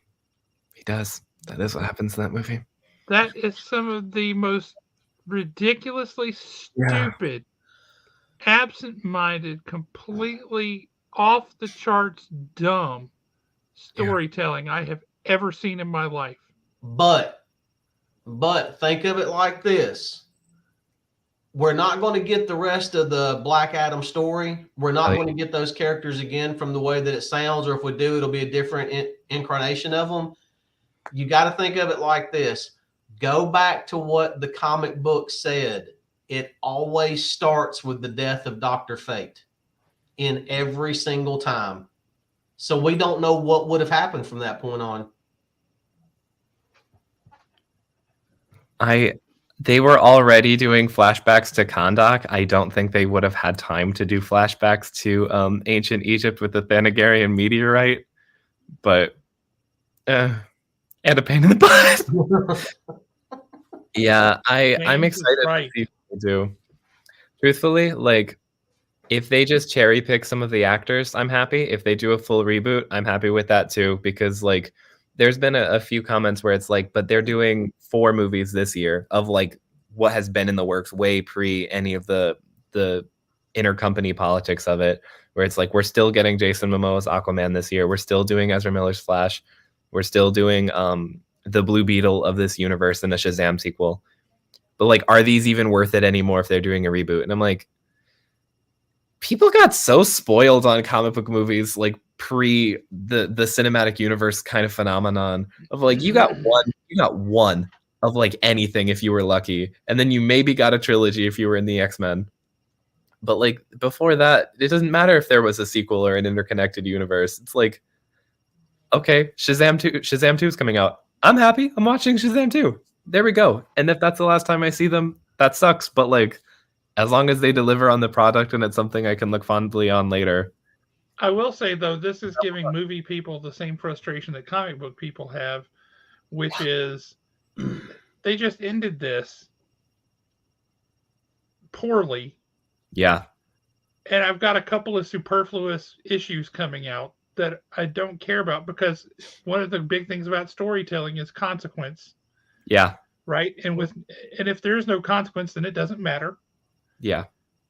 he does. That is what happens in that movie. That is some of the most ridiculously stupid, absent-minded, completely off the charts dumb storytelling I have ever seen in my life. But think of it like this. We're not going to get the rest of the Black Adam story. We're not going to get those characters again from the way that it sounds, or if we do, it'll be a different incarnation of them. You got to think of it like this. Go back to what the comic book said. It always starts with the death of Dr. Fate in every single time. So we don't know what would have happened from that point on. They were already doing flashbacks to Kahndaq. I don't think they would have had time to do flashbacks to ancient Egypt with the Thanagarian meteorite, but and a pain in the butt. Yeah, I'm excited to see what they do. Truthfully, like, if they just cherry pick some of the actors, I'm happy. If they do a full reboot, I'm happy with that too, because like there's been a few comments where it's like, but they're doing 4 movies this year of like what has been in the works way pre any of the intercompany politics of it, where it's like we're still getting Jason Momoa's Aquaman this year, we're still doing Ezra Miller's Flash, we're still doing the Blue Beetle of this universe and a Shazam sequel. But like, are these even worth it anymore if they're doing a reboot? And I'm like, people got so spoiled on comic book movies like pre the cinematic universe kind of phenomenon of like you got one of like anything if you were lucky, and then you maybe got a trilogy if you were in the X-Men. But like before that, it doesn't matter if there was a sequel or an interconnected universe. It's like, okay, Shazam 2 is coming out. I'm happy. I'm watching Shazam 2. There we go. And if that's the last time I see them, that sucks. But like, as long as they deliver on the product and it's something I can look fondly on later. I will say, though, this is giving movie people the same frustration that comic book people have, which is they just ended this poorly. Yeah. And I've got a couple of superfluous issues coming out that I don't care about, because one of the big things about storytelling is consequence. Yeah. Right? And if there's no consequence, then it doesn't matter. Yeah.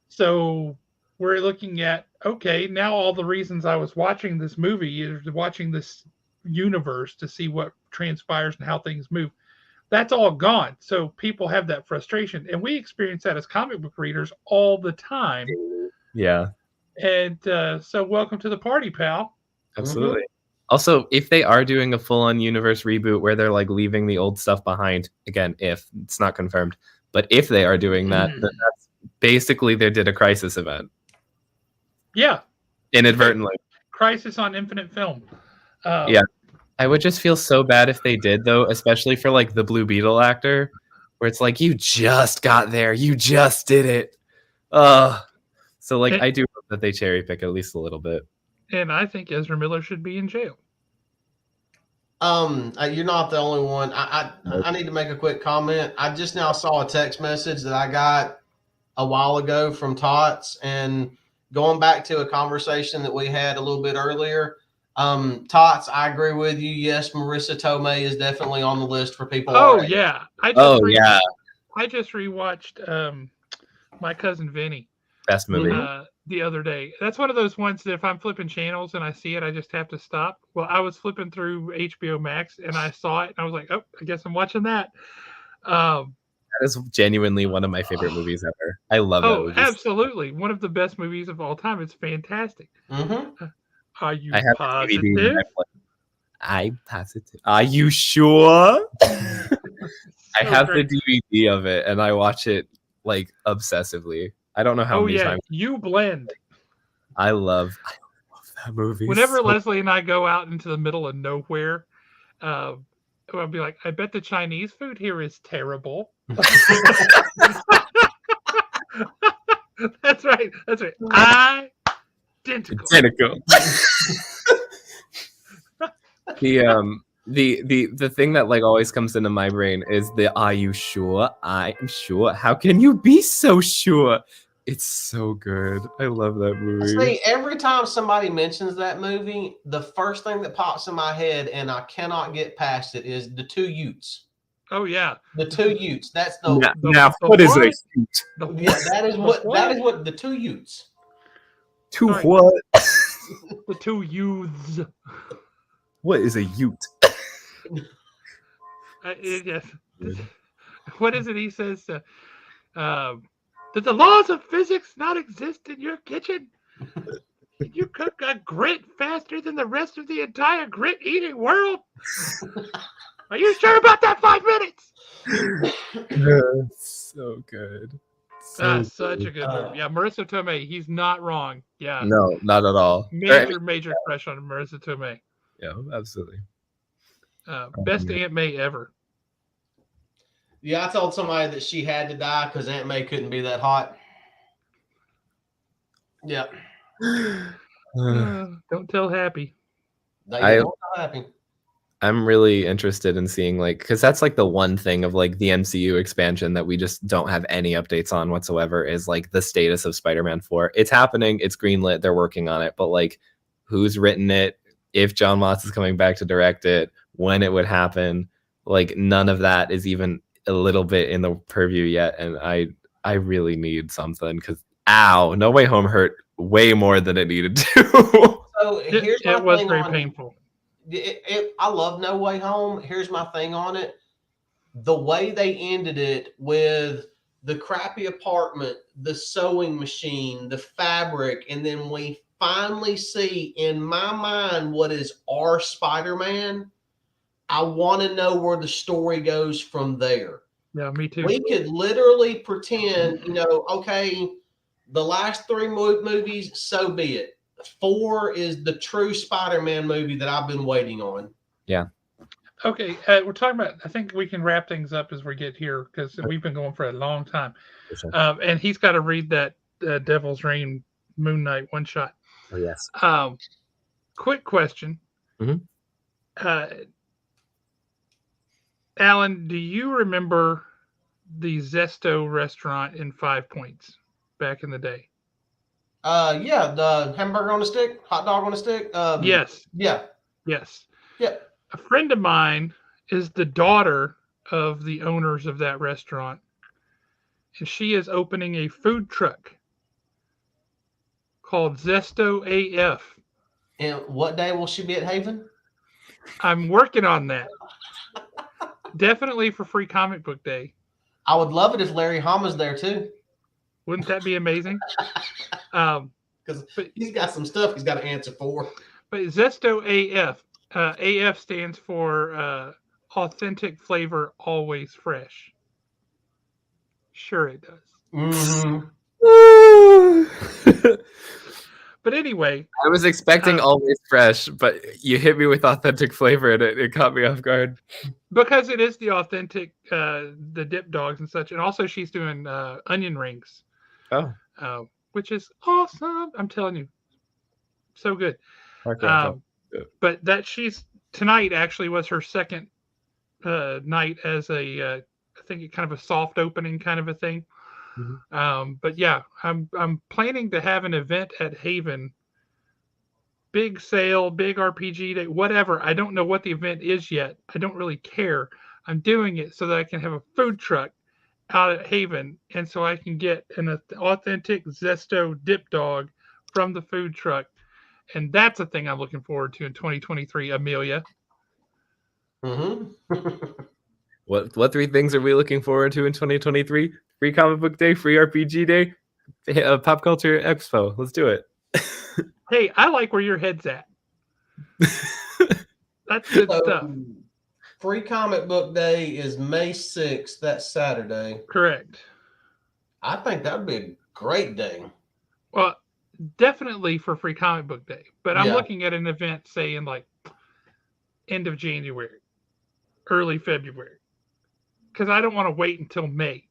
So we're looking at, okay, now all the reasons I was watching this movie is watching this universe to see what transpires and how things move. That's all gone. So people have that frustration. And we experience that as comic book readers all the time. Yeah. And so welcome to the party, pal. Absolutely. Mm-hmm. Also, if they are doing a full-on universe reboot where they're like leaving the old stuff behind, again, if it's not confirmed, but if they are doing that, then that's basically they did a Crisis event. Yeah. Inadvertently. Crisis on Infinite Film. Yeah. I would just feel so bad if they did, though, especially for like the Blue Beetle actor, where it's like, you just got there. You just did it. So like, I do hope that they cherry pick at least a little bit. And I think Ezra Miller should be in jail. You're not the only one. I need to make a quick comment. I just now saw a text message that I got a while ago from Tots, and going back to a conversation that we had a little bit earlier. Tots, I agree with you. Yes, Marissa Tomei is definitely on the list for people. Oh yeah. I just rewatched My Cousin Vinny. Best movie. The other day. That's one of those ones that if I'm flipping channels and I see it, I just have to stop. Well, I was flipping through HBO Max and I saw it and I was like, oh, I guess I'm watching that. That is genuinely one of my favorite movies ever. I love it. Oh, absolutely. One of the best movies of all time. It's fantastic. Mm-hmm. Are you positive? I'm positive. Are you sure? I have the DVD of it and I watch it like obsessively. I don't know how many times. You blend. I love that movie. Whenever Leslie and I go out into the middle of nowhere, I'll be like, I bet the Chinese food here is terrible. That's right. Identical. The thing that like always comes into my brain is the "Are you sure? I'm sure." How can you be so sure? It's so good. I love that movie. See, every time somebody mentions that movie, the first thing that pops in my head, and I cannot get past it, is the two Utes. Oh yeah, the two Utes. That's the what is a Ute? Yeah, that is what the two Utes. Two what? The two youths. What is a Ute? Yes. What is it? He says, "Did the laws of physics not exist in your kitchen? Can you cook a grit faster than the rest of the entire grit eating world? Are you sure about that 5 minutes?" So good. Such a good movie. Yeah, Marissa Tomei. He's not wrong. Yeah, No, not at all. major crush on Marissa Tomei. Yeah, absolutely. Best Aunt May ever. Yeah, I told somebody that she had to die because Aunt May couldn't be that hot. Yeah. Don't tell Happy. They don't happy. I'm really interested in seeing because that's the one thing of the MCU expansion that we just don't have any updates on whatsoever is the status of Spider-Man 4. It's happening, it's greenlit, they're working on it, but who's written it, if John Watts is coming back to direct it, when it would happen, none of that is even a little bit in the purview yet, and I really need something because No Way Home hurt way more than it needed to. So here's my it was thing very on painful. I love No Way Home. Here's my thing on it. The way they ended it with the crappy apartment, the sewing machine, the fabric, and then we finally see in my mind what is our Spider-Man. I want to know where the story goes from there. Yeah, me too. We could literally pretend, okay, the last 3 movies, so be it. 4 is the true Spider-Man movie that I've been waiting on. Yeah. Okay, we're talking about. I think we can wrap things up as we get here because we've been going for a long time. Sure. And he's got to read that Devil's Reign Moon Knight one shot. Oh yes. Quick question. Mm-hmm. Alan, do you remember the Zesto restaurant in 5 Points back in the day? Yeah, the hamburger on a stick, hot dog on a stick. Yes. Yeah. Yes. Yeah. A friend of mine is the daughter of the owners of that restaurant, and she is opening a food truck called Zesto AF. And what day will she be at Haven? I'm working on that. Definitely for Free Comic Book Day. I would love it if Larry Hama's there too. Wouldn't that be amazing? Because he's got some stuff he's got to answer for. But Zesto AF. AF stands for authentic flavor, always fresh. Sure, it does. Mm-hmm. But anyway, I was expecting always fresh, but you hit me with authentic flavor, and it caught me off guard. Because it is the authentic, the dip dogs and such, and also she's doing onion rings. Oh, which is awesome! I'm telling you, so good. okay. But that she's tonight actually was her second night as a, I think kind of a soft opening kind of a thing. Mm-hmm. But yeah, I'm planning to have an event at Haven. Big sale, big RPG day, whatever. I don't know what the event is yet. I don't really care. I'm doing it so that I can have a food truck out at Haven, and so I can get an authentic Zesto dip dog from the food truck. And that's a thing I'm looking forward to in 2023, Amelia. Mm-hmm. What 3 things are we looking forward to in 2023? Free Comic Book Day, Free RPG Day, Pop Culture Expo. Let's do it. Hey, I like where your head's at. That's good stuff. Free Comic Book Day is May 6th. That's Saturday. Correct. I think that would be a great day. Well, definitely for Free Comic Book Day. But I'm looking at an event, say, in end of January, early February. Because I don't want to wait until May.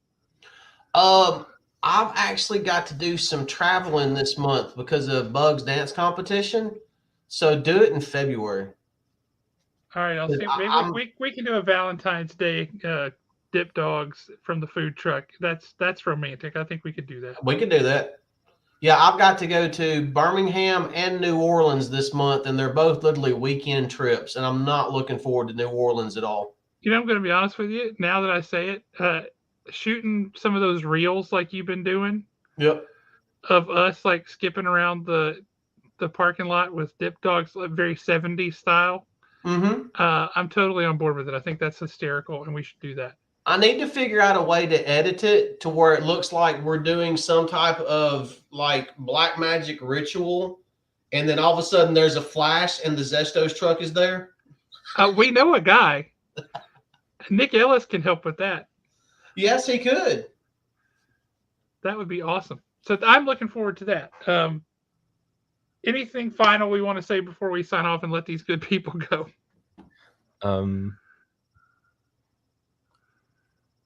I've actually got to do some traveling this month because of Bug's dance competition. So do it in February. All right, I'll see. Maybe we can do a Valentine's Day dip dogs from the food truck. That's romantic. I think we could do that. We could do that. Yeah, I've got to go to Birmingham and New Orleans this month, and they're both literally weekend trips, and I'm not looking forward to New Orleans at all. I'm going to be honest with you. Now that I say it, shooting some of those reels like you've been doing. Yep. Of us skipping around the the parking lot with dip dogs, like very 70s style. Mm-hmm. I'm totally on board with it. I think that's hysterical, and we should do that. I need to figure out a way to edit it to where it looks like we're doing some type of like black magic ritual, and then all of a sudden there's a flash and the Zestos truck is there. We know a guy. Nick Ellis can help with that. Yes, he could. That would be awesome. So I'm looking forward to that. Anything final we want to say before we sign off and let these good people go?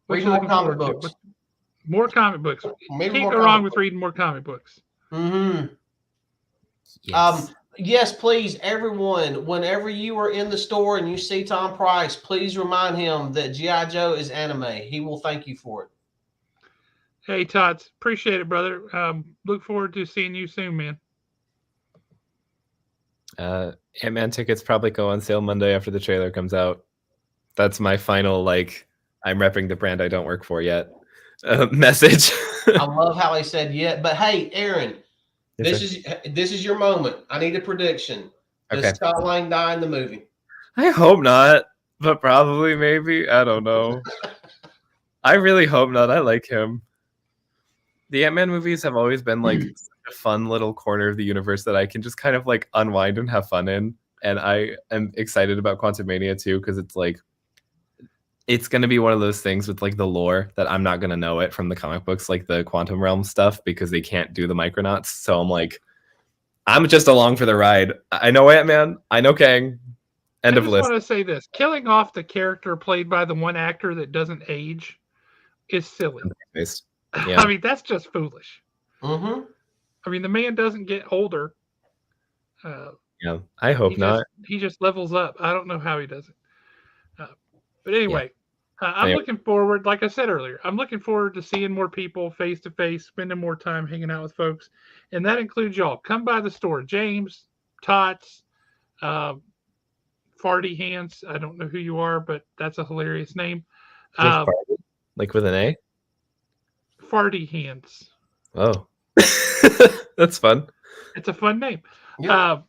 Read more comic forward books. to? More comic books. Maybe Can't more go comic wrong with books. reading more comic books. Mm-hmm. Yes. Yes, please, everyone, whenever you are in the store and you see Tom Price, please remind him that G.I. Joe is anime. He will thank you for it. Hey, Tots. Appreciate it, brother. Look forward to seeing you soon, man. Ant-Man tickets probably go on sale Monday after the trailer comes out. That's my final, like, I'm repping the brand I don't work for yet message. I love how he said yeah, but hey, Aaron, Yes, this is your moment. I need a prediction. Does Okay. Scott Lang die in the movie? I hope not, but probably, maybe. I don't know. I really hope not. I like him. The Ant-Man movies have always been like such a fun little corner of the universe that I can just kind of like unwind and have fun in. And I am excited about Quantumania too, because it's like it's going to be one of those things with like the lore that I'm not going to know it from the comic books, like the quantum realm stuff, because they can't do the Micronauts. So I'm like, I'm just along for the ride. I know Ant-Man. I know Kang. End of I just list. want to say this. Killing off the character played by the one actor that doesn't age is silly. Yeah. I mean, that's just foolish. Mm-hmm. I mean, the man doesn't get older. Yeah, I hope not. He just levels up. I don't know how he does it. But anyway, I'm Anyway. looking forward, like I said earlier, I'm looking forward to seeing more people face to face, spending more time hanging out with folks. And that includes y'all. Come by the store. James, Tots, Farty Hands. I don't know who you are, but that's a hilarious name. Like with an A? Farty Hands. Oh. That's fun. It's a fun name. Yep.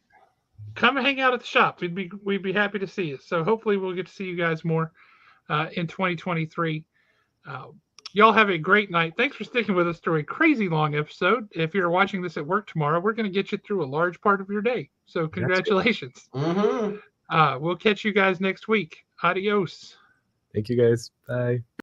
Come hang out at the shop. We'd be happy to see you. So hopefully we'll get to see you guys more in 2023. Y'all have a great night. Thanks for sticking with us through a crazy long episode. If you're watching this at work tomorrow, we're going to get you through a large part of your day. So congratulations. Mm-hmm. We'll catch you guys next week. Adios. Thank you guys. Bye.